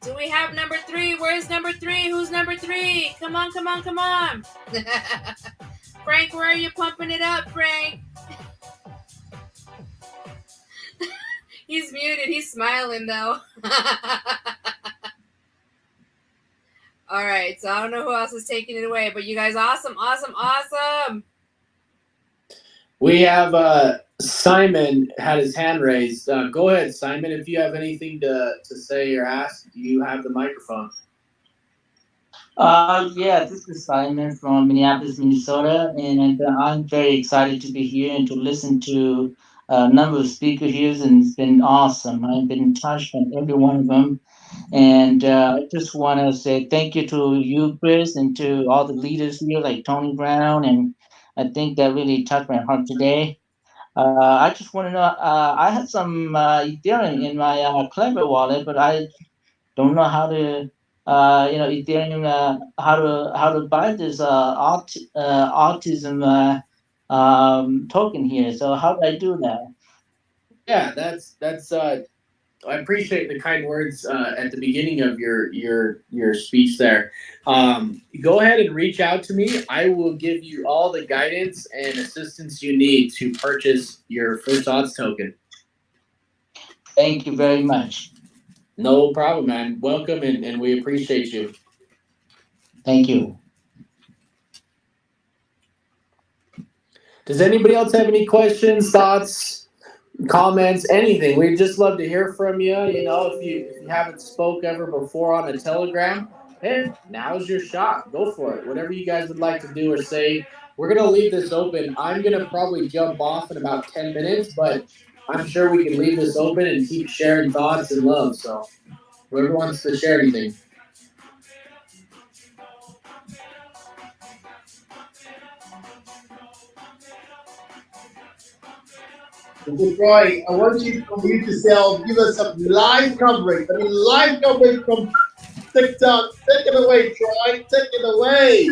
Do we have number 3? Where's number 3? Who's number 3? Come on, come on, come on. Frank, where are you pumping it up, Frank? He's muted. He's smiling, though. All right. So I don't know who else is taking it away, but you guys, awesome, awesome, awesome. We have Simon had his hand raised. Go ahead, Simon. If you have anything to say or ask, you have the microphone. Yeah, this is Simon from Minneapolis, Minnesota, and I'm very excited to be here and to listen to a number of speakers here, and it's been awesome. I've been touched by every one of them, and I just want to say thank you to you, Chris, and to all the leaders here like Tony Brown, and I think that really touched my heart today. I just want to know, I had some Ethereum in my Clever wallet, but I don't know how to, Ethereum, how to buy this autism token here. So how do I do that? Yeah, that's. I appreciate the kind words at the beginning of your speech there. Go ahead and reach out to me. I will give you all the guidance and assistance you need to purchase your first Autz token. Thank you very much. No problem, man. Welcome, and we appreciate you. Thank you. Does anybody else have any questions, thoughts, comments, anything? We'd just love to hear from you. You know, if you haven't spoke ever before on a Telegram, hey, now's your shot. Go for it. Whatever you guys would like to do or say. We're going to leave this open. I'm going to probably jump off in about 10 minutes, but I'm sure we can leave this open and keep sharing thoughts and love. So whoever wants to share anything. Troy, I want you to give us some live coverage. Live coverage from TikTok. Take it away, Troy. Take it away.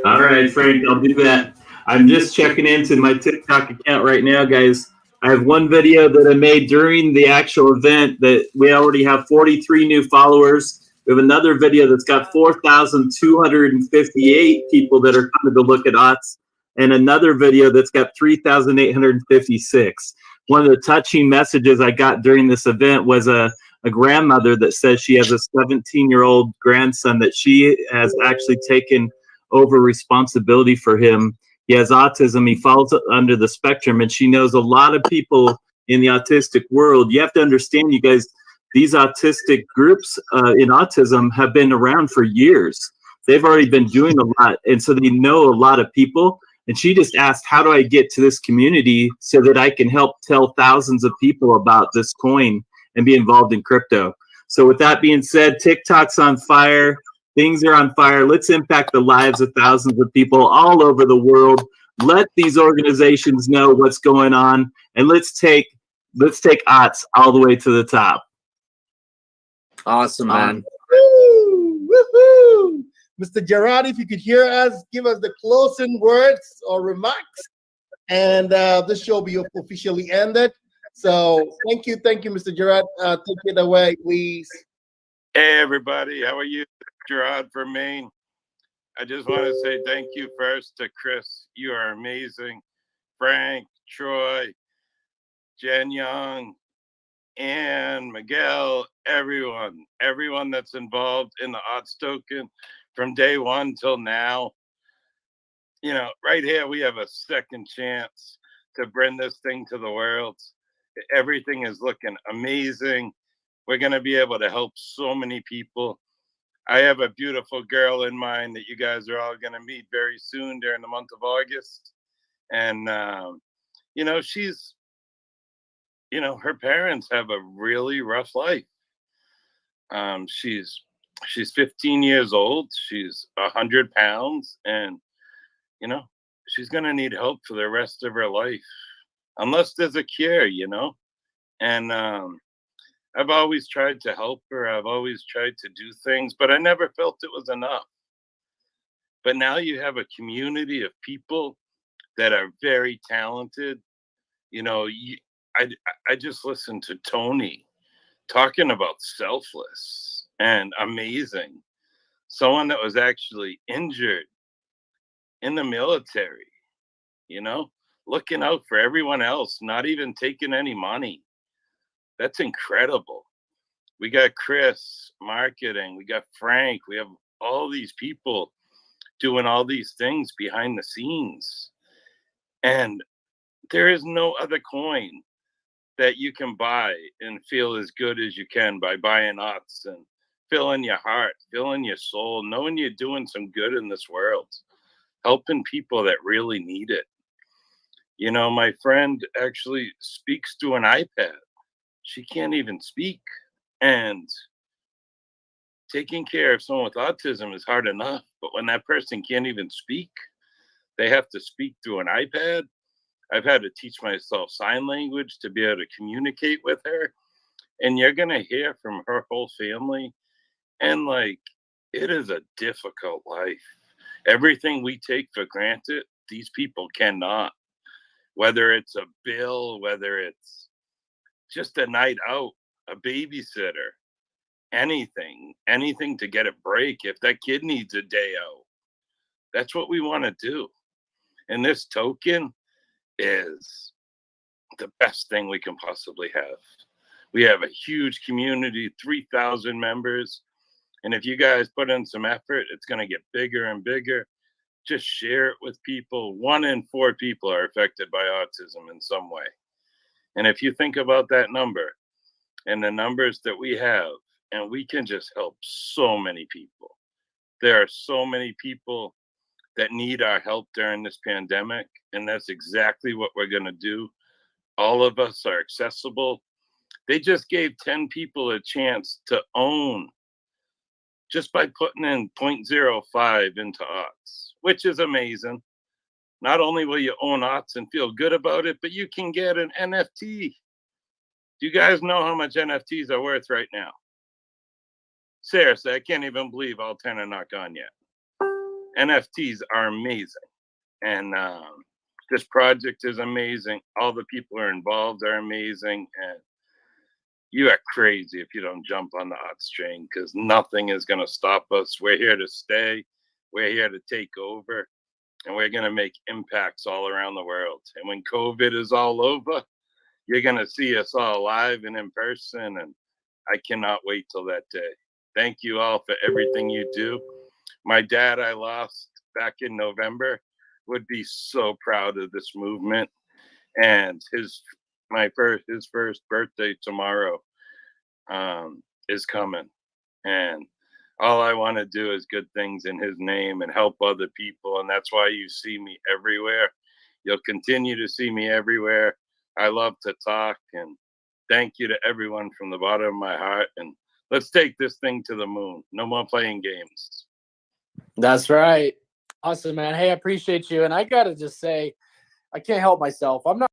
All right, Frank, I'll do that. I'm just checking into my TikTok account right now, guys. I have one video that I made during the actual event that we already have 43 new followers. We have another video that's got 4,258 people that are coming to look at Autz, and another video that's got 3,856. one of the touching messages I got during this event was a grandmother that says she has a 17-year-old grandson that she has actually taken over responsibility for him. He has autism. He falls under the spectrum, and she knows a lot of people in the autistic world. You have to understand, you guys, these autistic groups in autism have been around for years. They've already been doing a lot, and so they know a lot of people. And she just asked, how do I get to this community so that I can help tell thousands of people about this coin and be involved in crypto? So with that being said, TikTok's on fire. Things are on fire. Let's impact the lives of thousands of people all over the world. Let these organizations know what's going on, and let's take Autz all the way to the top. Awesome, man. Woo, woohoo! Mr. Gerard, if you could hear us, give us the closing words or remarks, and this show will be officially ended. So thank you, Mr. Gerard. Take it away, please. Hey, everybody. How are you? Gerard from Maine. I just want to say thank you first to Chris. You are amazing. Frank, Troy, Jen Young, Ann, Miguel, everyone that's involved in the Autz token from day one till now. You know, right here, we have a second chance to bring this thing to the world. Everything is looking amazing. We're going to be able to help so many people. I have a beautiful girl in mind that you guys are all going to meet very soon during the month of August. And, you know, she's, you know, her parents have a really rough life. She's 15 years old. She's 100 pounds. And, you know, she's going to need help for the rest of her life, unless there's a cure, you know. And I've always tried to help her. I've always tried to do things, but I never felt it was enough. But now you have a community of people that are very talented. You know, I just listened to Tony talking about selfless and amazing. Someone that was actually injured in the military, you know, looking out for everyone else, not even taking any money. That's incredible. We got Chris, marketing. We got Frank. We have all these people doing all these things behind the scenes. And there is no other coin that you can buy and feel as good as you can by buying Autz and filling your heart, filling your soul, knowing you're doing some good in this world, helping people that really need it. You know, my friend actually speaks to an iPad. She can't even speak. And taking care of someone with autism is hard enough. But when that person can't even speak, they have to speak through an iPad. I've had to teach myself sign language to be able to communicate with her. And you're going to hear from her whole family. And like, it is a difficult life. Everything we take for granted, these people cannot. Whether it's a bill, whether it's just a night out, a babysitter, anything to get a break. If that kid needs a day out, that's what we want to do. And this token is the best thing we can possibly have. We have a huge community, 3,000 members. And if you guys put in some effort, it's going to get bigger and bigger. Just share it with people. 1 in 4 people are affected by autism in some way. And if you think about that number and the numbers that we have, and we can just help so many people. There are so many people that need our help during this pandemic, and that's exactly what we're going to do. All of us are accessible. They just gave 10 people a chance to own just by putting in 0.05 into Autz, which is amazing. Not only will you own Autz and feel good about it, but you can get an NFT. Do you guys know how much NFTs are worth right now? Seriously, I can't even believe all 10 are not gone yet. NFTs are amazing. And this project is amazing. All the people who are involved are amazing. And you are crazy if you don't jump on the Autz train, because nothing is going to stop us. We're here to stay. We're here to take over. And we're going to make impacts all around the world. And when COVID is all over, you're going to see us all live and in person. And I cannot wait till that day. Thank you all for everything you do. My dad, I lost back in November, would be so proud of this movement. And his first birthday tomorrow is coming. And all I want to do is good things in his name and help other people. And that's why you see me everywhere. You'll continue to see me everywhere. I love to talk, and thank you to everyone from the bottom of my heart. And let's take this thing to the moon. No more playing games. That's right. Awesome, man. Hey, I appreciate you. And I got to just say, I can't help myself. I'm not.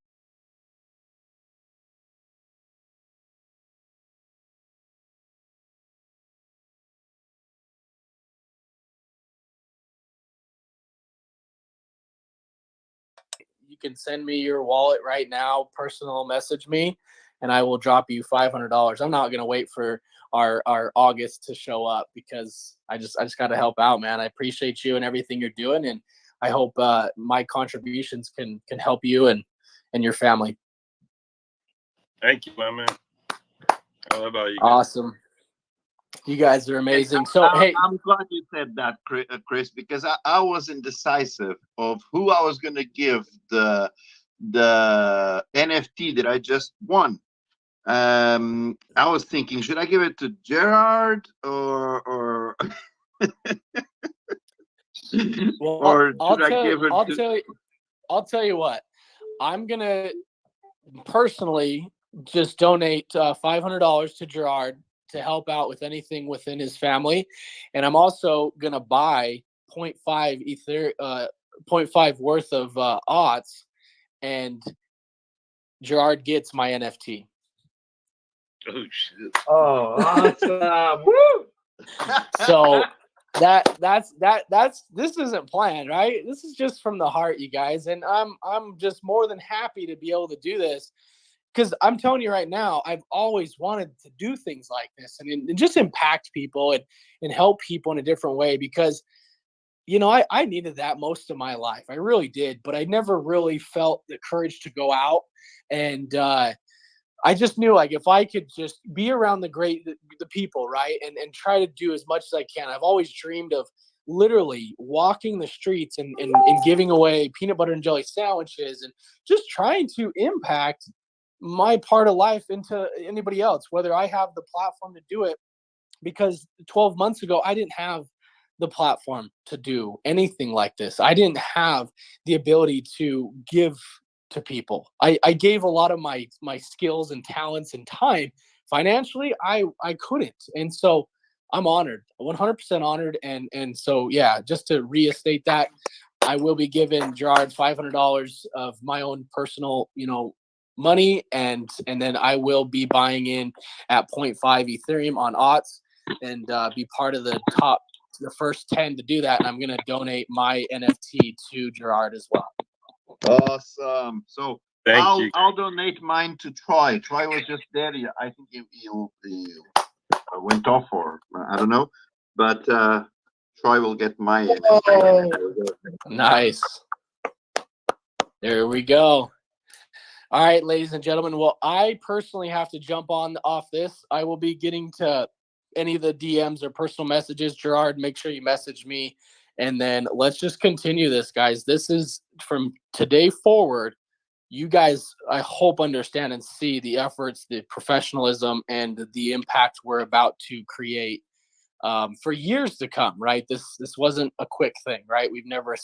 You can send me your wallet right now, personal message me, and I will drop you $500. I'm not going to wait for our August to show up because I just got to help out, man. I appreciate you and everything you're doing, and I hope my contributions can help you and your family. Thank you, my man. I love how you guys. Awesome. You guys are amazing. So, hey, I'm glad you said that, Chris, because I was indecisive of who I was going to give the NFT that I just won. I was thinking, should I give it to Gerard or well, or should I give it to? I'll tell you what. I'm gonna personally just donate $500 to Gerard to help out with anything within his family, and I'm also gonna buy 0.5 worth of Autz, and Gerard gets my NFT. Oh shit! Oh, awesome! Woo! So that's this isn't planned, right? This is just from the heart, you guys, and I'm just more than happy to be able to do this. Because I'm telling you right now, I've always wanted to do things like this and just impact people and help people in a different way. Because, you know, I needed that most of my life. I really did. But I never really felt the courage to go out. And I just knew, like, if I could just be around the people, right, and try to do as much as I can. I've always dreamed of literally walking the streets and giving away peanut butter and jelly sandwiches and just trying to impact my part of life into anybody else, whether I have the platform to do it. Because 12 months ago, I didn't have the platform to do anything like this. I didn't have the ability to give to people. I gave a lot of my skills and talents and time. Financially, I couldn't. And so I'm honored, 100% honored. And so, yeah, just to restate that, I will be giving Gerard $500 of my own personal, money, and then I will be buying in at 0.5 Ethereum on Autz and be part of the first 10 to do that. And I'm going to donate my NFT to Gerard as well. Awesome. So I'll donate mine to Troy. Troy was just there. I think he went off, or I don't know, but Troy will get my NFT. Nice. There we go. All right, ladies and gentlemen. Well, I personally have to jump off this. I will be getting to any of the DMs or personal messages. Gerard, make sure you message me. And then let's just continue this, guys. This is from today forward. You guys, I hope, understand and see the efforts, the professionalism, and the impact we're about to create for years to come, right? This wasn't a quick thing, right? We've never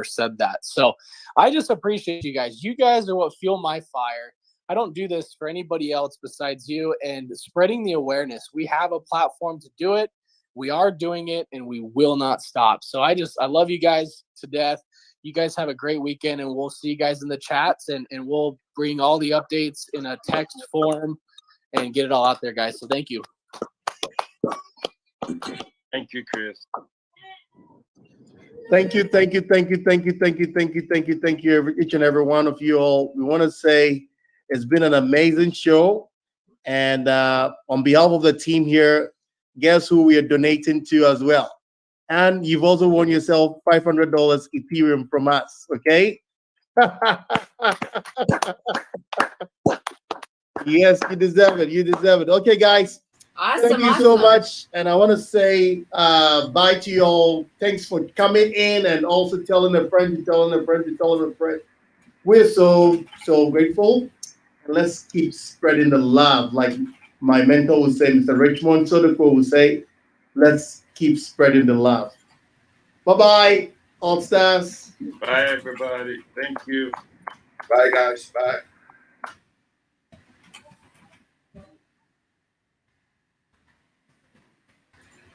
said that. So I just appreciate you guys. You guys are what fuel my fire. I don't do this for anybody else besides you, and spreading the awareness. We have a platform to do it. We are doing it, and we will not stop. So I love you guys to death. You guys have a great weekend, and we'll see you guys in the chats, and we'll bring all the updates in a text form and get it all out there, guys. So thank you. Thank you, Chris. Thank you, each and every one of you all. We want to say it's been an amazing show. And on behalf of the team here, guess who we are donating to as well? And you've also won yourself $500 Ethereum from us, okay? Yes, you deserve it. You deserve it. Okay, guys. Awesome. Thank you so much. And I want to say bye to you all. Thanks for coming in and also telling a friend, telling a friend, telling a friend. We're so grateful. And let's keep spreading the love. Like my mentor would say, Mr. Richmond Sodoko would say, let's keep spreading the love. Bye-bye, all stars. Bye, everybody. Thank you. Bye, guys. Bye.